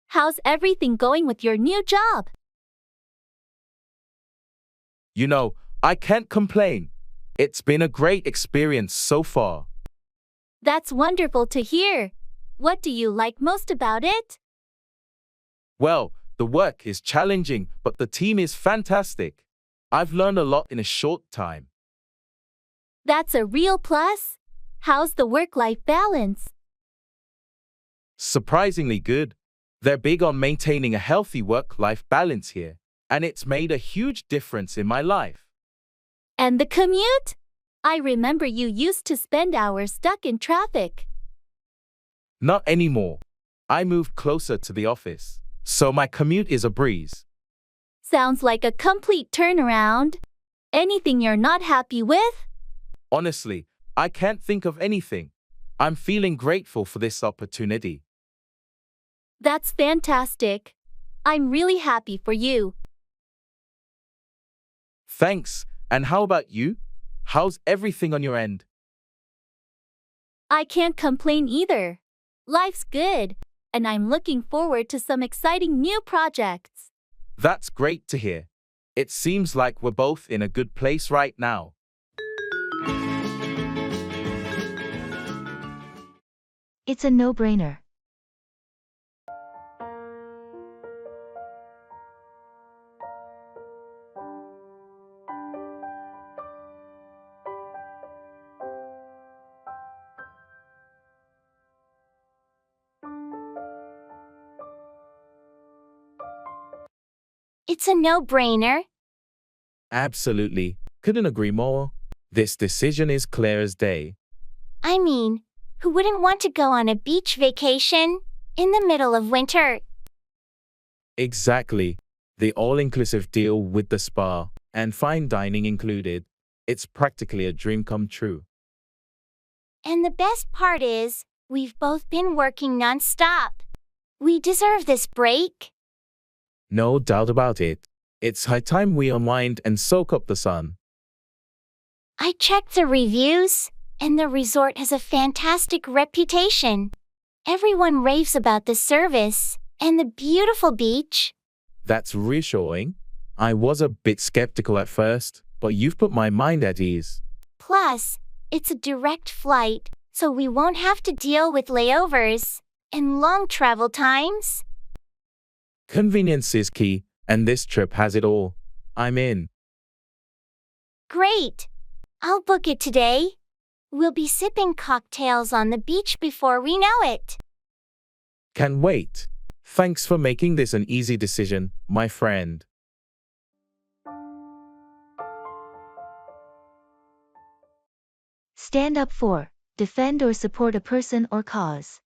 How's everything going with your new job? You know, I can't complain. It's been a great experience so far. That's wonderful to hear. What do you like most about it? Well, the work is challenging, but the team is fantastic. I've learned a lot in a short time. That's a real plus. How's the work-life balance? Surprisingly good. They're big on maintaining a healthy work-life balance here, and it's made a huge difference in my life. And the commute? I remember you used to spend hours stuck in traffic. Not anymore. I moved closer to the office, so my commute is a breeze. Sounds like a complete turnaround. Anything you're not happy with? Honestly, I can't think of anything. I'm feeling grateful for this opportunity. That's fantastic. I'm really happy for you. Thanks. And how about you? How's everything on your end? I can't complain either. Life's good, and I'm looking forward to some exciting new projects. That's great to hear. It seems like we're both in a good place right now. It's a no-brainer. It's a no-brainer. Absolutely. Couldn't agree more. This decision is clear as day. I mean, who wouldn't want to go on a beach vacation in the middle of winter? Exactly. The all-inclusive deal with the spa and fine dining included. It's practically a dream come true. And the best part is, we've both been working non-stop. We deserve this break. No doubt about it. It's high time we unwind and soak up the sun. I checked the reviews, and the resort has a fantastic reputation. Everyone raves about the service and the beautiful beach. That's reassuring. I was a bit skeptical at first, but you've put my mind at ease. Plus, it's a direct flight, so we won't have to deal with layovers and long travel times. Convenience is key, and this trip has it all. I'm in. Great. I'll book it today. We'll be sipping cocktails on the beach before we know it. Can't wait. Thanks for making this an easy decision, my friend. Stand up for, defend or support a person or cause.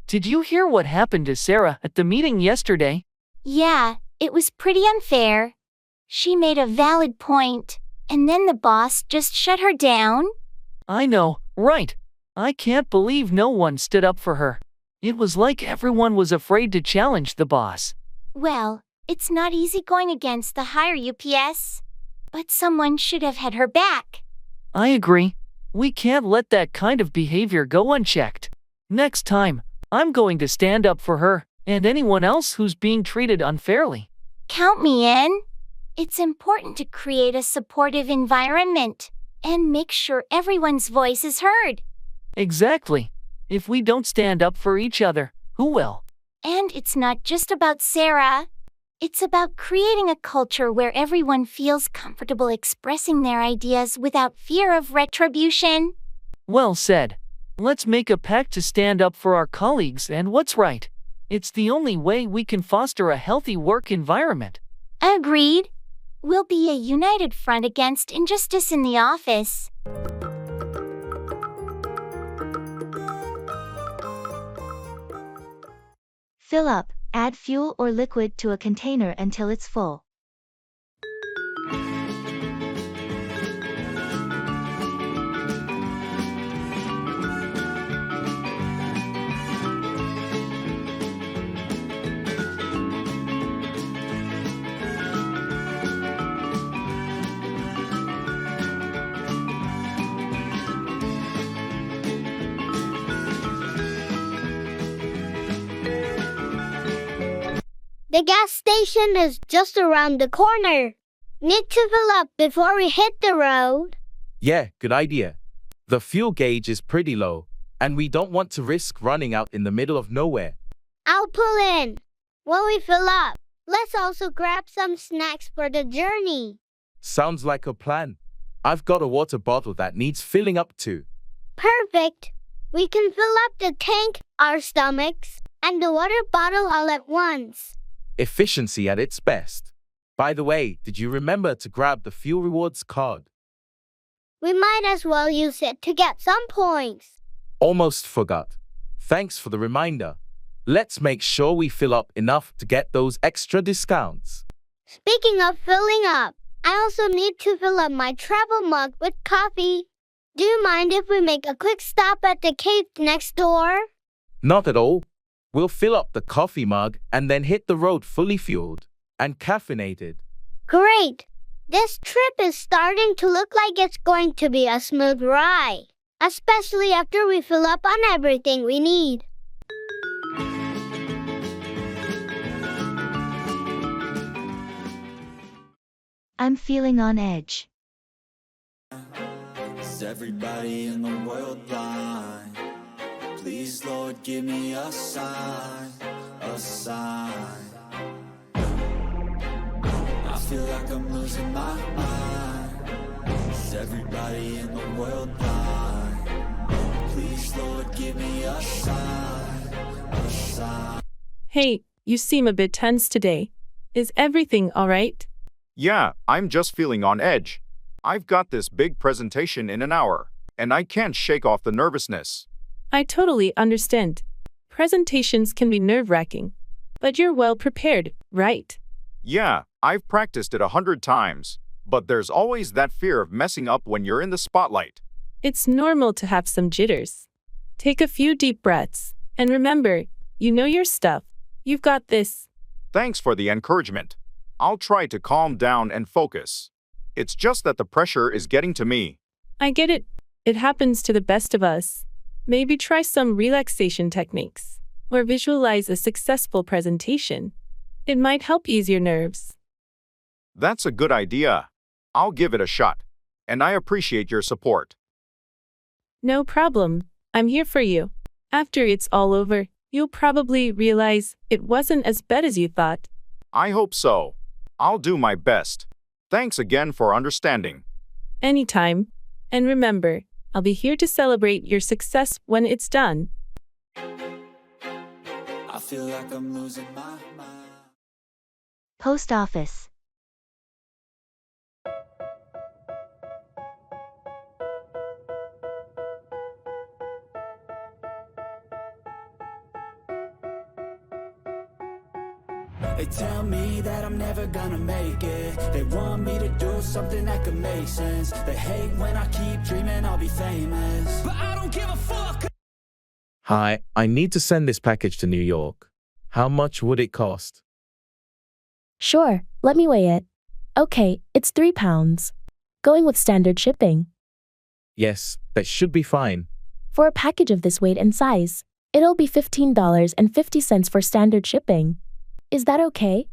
Did you hear what happened to Sarah at the meeting yesterday? Yeah, it was pretty unfair. She made a valid point, and then the boss just shut her down. I know, right. I can't believe no one stood up for her. It was like everyone was afraid to challenge the boss. Well, it's not easy going against the higher UPS, but someone should have had her back. I agree. We can't let that kind of behavior go unchecked. Next time, I'm going to stand up for her and anyone else who's being treated unfairly. Count me in. It's important to create a supportive environment and make sure everyone's voice is heard. Exactly. If we don't stand up for each other, who will? And it's not just about Sarah. It's about creating a culture where everyone feels comfortable expressing their ideas without fear of retribution. Well said. Let's make a pact to stand up for our colleagues and what's right. It's the only way we can foster a healthy work environment. Agreed. We'll be a united front against injustice in the office. Fill up. Add fuel or liquid to a container until it's full. The gas station is just around the corner. Need to fill up before we hit the road. Yeah, good idea. The fuel gauge is pretty low, and we don't want to risk running out in the middle of nowhere. I'll pull in. While we fill up, let's also grab some snacks for the journey. Sounds like a plan. I've got a water bottle that needs filling up too. Perfect. We can fill up the tank, our stomachs, and the water bottle all at once. Efficiency at its best. By the way, did you remember to grab the fuel rewards card? We might as well use it to get some points. Almost forgot. Thanks for the reminder. Let's make sure we fill up enough to get those extra discounts. Speaking of filling up, I also need to fill up my travel mug with coffee. Do you mind if we make a quick stop at the cave next door? Not at all. We'll fill up the coffee mug and then hit the road fully fueled and caffeinated. Great! This trip is starting to look like it's going to be a smooth ride, especially after we fill up on everything we need. I'm feeling on edge. Is everybody in the world blind? Please, Lord, give me a sign, a sign. I feel like I'm losing my mind. Is everybody in the world blind? Please, Lord, give me a sign, a sign. Hey, you seem a bit tense today. Is everything all right? Yeah, I'm just feeling on edge. I've got this big presentation in an hour, and I can't shake off the nervousness. I totally understand. Presentations can be nerve-wracking, but you're well prepared, right? Yeah, I've practiced it 100 times, but there's always that fear of messing up when you're in the spotlight. It's normal to have some jitters. Take a few deep breaths, and remember, you know your stuff. You've got this. Thanks for the encouragement. I'll try to calm down and focus. It's just that the pressure is getting to me. I get it. It happens to the best of us. Maybe try some relaxation techniques, or visualize a successful presentation. It might help ease your nerves. That's a good idea. I'll give it a shot, and I appreciate your support. No problem. I'm here for you. After it's all over, you'll probably realize it wasn't as bad as you thought. I hope so. I'll do my best. Thanks again for understanding. Anytime. And remember, I'll be here to celebrate your success when it's done. I feel like I'm losing my mind. Post office. They tell me that I'm never gonna make it. They want me to do something that could make sense. They hate when I keep dreaming I'll be famous, but I don't give a fuck. Hi, I need to send this package to New York. How much would it cost? Sure, let me weigh it. Okay, it's 3 pounds. Going with standard shipping. Yes, that should be fine. For a package of this weight and size, it'll be $15.50 for standard shipping. Is that okay?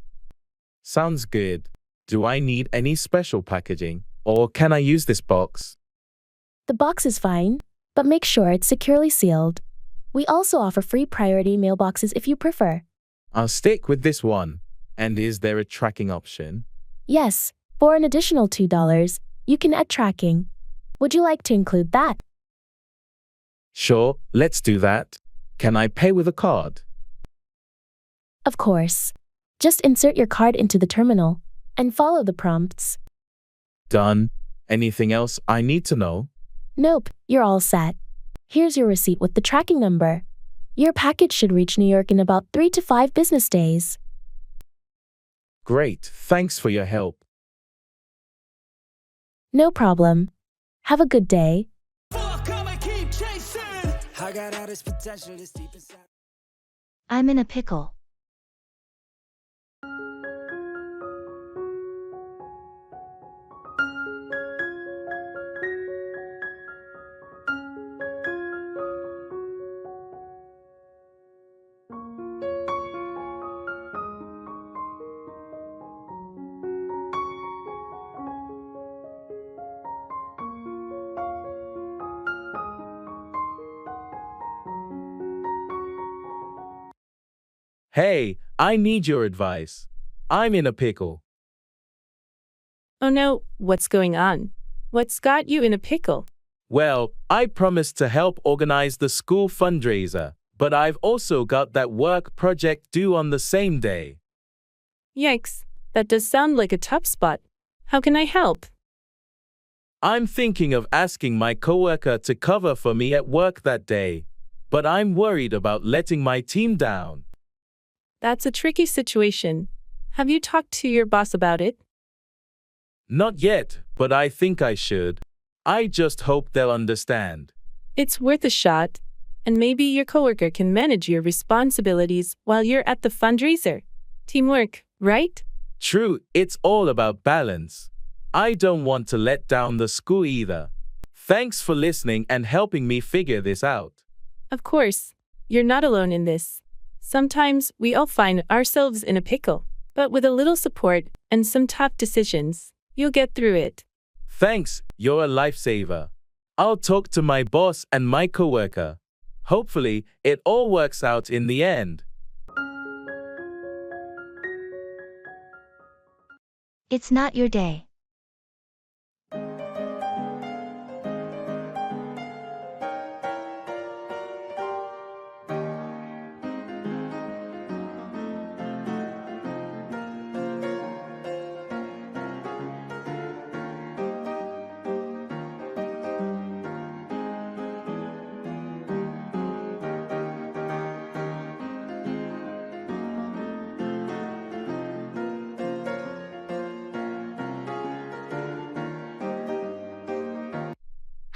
Sounds good. Do I need any special packaging, or can I use this box? The box is fine, but make sure it's securely sealed. We also offer free priority mailboxes if you prefer. I'll stick with this one. And is there a tracking option? Yes, for an additional $2, you can add tracking. Would you like to include that? Sure, let's do that. Can I pay with a card? Of course. Just insert your card into the terminal and follow the prompts. Done. Anything else I need to know? Nope, you're all set. Here's your receipt with the tracking number. Your package should reach New York in about 3 to 5 business days. Great, thanks for your help. No problem. Have a good day. I got all this potential that's deep inside. I'm in a pickle. Hey, I need your advice. I'm in a pickle. Oh no, what's going on? What's got you in a pickle? Well, I promised to help organize the school fundraiser, but I've also got that work project due on the same day. Yikes, that does sound like a tough spot. How can I help? I'm thinking of asking my coworker to cover for me at work that day, but I'm worried about letting my team down. That's a tricky situation. Have you talked to your boss about it? Not yet, but I think I should. I just hope they'll understand. It's worth a shot, and maybe your coworker can manage your responsibilities while you're at the fundraiser. Teamwork, right? True, it's all about balance. I don't want to let down the school either. Thanks for listening and helping me figure this out. Of course, you're not alone in this. Sometimes we all find ourselves in a pickle, but with a little support and some tough decisions, you'll get through it. Thanks, you're a lifesaver. I'll talk to my boss and my coworker. Hopefully, it all works out in the end. It's not your day.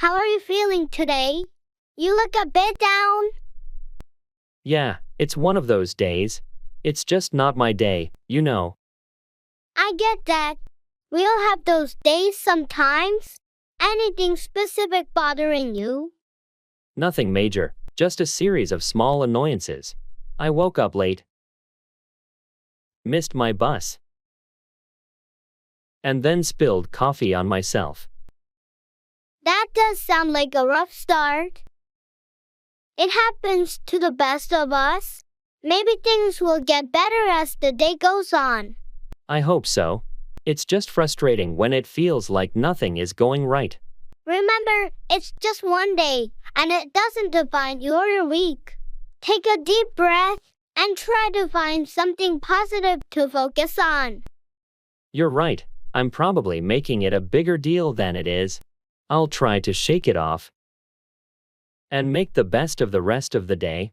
How are you feeling today? You look a bit down. Yeah, it's one of those days. It's just not my day, you know. I get that. We all have those days sometimes. Anything specific bothering you? Nothing major, just a series of small annoyances. I woke up late. Missed my bus. And then spilled coffee on myself. That does sound like a rough start. It happens to the best of us. Maybe things will get better as the day goes on. I hope so. It's just frustrating when it feels like nothing is going right. Remember, it's just one day, and it doesn't define you or your week. Take a deep breath and try to find something positive to focus on. You're right, I'm probably making it a bigger deal than it is. I'll try to shake it off and make the best of the rest of the day.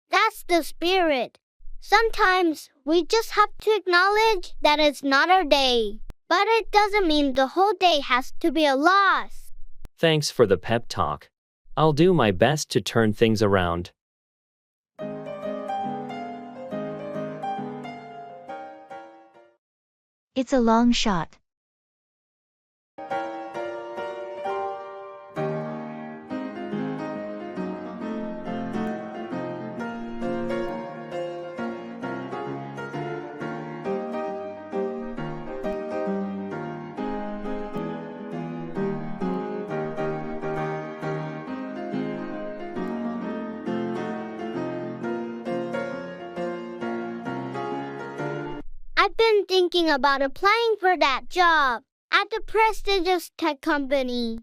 That's the spirit. Sometimes we just have to acknowledge that it's not our day. But it doesn't mean the whole day has to be a loss. Thanks for the pep talk. I'll do my best to turn things around. It's a long shot. been thinking about applying for that job at the prestigious tech company.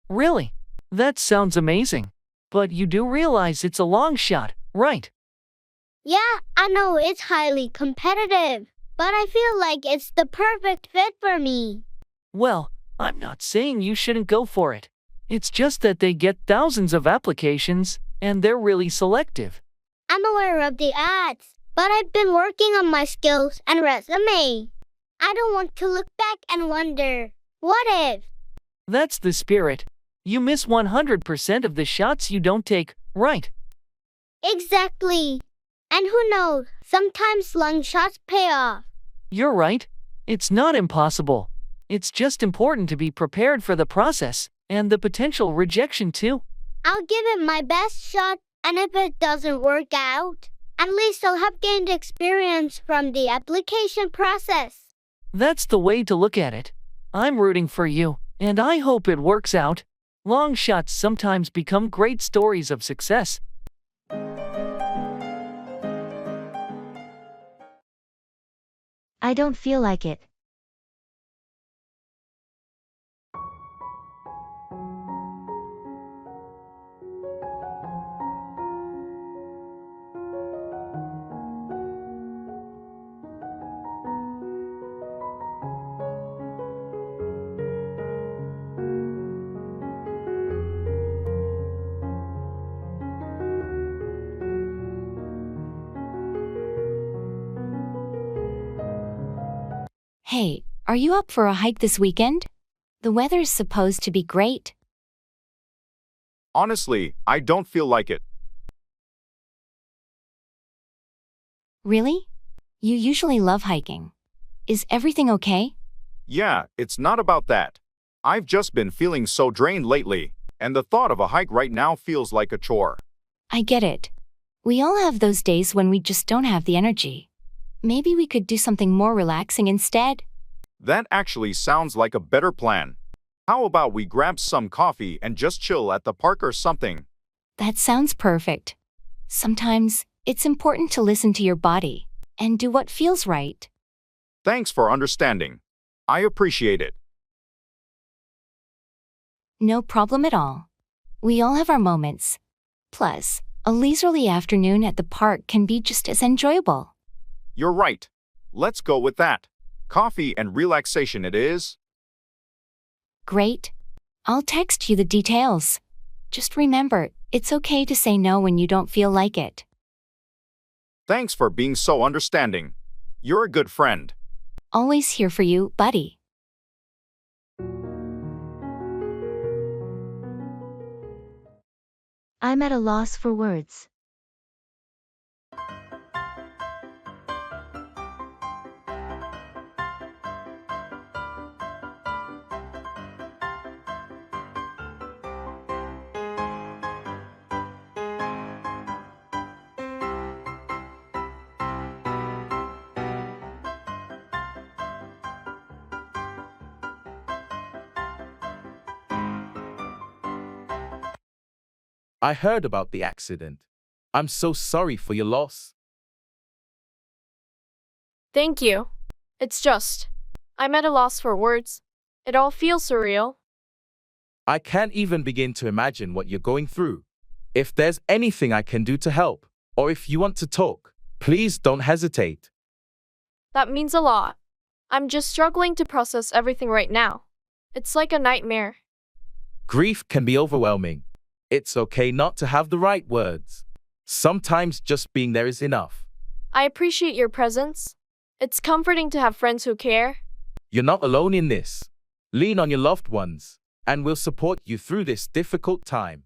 Really? That sounds amazing. But you do realize it's a long shot, right? Yeah, I know it's highly competitive, but I feel like it's the perfect fit for me. Well, I'm not saying you shouldn't go for it. It's just that they get thousands of applications, and they're really selective. I'm aware of the ads, but I've been working on my skills and resume. I don't want to look back and wonder, what if? That's the spirit. You miss 100% of the shots you don't take, right? Exactly. And who knows, sometimes long shots pay off. You're right. It's not impossible. It's just important to be prepared for the process and the potential rejection too. I'll give it my best shot, and if it doesn't work out, at least I'll have gained experience from the application process. That's the way to look at it. I'm rooting for you, and I hope it works out. Long shots sometimes become great stories of success. I don't feel like it. Hey, are you up for a hike this weekend? The weather's supposed to be great. Honestly, I don't feel like it. Really? You usually love hiking. Is everything okay? Yeah, it's not about that. I've just been feeling so drained lately, and the thought of a hike right now feels like a chore. I get it. We all have those days when we just don't have the energy. Maybe we could do something more relaxing instead? That actually sounds like a better plan. How about we grab some coffee and just chill at the park or something? That sounds perfect. Sometimes, it's important to listen to your body and do what feels right. Thanks for understanding. I appreciate it. No problem at all. We all have our moments. Plus, a leisurely afternoon at the park can be just as enjoyable. You're right. Let's go with that. Coffee and relaxation it is. Great. I'll text you the details. Just remember, it's okay to say no when you don't feel like it. Thanks for being so understanding. You're a good friend. Always here for you, buddy. I'm at a loss for words. I heard about the accident. I'm so sorry for your loss. Thank you. It's just, I'm at a loss for words. It all feels surreal. I can't even begin to imagine what you're going through. If there's anything I can do to help, or if you want to talk, please don't hesitate. That means a lot. I'm just struggling to process everything right now. It's like a nightmare. Grief can be overwhelming. It's okay not to have the right words. Sometimes just being there is enough. I appreciate your presence. It's comforting to have friends who care. You're not alone in this. Lean on your loved ones, and we'll support you through this difficult time.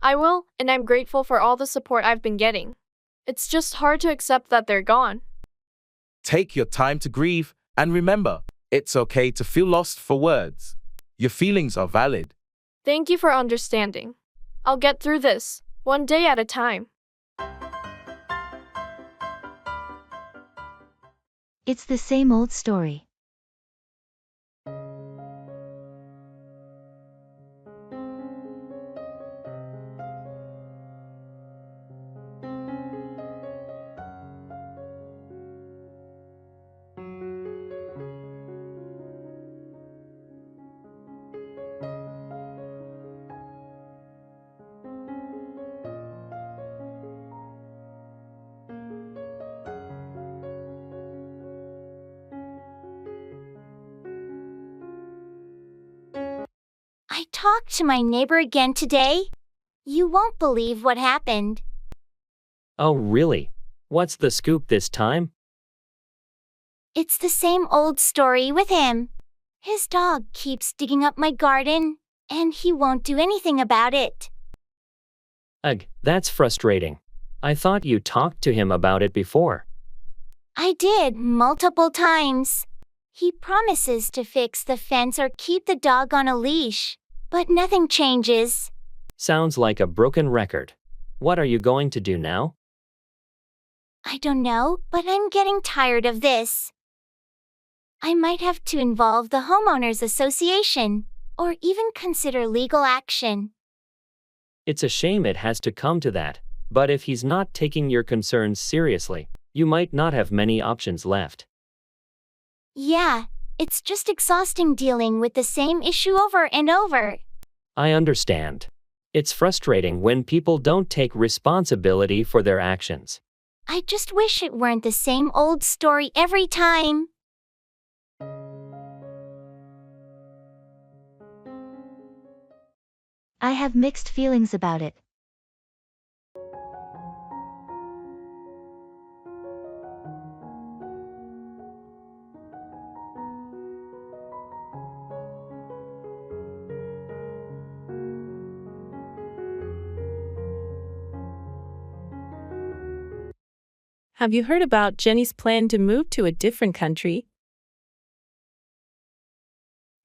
I will, and I'm grateful for all the support I've been getting. It's just hard to accept that they're gone. Take your time to grieve, and remember, it's okay to feel lost for words. Your feelings are valid. Thank you for understanding. I'll get through this, one day at a time. It's the same old story. talked to my neighbor again today. You won't believe what happened. Oh, really? What's the scoop this time? It's the same old story with him. His dog keeps digging up my garden, and he won't do anything about it. Ugh, that's frustrating. I thought you talked to him about it before. I did multiple times. He promises to fix the fence or keep the dog on a leash, but nothing changes. Sounds like a broken record. What are you going to do now? I don't know, but I'm getting tired of this. I might have to involve the homeowners association, or even consider legal action. It's a shame it has to come to that, but if he's not taking your concerns seriously, you might not have many options left. Yeah, it's just exhausting dealing with the same issue over and over. I understand. It's frustrating when people don't take responsibility for their actions. I just wish it weren't the same old story every time. I have mixed feelings about it. Have you heard about Jenny's plan to move to a different country?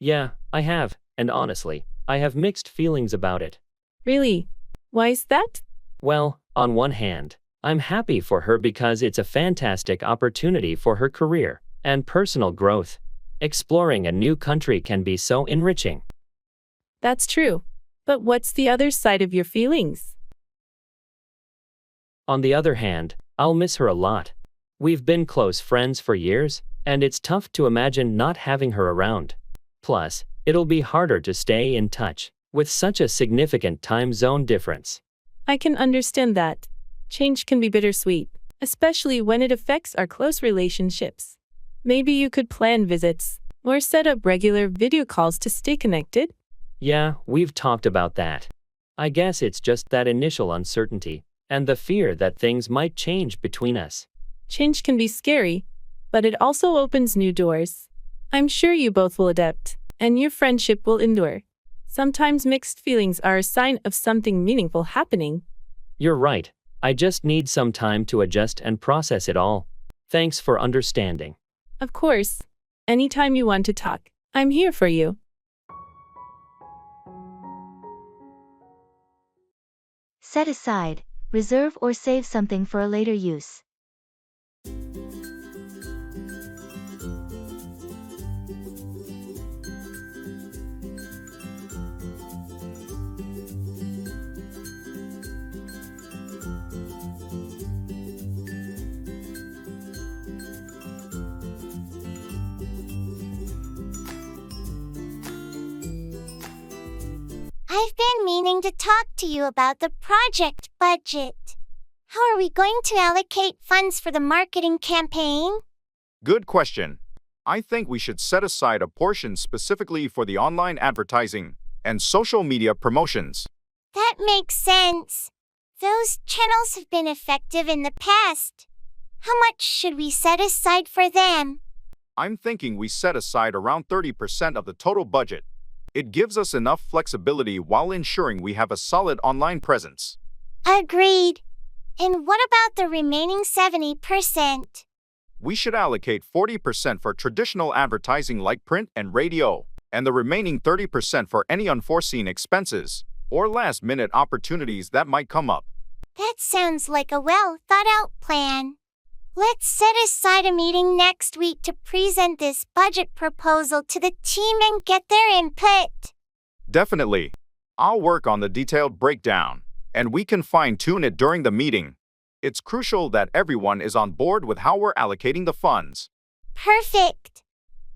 Yeah, I have, and honestly, I have mixed feelings about it. Really? Why is that? Well, on one hand, I'm happy for her because it's a fantastic opportunity for her career and personal growth. Exploring a new country can be so enriching. That's true. But what's the other side of your feelings? On the other hand, I'll miss her a lot. We've been close friends for years, and it's tough to imagine not having her around. Plus, it'll be harder to stay in touch with such a significant time zone difference. I can understand that. Change can be bittersweet, especially when it affects our close relationships. Maybe you could plan visits or set up regular video calls to stay connected. Yeah, we've talked about that. I guess it's just that initial uncertainty and the fear that things might change between us. Change can be scary, but it also opens new doors. I'm sure you both will adapt, and your friendship will endure. Sometimes mixed feelings are a sign of something meaningful happening. You're right. I just need some time to adjust and process it all. Thanks for understanding. Of course. Anytime you want to talk, I'm here for you. Set aside, reserve or save something for a later use. I've been meaning to talk to you about the project budget. How are we going to allocate funds for the marketing campaign? Good question. I think we should set aside a portion specifically for the online advertising and social media promotions. That makes sense. Those channels have been effective in the past. How much should we set aside for them? I'm thinking we set aside around 30% of the total budget. It gives us enough flexibility while ensuring we have a solid online presence. Agreed. And what about the remaining 70%? We should allocate 40% for traditional advertising like print and radio, and the remaining 30% for any unforeseen expenses or last-minute opportunities that might come up. That sounds like a well-thought-out plan. Let's set aside a meeting next week to present this budget proposal to the team and get their input. Definitely. I'll work on the detailed breakdown, and we can fine-tune it during the meeting. It's crucial that everyone is on board with how we're allocating the funds. Perfect.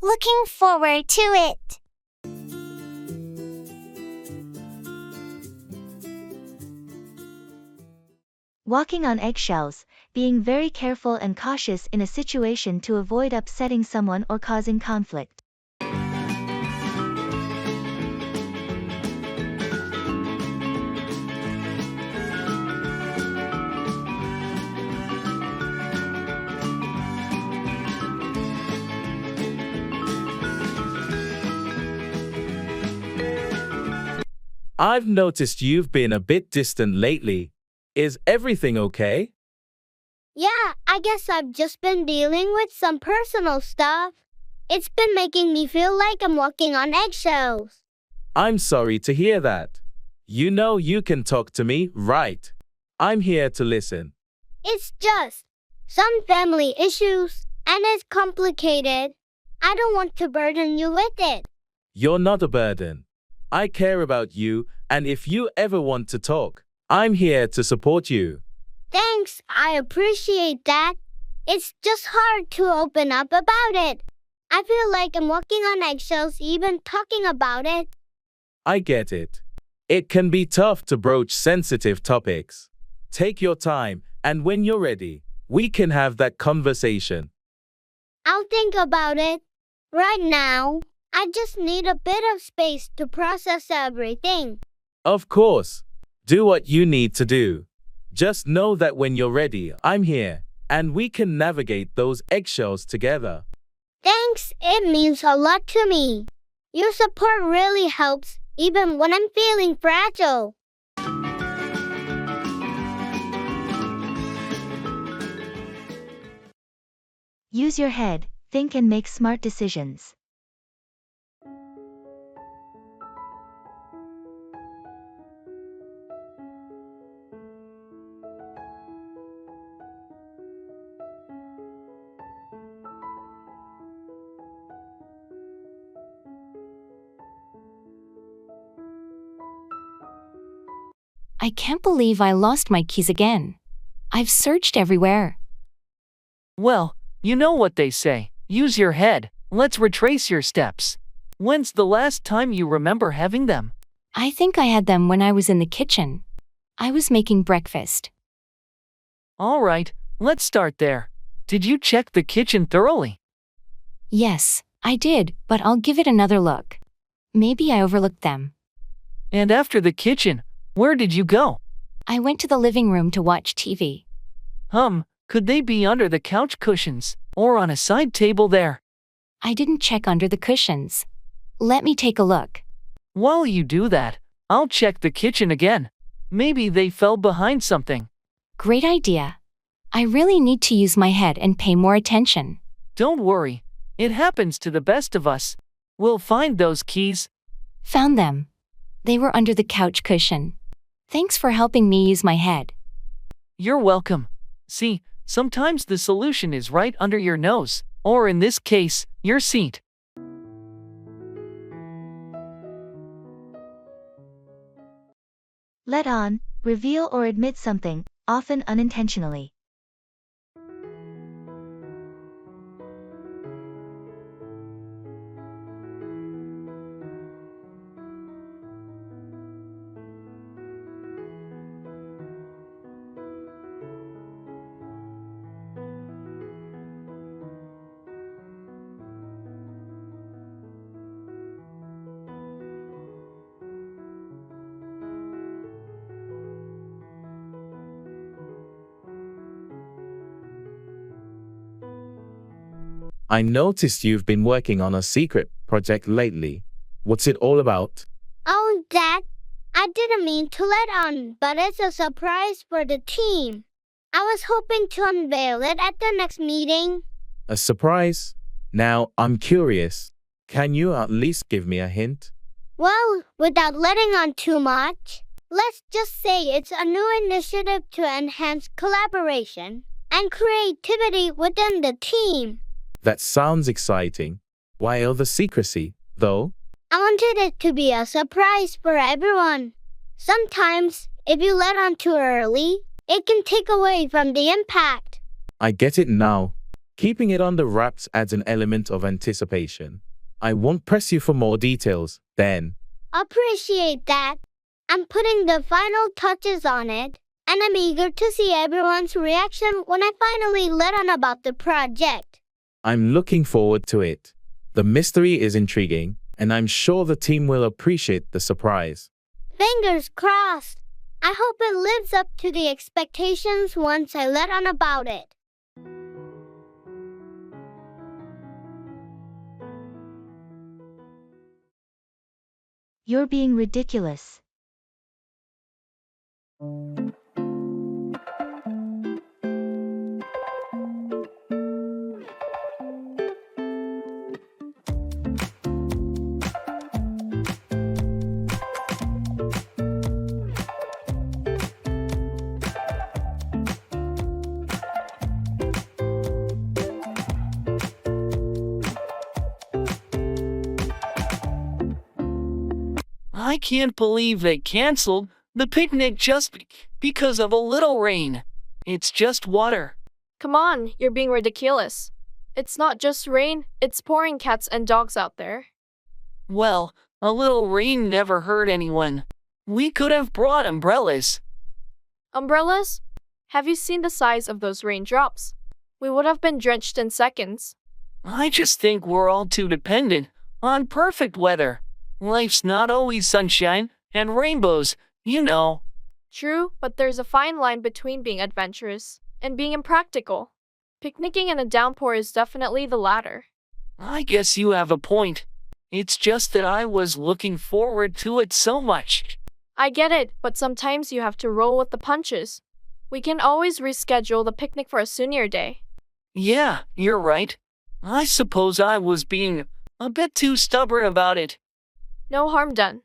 Looking forward to it. Walking on eggshells, being very careful and cautious in a situation to avoid upsetting someone or causing conflict. I've noticed you've been a bit distant lately. Is everything okay? Yeah, I guess I've just been dealing with some personal stuff. It's been making me feel like I'm walking on eggshells. I'm sorry to hear that. You know you can talk to me, right? I'm here to listen. It's just some family issues, and it's complicated. I don't want to burden you with it. You're not a burden. I care about you, and if you ever want to talk, I'm here to support you. Thanks, I appreciate that. It's just hard to open up about it. I feel like I'm walking on eggshells even talking about it. I get it. It can be tough to broach sensitive topics. Take your time, and when you're ready, we can have that conversation. I'll think about it. Right now, I just need a bit of space to process everything. Of course. Do what you need to do. Just know that when you're ready, I'm here, and we can navigate those eggshells together. Thanks, it means a lot to me. Your support really helps, even when I'm feeling fragile. Use your head, think and make smart decisions. I can't believe I lost my keys again. I've searched everywhere. Well, you know what they say. Use your head. Let's retrace your steps. When's the last time you remember having them? I think I had them when I was in the kitchen. I was making breakfast. All right, let's start there. Did you check the kitchen thoroughly? Yes, I did, but I'll give it another look. Maybe I overlooked them. And after the kitchen, where did you go? I went to the living room to watch TV. Could they be under the couch cushions, or on a side table there? I didn't check under the cushions. Let me take a look. While you do that, I'll check the kitchen again. Maybe they fell behind something. Great idea. I really need to use my head and pay more attention. Don't worry, it happens to the best of us. We'll find those keys. Found them. They were under the couch cushion. Thanks for helping me use my head. You're welcome. See, sometimes the solution is right under your nose, or in this case, your seat. Let on, reveal or admit something, often unintentionally. I noticed you've been working on a secret project lately. What's it all about? Oh, Dad, I didn't mean to let on, but it's a surprise for the team. I was hoping to unveil it at the next meeting. A surprise? Now, I'm curious. Can you at least give me a hint? Well, without letting on too much, let's just say it's a new initiative to enhance collaboration and creativity within the team. That sounds exciting. Why all the secrecy, though? I wanted it to be a surprise for everyone. Sometimes, if you let on too early, it can take away from the impact. I get it now. Keeping it under wraps adds an element of anticipation. I won't press you for more details, then. Appreciate that. I'm putting the final touches on it, and I'm eager to see everyone's reaction when I finally let on about the project. I'm looking forward to it. The mystery is intriguing, and I'm sure the team will appreciate the surprise. Fingers crossed. I hope it lives up to the expectations once I let on about it. You're being ridiculous. I can't believe they canceled the picnic just because of a little rain. It's just water. Come on, you're being ridiculous. It's not just rain, it's pouring cats and dogs out there. Well, a little rain never hurt anyone. We could have brought umbrellas. Umbrellas? Have you seen the size of those raindrops? We would have been drenched in seconds. I just think we're all too dependent on perfect weather. Life's not always sunshine and rainbows, you know. True, but there's a fine line between being adventurous and being impractical. Picnicking in a downpour is definitely the latter. I guess you have a point. It's just that I was looking forward to it so much. I get it, but sometimes you have to roll with the punches. We can always reschedule the picnic for a sooner day. Yeah, you're right. I suppose I was being a bit too stubborn about it. No harm done.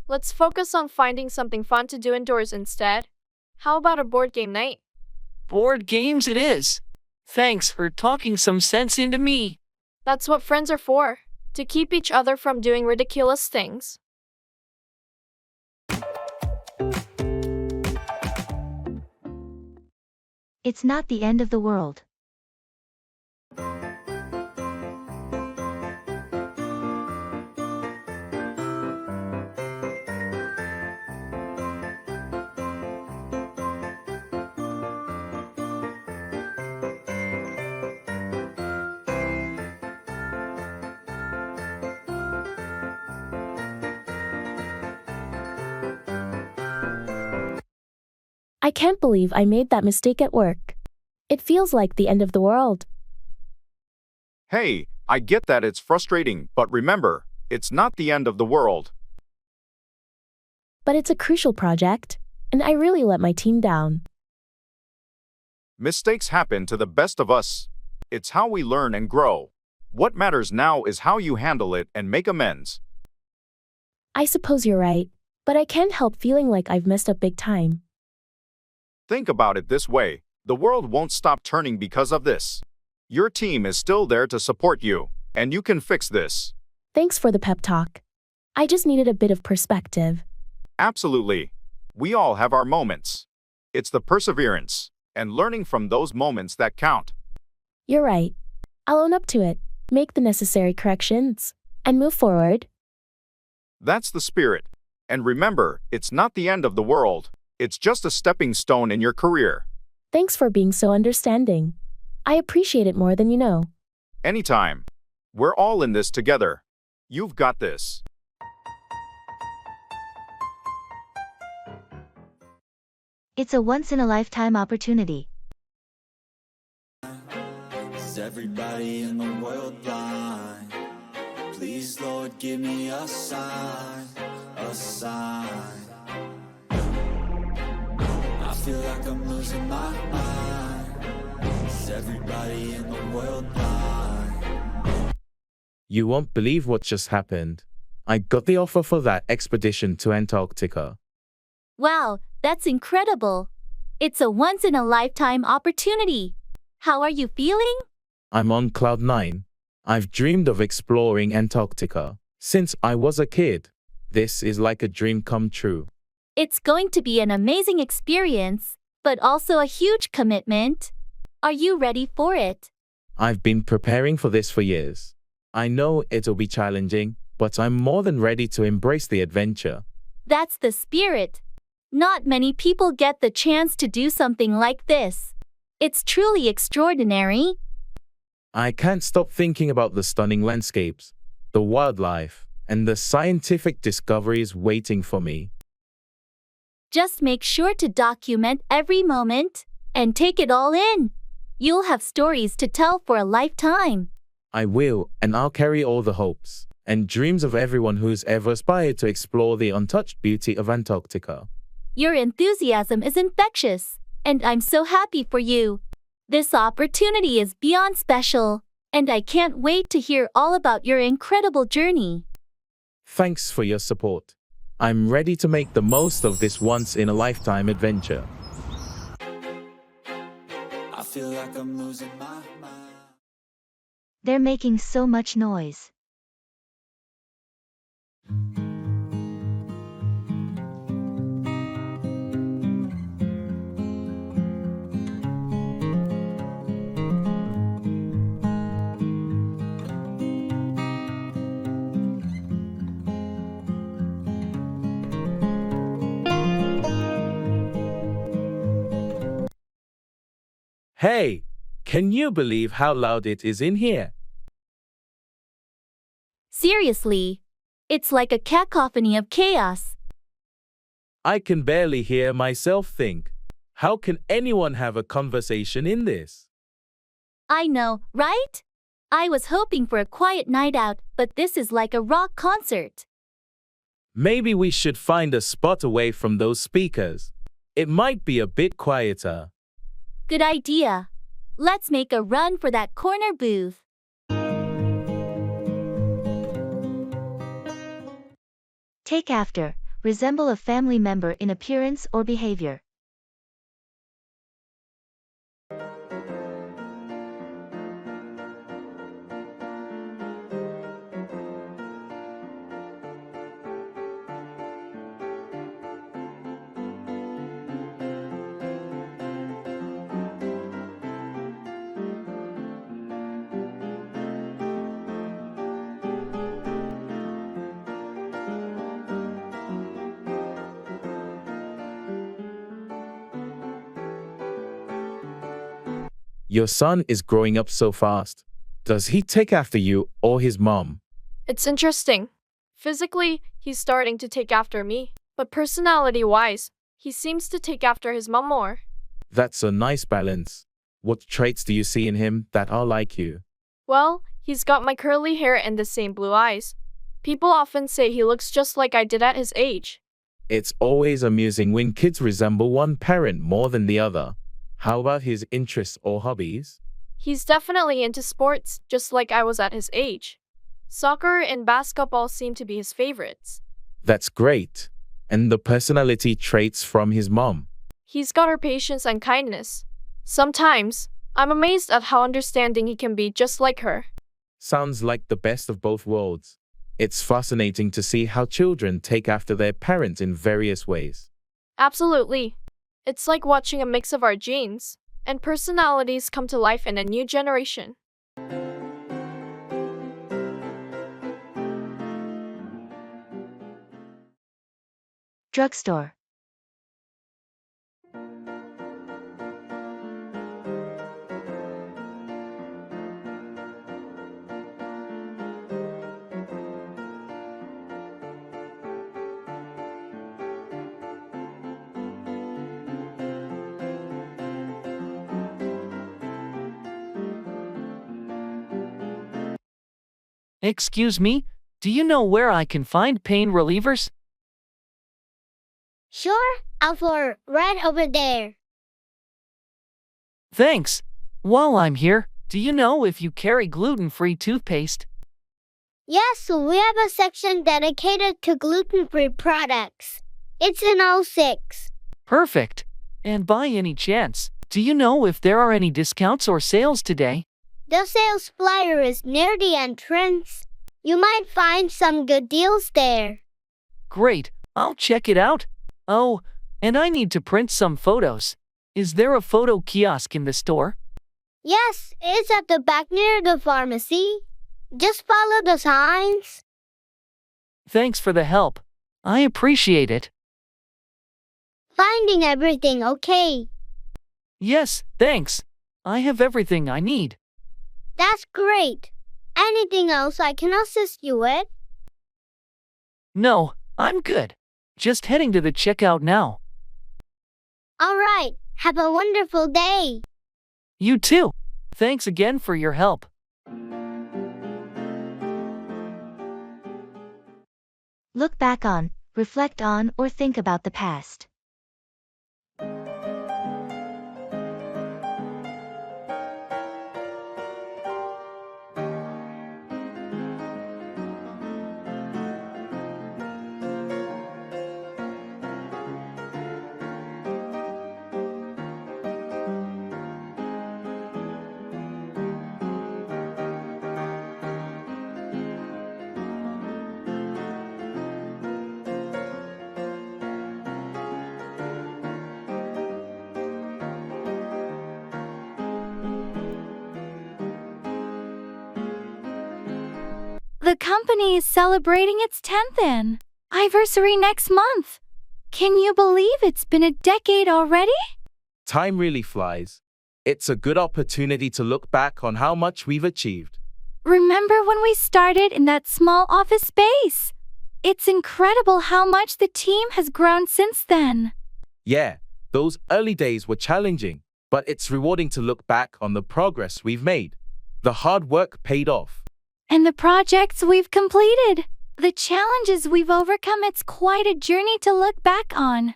Let's focus on finding something fun to do indoors instead. How about a board game night? Board games it is. Thanks for talking some sense into me. That's what friends are for, to keep each other from doing ridiculous things. It's not the end of the world. I can't believe I made that mistake at work. It feels like the end of the world. Hey, I get that it's frustrating, but remember, it's not the end of the world. But it's a crucial project, and I really let my team down. Mistakes happen to the best of us. It's how we learn and grow. What matters now is how you handle it and make amends. I suppose you're right, but I can't help feeling like I've messed up big time. Think about it this way. The world won't stop turning because of this. Your team is still there to support you, and you can fix this. Thanks for the pep talk. I just needed a bit of perspective. Absolutely. We all have our moments. It's the perseverance and learning from those moments that count. You're right. I'll own up to it, make the necessary corrections, and move forward. That's the spirit. And remember, it's not the end of the world. It's just a stepping stone in your career. Thanks for being so understanding. I appreciate it more than you know. Anytime. We're all in this together. You've got this. It's a once-in-a-lifetime opportunity. Is everybody in the world blind? Please, Lord, give me a sign, a sign. I feel like I'm losing my mind. Is everybody in the world blind? You won't believe what just happened. I got the offer for that expedition to Antarctica. Wow, that's incredible. It's a once-in-a-lifetime opportunity. How are you feeling? I'm on cloud 9. I've dreamed of exploring Antarctica since I was a kid. This is like a dream come true. It's going to be an amazing experience, but also a huge commitment. Are you ready for it? I've been preparing for this for years. I know it'll be challenging, but I'm more than ready to embrace the adventure. That's the spirit. Not many people get the chance to do something like this. It's truly extraordinary. I can't stop thinking about the stunning landscapes, the wildlife, and the scientific discoveries waiting for me. Just make sure to document every moment and take it all in. You'll have stories to tell for a lifetime. I will, and I'll carry all the hopes and dreams of everyone who's ever aspired to explore the untouched beauty of Antarctica. Your enthusiasm is infectious, and I'm so happy for you. This opportunity is beyond special, and I can't wait to hear all about your incredible journey. Thanks for your support. I'm ready to make the most of this once-in-a-lifetime adventure. I feel like I'm losing my mind. They're making so much noise. Hey, can you believe how loud it is in here? Seriously, it's like a cacophony of chaos. I can barely hear myself think. How can anyone have a conversation in this? I know, right? I was hoping for a quiet night out, but this is like a rock concert. Maybe we should find a spot away from those speakers. It might be a bit quieter. Good idea. Let's make a run for that corner booth. Take after. Resemble a family member in appearance or behavior. Your son is growing up so fast. Does he take after you or his mom? It's interesting. Physically, he's starting to take after me, but personality-wise, he seems to take after his mom more. That's a nice balance. What traits do you see in him that are like you? Well, he's got my curly hair and the same blue eyes. People often say he looks just like I did at his age. It's always amusing when kids resemble one parent more than the other. How about his interests or hobbies? He's definitely into sports, just like I was at his age. Soccer and basketball seem to be his favorites. That's great. And the personality traits from his mom? He's got her patience and kindness. Sometimes, I'm amazed at how understanding he can be just like her. Sounds like the best of both worlds. It's fascinating to see how children take after their parents in various ways. Absolutely. It's like watching a mix of our genes and personalities come to life in a new generation. Drugstore. Excuse me, do you know where I can find pain relievers? Sure, Alfor, right over there. Thanks. While I'm here, do you know if you carry gluten-free toothpaste? Yes, we have a section dedicated to gluten-free products. It's in '06. Perfect. And by any chance, do you know if there are any discounts or sales today? The sales flyer is near the entrance. You might find some good deals there. Great, I'll check it out. Oh, and I need to print some photos. Is there a photo kiosk in the store? Yes, it's at the back near the pharmacy. Just follow the signs. Thanks for the help. I appreciate it. Finding everything okay? Yes, thanks. I have everything I need. That's great. Anything else I can assist you with? No, I'm good. Just heading to the checkout now. All right. Have a wonderful day. You too. Thanks again for your help. Look back on, reflect on, or think about the past. The company is celebrating its 10th anniversary next month. Can you believe it's been a decade already? Time really flies. It's a good opportunity to look back on how much we've achieved. Remember when we started in that small office space? It's incredible how much the team has grown since then. Yeah, those early days were challenging, but it's rewarding to look back on the progress we've made. The hard work paid off. And the projects we've completed, the challenges we've overcome, it's quite a journey to look back on.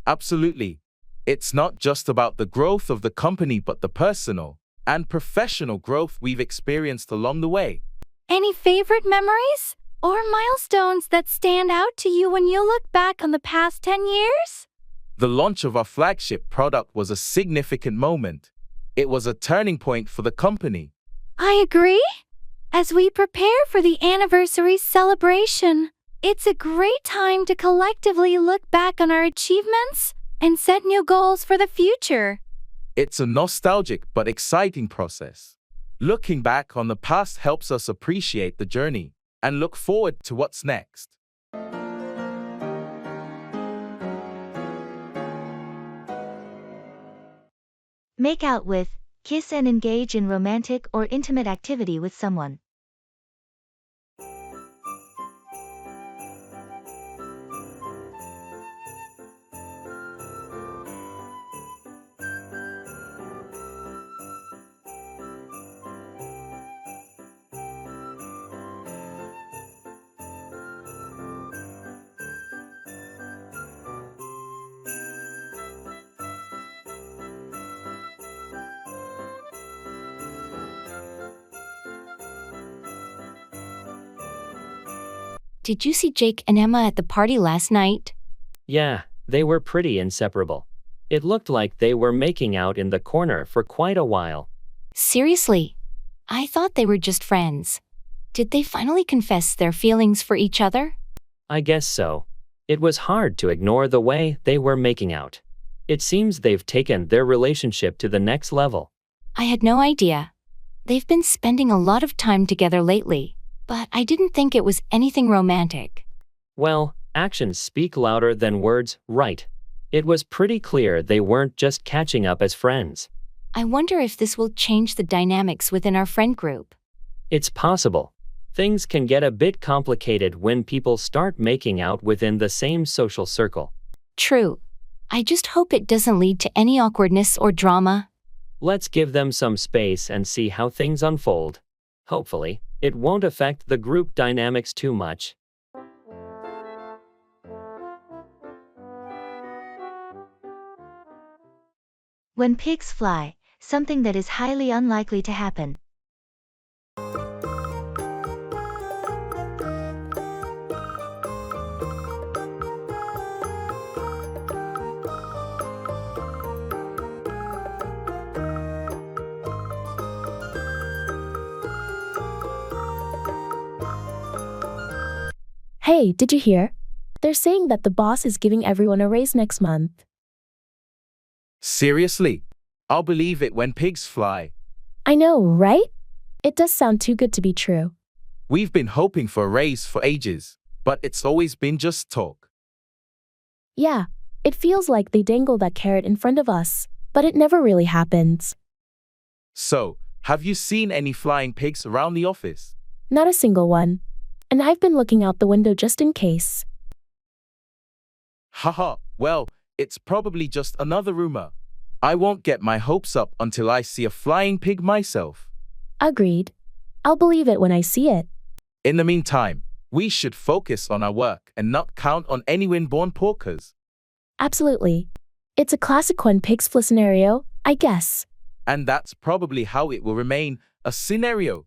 Absolutely. It's not just about the growth of the company, but the personal and professional growth we've experienced along the way. Any favorite memories or milestones that stand out to you when you look back on the past 10 years? The launch of our flagship product was a significant moment. It was a turning point for the company. I agree. As we prepare for the anniversary celebration, it's a great time to collectively look back on our achievements and set new goals for the future. It's a nostalgic but exciting process. Looking back on the past helps us appreciate the journey and look forward to what's next. Make out with, kiss and engage in romantic or intimate activity with someone. Did you see Jake and Emma at the party last night? Yeah, they were pretty inseparable. It looked like they were making out in the corner for quite a while. Seriously? I thought they were just friends. Did they finally confess their feelings for each other? I guess so. It was hard to ignore the way they were making out. It seems they've taken their relationship to the next level. I had no idea. They've been spending a lot of time together lately, but I didn't think it was anything romantic. Well, actions speak louder than words, right? It was pretty clear they weren't just catching up as friends. I wonder if this will change the dynamics within our friend group. It's possible. Things can get a bit complicated when people start making out within the same social circle. True. I just hope it doesn't lead to any awkwardness or drama. Let's give them some space and see how things unfold. Hopefully, it won't affect the group dynamics too much. When pigs fly, something that is highly unlikely to happen. Hey, did you hear? They're saying that the boss is giving everyone a raise next month. Seriously? I'll believe it when pigs fly. I know, right? It does sound too good to be true. We've been hoping for a raise for ages, but it's always been just talk. Yeah, it feels like they dangle that carrot in front of us, but it never really happens. So, have you seen any flying pigs around the office? Not a single one. And I've been looking out the window just in case. Haha, well, it's probably just another rumor. I won't get my hopes up until I see a flying pig myself. Agreed. I'll believe it when I see it. In the meantime, we should focus on our work and not count on any windborne porkers. Absolutely. It's a classic when pigs fly scenario, I guess. And that's probably how it will remain, a scenario.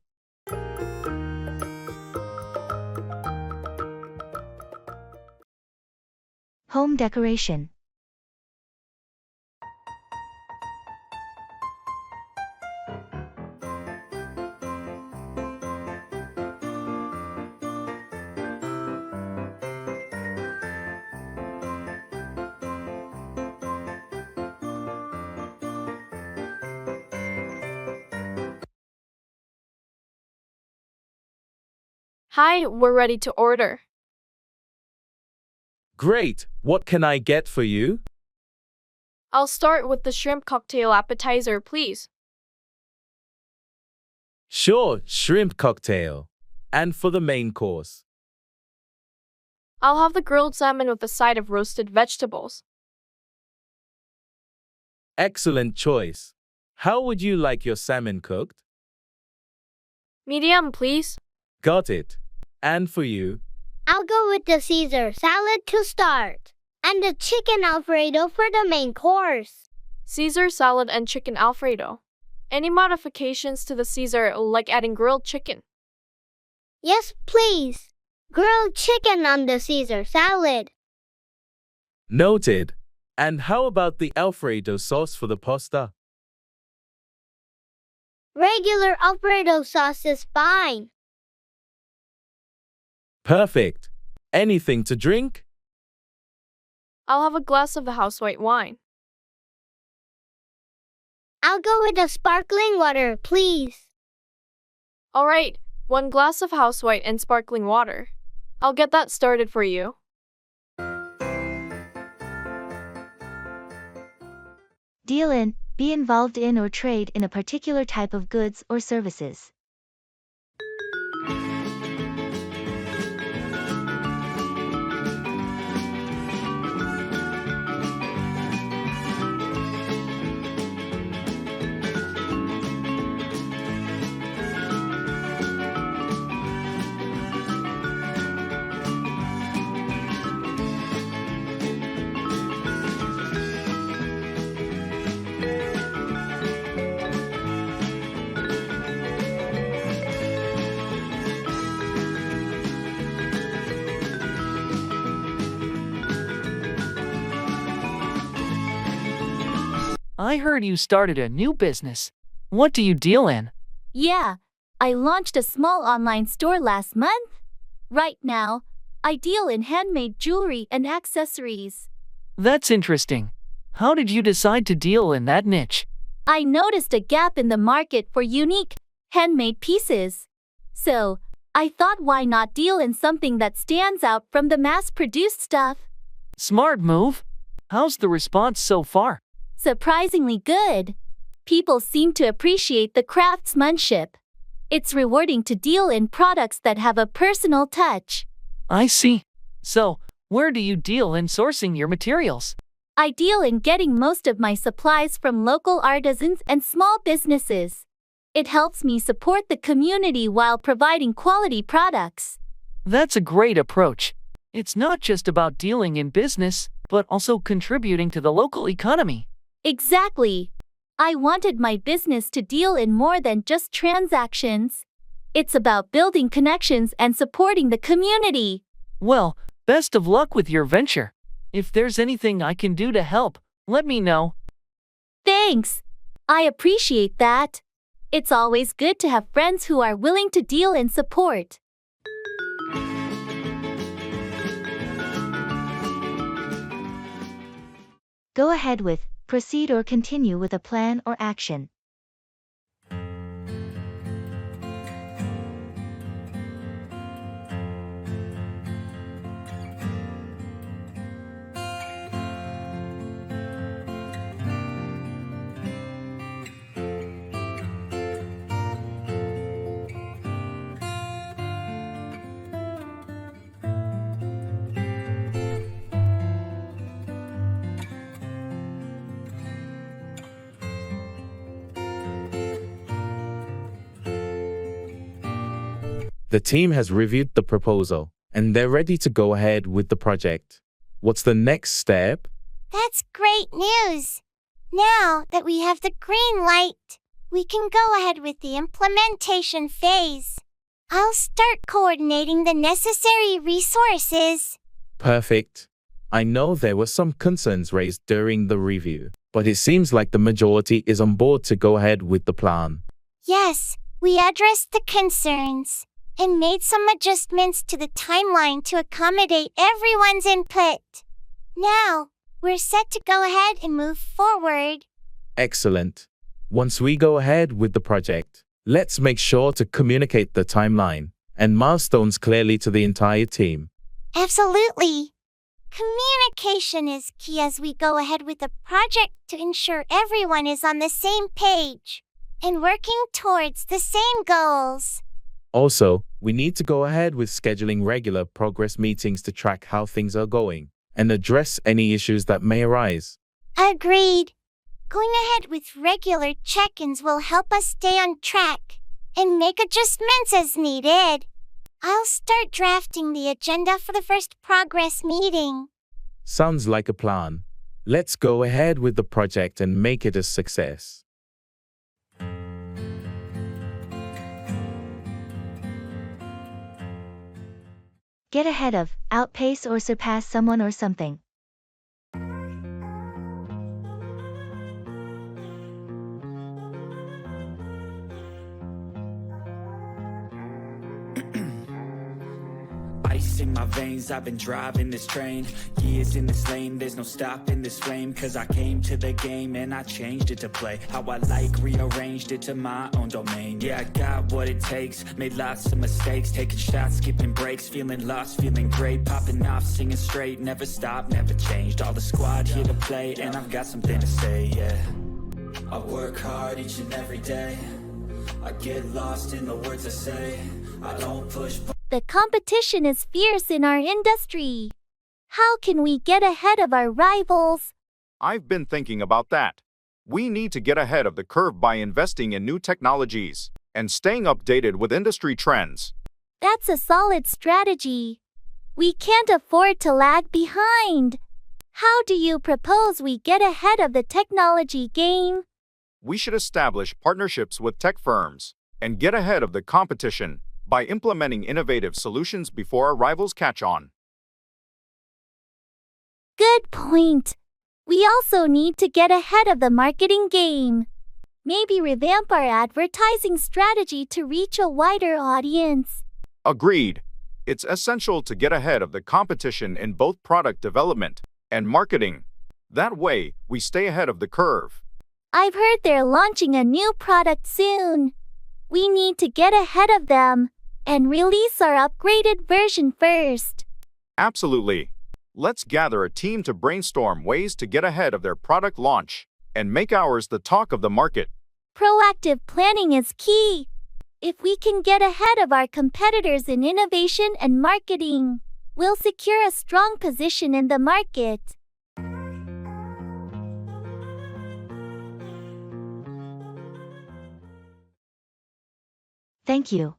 Home decoration. Hi, we're ready to order. Great, what can I get for you? I'll start with the shrimp cocktail appetizer, please. Sure, shrimp cocktail. And for the main course? I'll have the grilled salmon with a side of roasted vegetables. Excellent choice. How would you like your salmon cooked? Medium, please. Got it. And for you? I'll go with the Caesar salad to start, and the chicken Alfredo for the main course. Caesar salad and chicken Alfredo. Any modifications to the Caesar, like adding grilled chicken? Yes, please. Grilled chicken on the Caesar salad. Noted. And how about the Alfredo sauce for the pasta? Regular Alfredo sauce is fine. Perfect. Anything to drink? I'll have a glass of the house white wine. I'll go with the sparkling water, please. All right, 1 glass of house white and sparkling water. I'll get that started for you. Deal in, be involved in or trade in a particular type of goods or services. I heard you started a new business. What do you deal in? Yeah, I launched a small online store last month. Right now, I deal in handmade jewelry and accessories. That's interesting. How did you decide to deal in that niche? I noticed a gap in the market for unique, handmade pieces. So, I thought why not deal in something that stands out from the mass-produced stuff? Smart move. How's the response so far? Surprisingly good. People seem to appreciate the craftsmanship. It's rewarding to deal in products that have a personal touch. I see. So, where do you deal in sourcing your materials? I deal in getting most of my supplies from local artisans and small businesses. It helps me support the community while providing quality products. That's a great approach. It's not just about dealing in business, but also contributing to the local economy. Exactly. I wanted my business to deal in more than just transactions. It's about building connections and supporting the community. Well, best of luck with your venture. If there's anything I can do to help, let me know. Thanks. I appreciate that. It's always good to have friends who are willing to deal in support. Go ahead with, proceed or continue with a plan or action. The team has reviewed the proposal, and they're ready to go ahead with the project. What's the next step? That's great news. Now that we have the green light, we can go ahead with the implementation phase. I'll start coordinating the necessary resources. Perfect. I know there were some concerns raised during the review, but it seems like the majority is on board to go ahead with the plan. Yes, we addressed the concerns and made some adjustments to the timeline to accommodate everyone's input. Now, we're set to go ahead and move forward. Excellent. Once we go ahead with the project, let's make sure to communicate the timeline and milestones clearly to the entire team. Absolutely. Communication is key as we go ahead with the project to ensure everyone is on the same page and working towards the same goals. Also, we need to go ahead with scheduling regular progress meetings to track how things are going and address any issues that may arise. Agreed. Going ahead with regular check-ins will help us stay on track and make adjustments as needed. I'll start drafting the agenda for the first progress meeting. Sounds like a plan. Let's go ahead with the project and make it a success. Get ahead of, outpace or surpass someone or something. Ice in my veins, I've been driving this train. Years in this lane, there's no stopping this flame. Cause I came to the game and I changed it to play how I like, rearranged it to my own domain. Yeah, I got what it takes, made lots of mistakes, taking shots, skipping breaks, feeling lost, feeling great, popping off, singing straight, never stopped, never changed. All the squad here to play and I've got something to say, yeah. I work hard each and every day, I get lost in the words I say, I don't push. The competition is fierce in our industry. How can we get ahead of our rivals? I've been thinking about that. We need to get ahead of the curve by investing in new technologies and staying updated with industry trends. That's a solid strategy. We can't afford to lag behind. How do you propose we get ahead of the technology game? We should establish partnerships with tech firms and get ahead of the competition by implementing innovative solutions before our rivals catch on. Good point. We also need to get ahead of the marketing game. Maybe revamp our advertising strategy to reach a wider audience. Agreed. It's essential to get ahead of the competition in both product development and marketing. That way, we stay ahead of the curve. I've heard they're launching a new product soon. We need to get ahead of them and release our upgraded version first. Absolutely. Let's gather a team to brainstorm ways to get ahead of their product launch and make ours the talk of the market. Proactive planning is key. If we can get ahead of our competitors in innovation and marketing, we'll secure a strong position in the market. Thank you.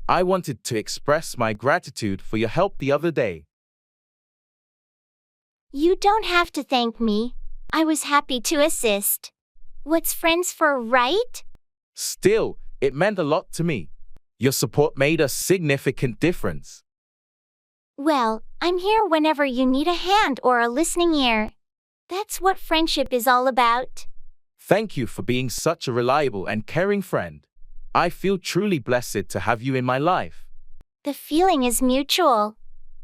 I wanted to express my gratitude for your help the other day. You don't have to thank me. I was happy to assist. What's friends for, right? Still, it meant a lot to me. Your support made a significant difference. Well, I'm here whenever you need a hand or a listening ear. That's what friendship is all about. Thank you for being such a reliable and caring friend. I feel truly blessed to have you in my life. The feeling is mutual.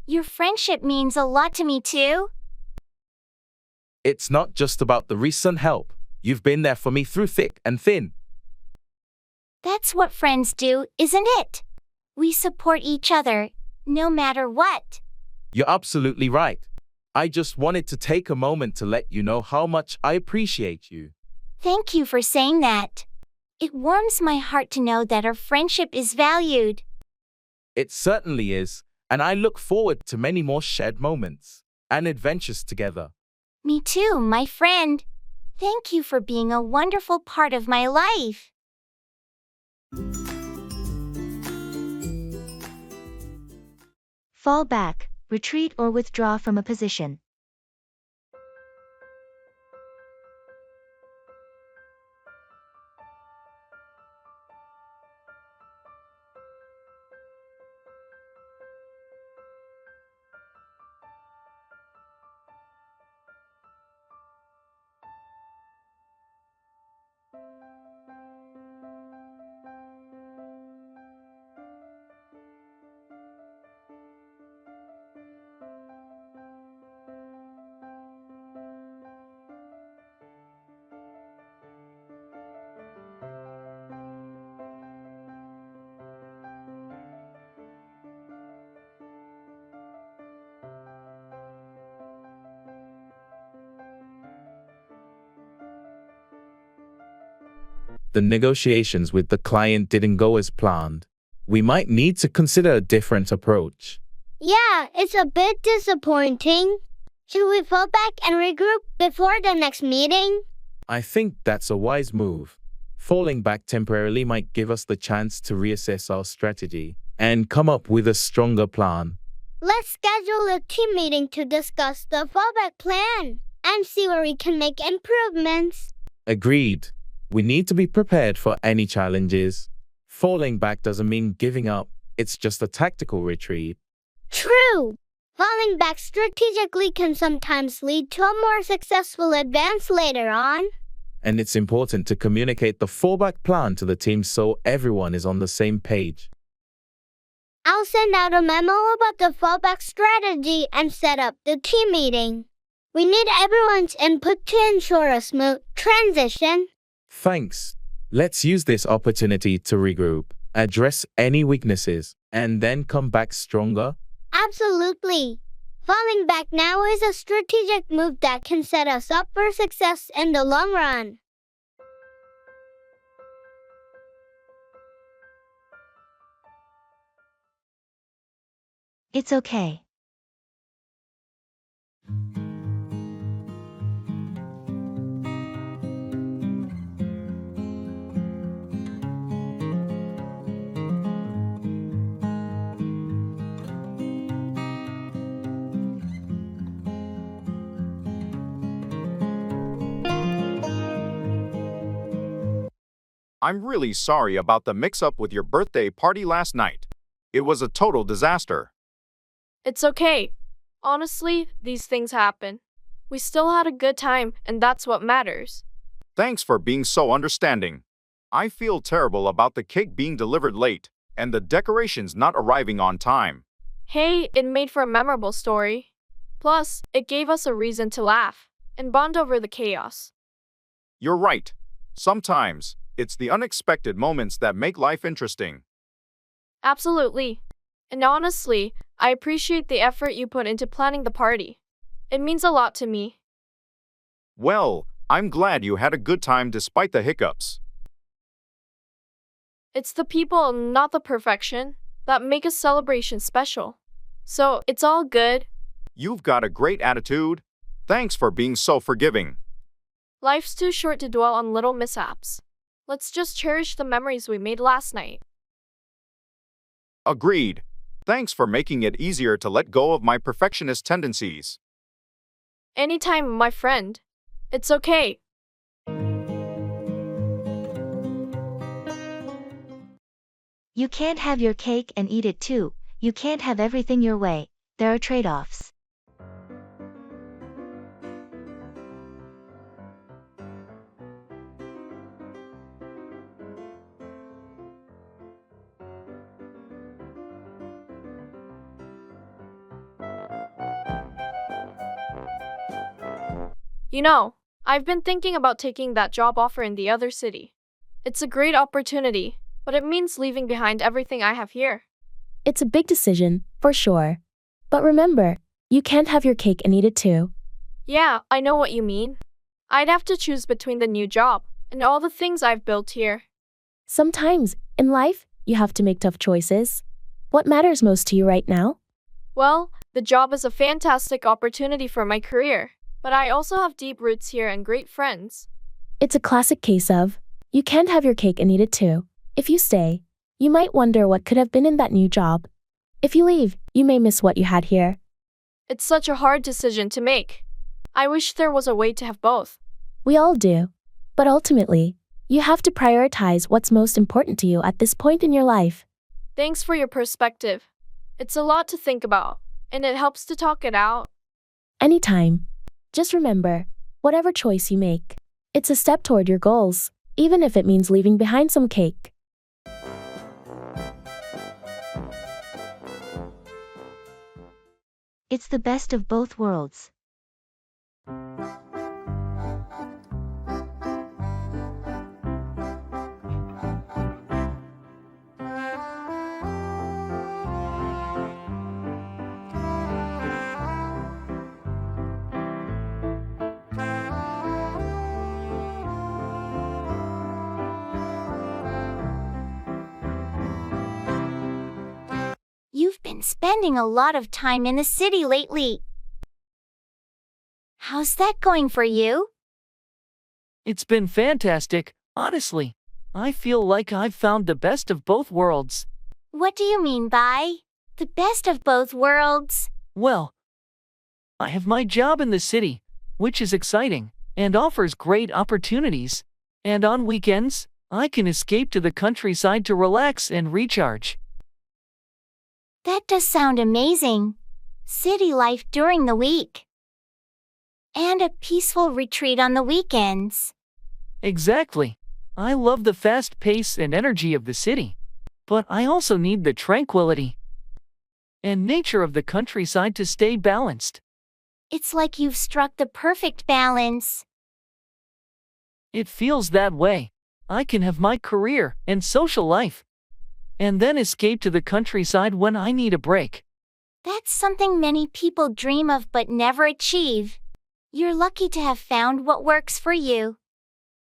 Your friendship means a lot to me too. It's not just about the recent help. You've been there for me through thick and thin. That's what friends do, isn't it? We support each other, no matter what. You're absolutely right. I just wanted to take a moment to let you know how much I appreciate you. Thank you for saying that. It warms my heart to know that our friendship is valued. It certainly is, and I look forward to many more shared moments and adventures together. Me too, my friend. Thank you for being a wonderful part of my life. Fall back, retreat or withdraw from a position. the negotiations with the client didn't go as planned. We might need to consider a different approach. Yeah, it's a bit disappointing. Should we fall back and regroup before the next meeting? I think that's a wise move. Falling back temporarily might give us the chance to reassess our strategy and come up with a stronger plan. Let's schedule a team meeting to discuss the fallback plan and see where we can make improvements. Agreed. We need to be prepared for any challenges. Falling back doesn't mean giving up, it's just a tactical retreat. True. Falling back strategically can sometimes lead to a more successful advance later on. And it's important to communicate the fallback plan to the team so everyone is on the same page. I'll send out a memo about the fallback strategy and set up the team meeting. We need everyone's input to ensure a smooth transition. Thanks. Let's use this opportunity to regroup, address any weaknesses, and then come back stronger. Absolutely. Falling back now is a strategic move that can set us up for success in the long run. It's okay. I'm really sorry about the mix-up with your birthday party last night. It was a total disaster. It's okay. Honestly, these things happen. We still had a good time, and that's what matters. Thanks for being so understanding. I feel terrible about the cake being delivered late and the decorations not arriving on time. Hey, it made for a memorable story. Plus, it gave us a reason to laugh and bond over the chaos. You're right. Sometimes, it's the unexpected moments that make life interesting. Absolutely. And honestly, I appreciate the effort you put into planning the party. It means a lot to me. Well, I'm glad you had a good time despite the hiccups. It's the people, not the perfection, that make a celebration special. So, it's all good. You've got a great attitude. Thanks for being so forgiving. Life's too short to dwell on little mishaps. Let's just cherish the memories we made last night. Agreed. Thanks for making it easier to let go of my perfectionist tendencies. Anytime, my friend. It's okay. You can't have your cake and eat it too. You can't have everything your way. There are trade-offs. You know, I've been thinking about taking that job offer in the other city. It's a great opportunity, but it means leaving behind everything I have here. It's a big decision, for sure. But remember, you can't have your cake and eat it too. Yeah, I know what you mean. I'd have to choose between the new job and all the things I've built here. Sometimes, in life, you have to make tough choices. What matters most to you right now? Well, the job is a fantastic opportunity for my career, but I also have deep roots here and great friends. It's a classic case of, you can't have your cake and eat it too. If you stay, you might wonder what could have been in that new job. If you leave, you may miss what you had here. It's such a hard decision to make. I wish there was a way to have both. We all do. But ultimately, you have to prioritize what's most important to you at this point in your life. Thanks for your perspective. It's a lot to think about, and it helps to talk it out. Anytime. Just remember, whatever choice you make, it's a step toward your goals, even if it means leaving behind some cake. It's the best of both worlds. been spending a lot of time in the city lately. How's that going for you? It's been fantastic, honestly. I feel like I've found the best of both worlds. What do you mean by the best of both worlds? Well, I have my job in the city, which is exciting and offers great opportunities. And on weekends, I can escape to the countryside to relax and recharge. That does sound amazing. City life during the week. And a peaceful retreat on the weekends. Exactly. I love the fast pace and energy of the city, but I also need the tranquility and nature of the countryside to stay balanced. It's like you've struck the perfect balance. It feels that way. I can have my career and social life, and then escape to the countryside when I need a break. That's something many people dream of but never achieve. You're lucky to have found what works for you.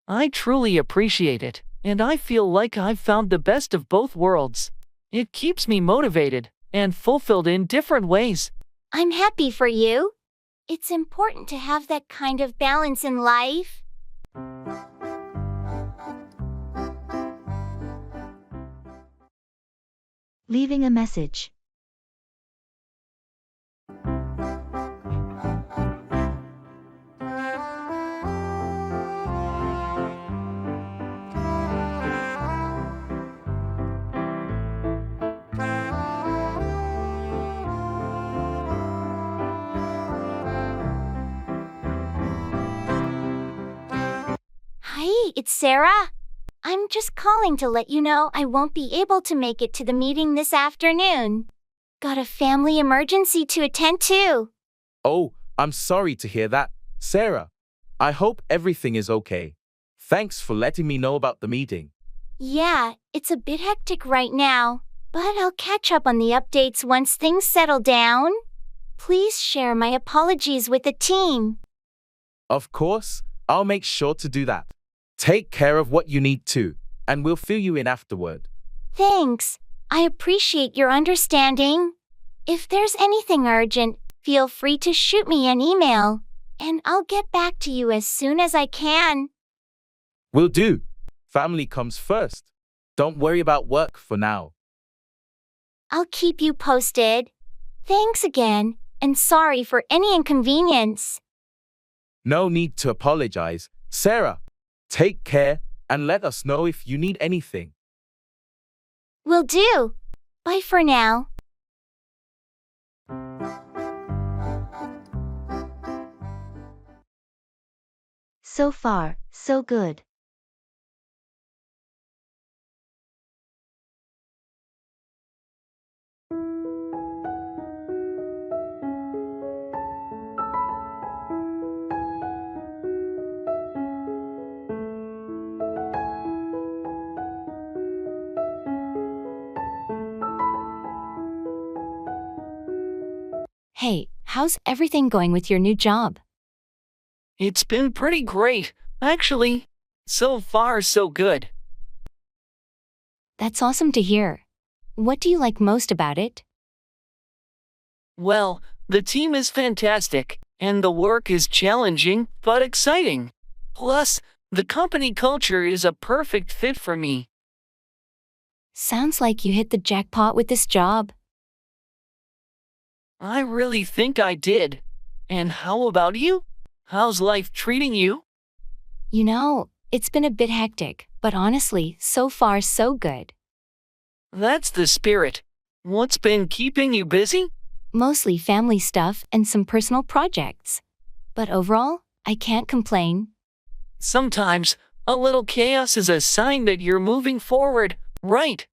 I truly appreciate it, and I feel like I've found the best of both worlds. It keeps me motivated and fulfilled in different ways. I'm happy for you. It's important to have that kind of balance in life. Leaving a message. Hi, it's Sarah. I'm just calling to let you know I won't be able to make it to the meeting this afternoon. Got a family emergency to attend to. Oh, I'm sorry to hear that, Sarah. I hope everything is okay. Thanks for letting me know about the meeting. Yeah, it's a bit hectic right now, but I'll catch up on the updates once things settle down. Please share my apologies with the team. Of course, I'll make sure to do that. Take care of what you need to, and we'll fill you in afterward. Thanks. I appreciate your understanding. If there's anything urgent, feel free to shoot me an email, and I'll get back to you as soon as I can. Will do. Family comes first. Don't worry about work for now. I'll keep you posted. Thanks again, and sorry for any inconvenience. No need to apologize, Sarah. Take care and let us know if you need anything. Will do. Bye for now. So far, so good. Hey, how's everything going with your new job? It's been pretty great, actually. So far, so good. That's awesome to hear. What do you like most about it? Well, the team is fantastic, and the work is challenging but exciting. Plus, the company culture is a perfect fit for me. Sounds like you hit the jackpot with this job. I really think I did. And how about you? How's life treating you? You know, it's been a bit hectic, but honestly, so far so good. That's the spirit. What's been keeping you busy? Mostly family stuff and some personal projects. But overall, I can't complain. Sometimes, a little chaos is a sign that you're moving forward, right?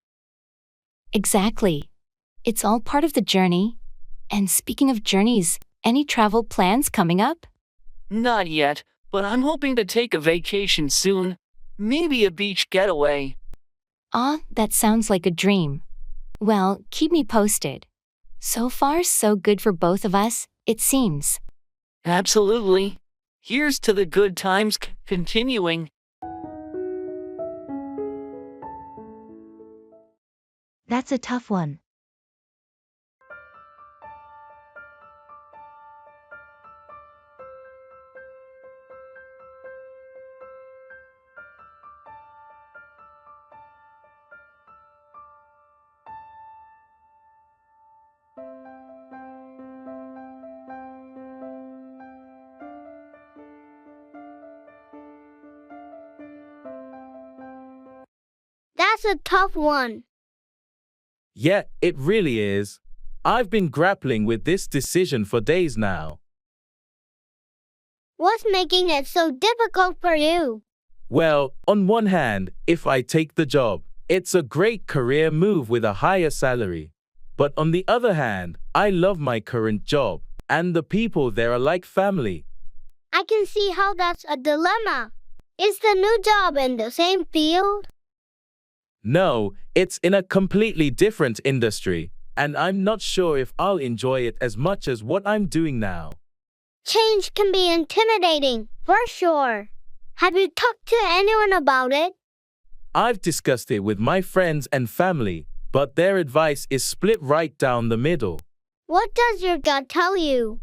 Exactly. It's all part of the journey. And speaking of journeys, any travel plans coming up? Not yet, but I'm hoping to take a vacation soon. Maybe a beach getaway. That sounds like a dream. Well, keep me posted. So far, so good for both of us, it seems. Absolutely. Here's to the good times continuing. That's a tough one. That's a tough one. Yeah, it really is. I've been grappling with this decision for days now. What's making it so difficult for you? Well, on one hand, if I take the job, it's a great career move with a higher salary. But on the other hand, I love my current job, and the people there are like family. I can see how that's a dilemma. Is the new job in the same field? No, it's in a completely different industry, and I'm not sure if I'll enjoy it as much as what I'm doing now. Change can be intimidating, for sure. Have you talked to anyone about it? I've discussed it with my friends and family, but their advice is split right down the middle. What does your gut tell you?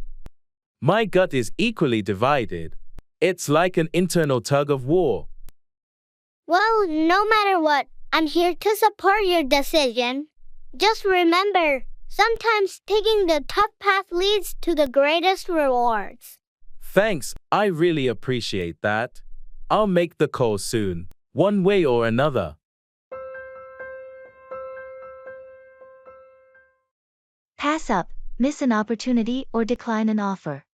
My gut is equally divided. It's like an internal tug of war. Well, no matter what, I'm here to support your decision. Just remember, sometimes taking the tough path leads to the greatest rewards. Thanks, I really appreciate that. I'll make the call soon, one way or another. Pass up, miss an opportunity, or decline an offer.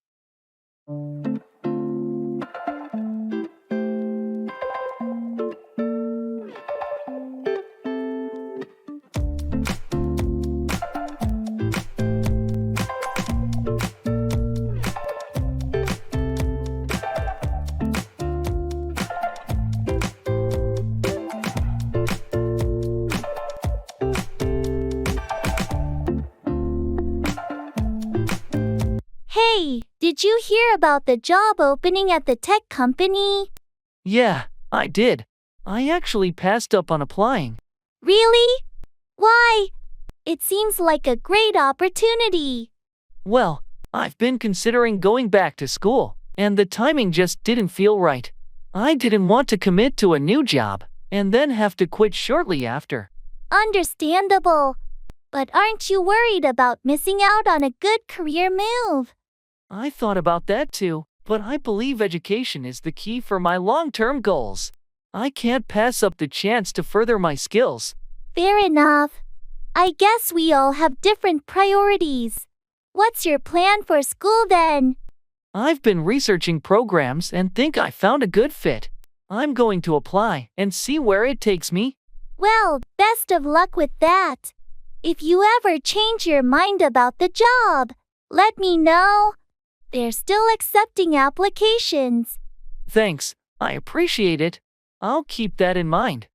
Hey, did you hear about the job opening at the tech company? Yeah, I did. I actually passed up on applying. Really? Why? It seems like a great opportunity. Well, I've been considering going back to school, and the timing just didn't feel right. I didn't want to commit to a new job, and then have to quit shortly after. Understandable. But aren't you worried about missing out on a good career move? I thought about that too, but I believe education is the key for my long-term goals. I can't pass up the chance to further my skills. Fair enough. I guess we all have different priorities. What's your plan for school then? I've been researching programs and think I found a good fit. I'm going to apply and see where it takes me. Well, best of luck with that. If you ever change your mind about the job, let me know. They're still accepting applications. Thanks, I appreciate it. I'll keep that in mind.